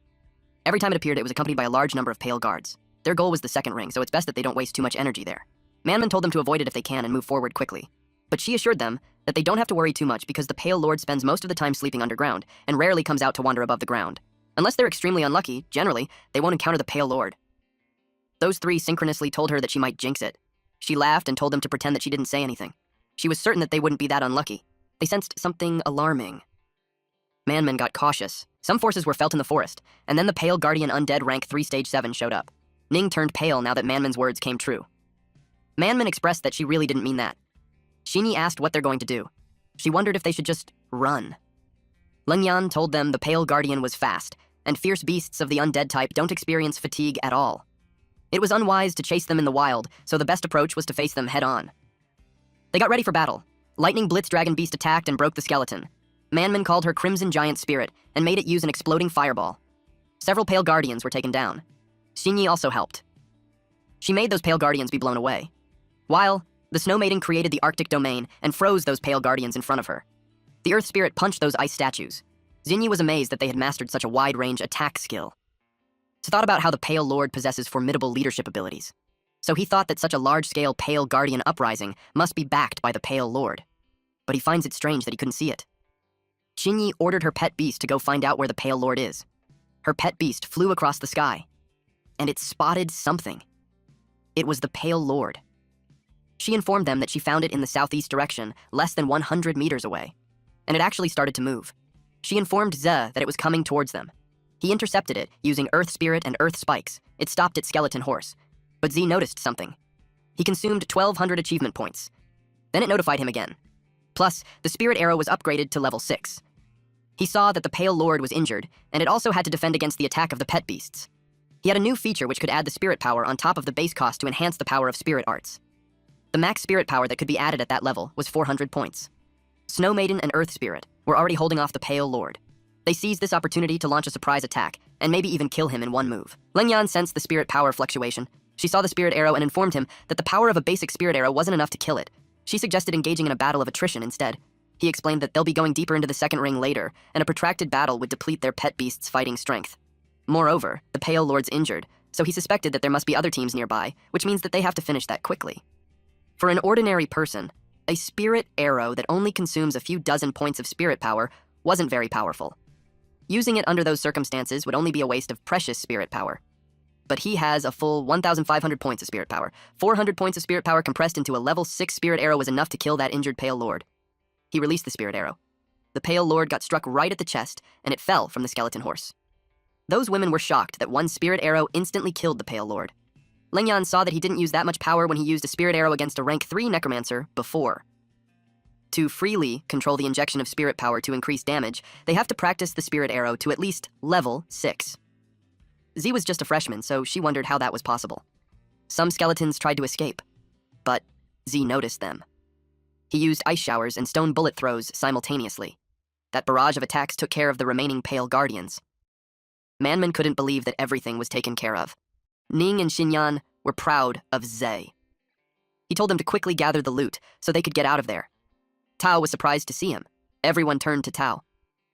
Speaker 1: Every time it appeared, it was accompanied by a large number of Pale Guards. Their goal was the 2nd ring, so it's best that they don't waste too much energy there. Manman told them to avoid it if they can and move forward quickly. But she assured them that they don't have to worry too much because the Pale Lord spends most of the time sleeping underground and rarely comes out to wander above the ground. Unless they're extremely unlucky, generally, they won't encounter the Pale Lord. Those three synchronously told her that she might jinx it. She laughed and told them to pretend that she didn't say anything. She was certain that they wouldn't be that unlucky. They sensed something alarming. Manman got cautious. Some forces were felt in the forest, and then the Pale Guardian Undead Rank 3 Stage 7 showed up. Ning turned pale now that Manman's words came true. Manman expressed that she really didn't mean that. Shinyi asked what they're going to do. She wondered if they should just run. Lengyan told them the Pale Guardian was fast, and fierce beasts of the undead type don't experience fatigue at all. It was unwise to chase them in the wild, so the best approach was to face them head-on. They got ready for battle. Lightning Blitz Dragon Beast attacked and broke the skeleton. Manman called her Crimson Giant Spirit and made it use an exploding fireball. Several Pale Guardians were taken down. Shinyi also helped. She made those Pale Guardians be blown away. While the Snow Maiden created the Arctic Domain and froze those Pale Guardians in front of her. The Earth Spirit punched those ice statues. Xinyi was amazed that they had mastered such a wide-range attack skill. He thought about how the Pale Lord possesses formidable leadership abilities. So he thought that such a large-scale Pale Guardian uprising must be backed by the Pale Lord. But he finds it strange that he couldn't see it. Shinyi ordered her pet beast to go find out where the Pale Lord is. Her pet beast flew across the sky, and it spotted something. It was the Pale Lord. She informed them that she found it in the southeast direction, less than 100 meters away, and it actually started to move. She informed Ze that it was coming towards them. He intercepted it using Earth Spirit and Earth Spikes. It stopped its skeleton horse, but Z noticed something. He consumed 1,200 achievement points. Then it notified him again. Plus, the Spirit Arrow was upgraded to level 6. He saw that the Pale Lord was injured, and it also had to defend against the attack of the pet beasts. He had a new feature which could add the spirit power on top of the base cost to enhance the power of spirit arts. The max spirit power that could be added at that level was 400 points. Snow Maiden and Earth Spirit were already holding off the Pale Lord. They seized this opportunity to launch a surprise attack, and maybe even kill him in one move. Lengyan sensed the spirit power fluctuation. She saw the spirit arrow and informed him that the power of a basic spirit arrow wasn't enough to kill it. She suggested engaging in a battle of attrition instead. He explained that they'll be going deeper into the second ring later, and a protracted battle would deplete their pet beast's fighting strength. Moreover, the Pale Lord's injured, so he suspected that there must be other teams nearby, which means that they have to finish that quickly. For an ordinary person, a spirit arrow that only consumes a few dozen points of spirit power wasn't very powerful. Using it under those circumstances would only be a waste of precious spirit power. But he has a full 1,500 points of spirit power. 400 points of spirit power compressed into a level 6 spirit arrow was enough to kill that injured Pale Lord. He released the spirit arrow. The Pale Lord got struck right at the chest, and it fell from the skeleton horse. Those women were shocked that one spirit arrow instantly killed the Pale Lord. Lengyan saw that he didn't use that much power when he used a spirit arrow against a rank 3 necromancer before. To freely control the injection of spirit power to increase damage, they have to practice the spirit arrow to at least level 6. Z was just a freshman, so she wondered how that was possible. Some skeletons tried to escape, but Z noticed them. He used ice showers and stone bullet throws simultaneously. That barrage of attacks took care of the remaining Pale Guardians. Manman couldn't believe that everything was taken care of. Ning and Xinyan were proud of Ze. He told them to quickly gather the loot so they could get out of there. Tao was surprised to see him. Everyone turned to Tao.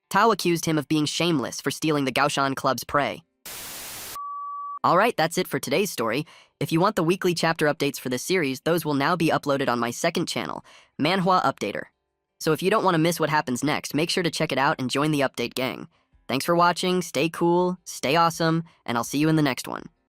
Speaker 1: Tao accused him of being shameless for stealing the Gaoshan Club's prey. Alright, that's it for today's story. If you want the weekly chapter updates for this series, those will now be uploaded on my second channel, Manhwa Updater. So if you don't want to miss what happens next, make sure to check it out and join the update gang. Thanks for watching, stay cool, stay awesome, and I'll see you in the next one.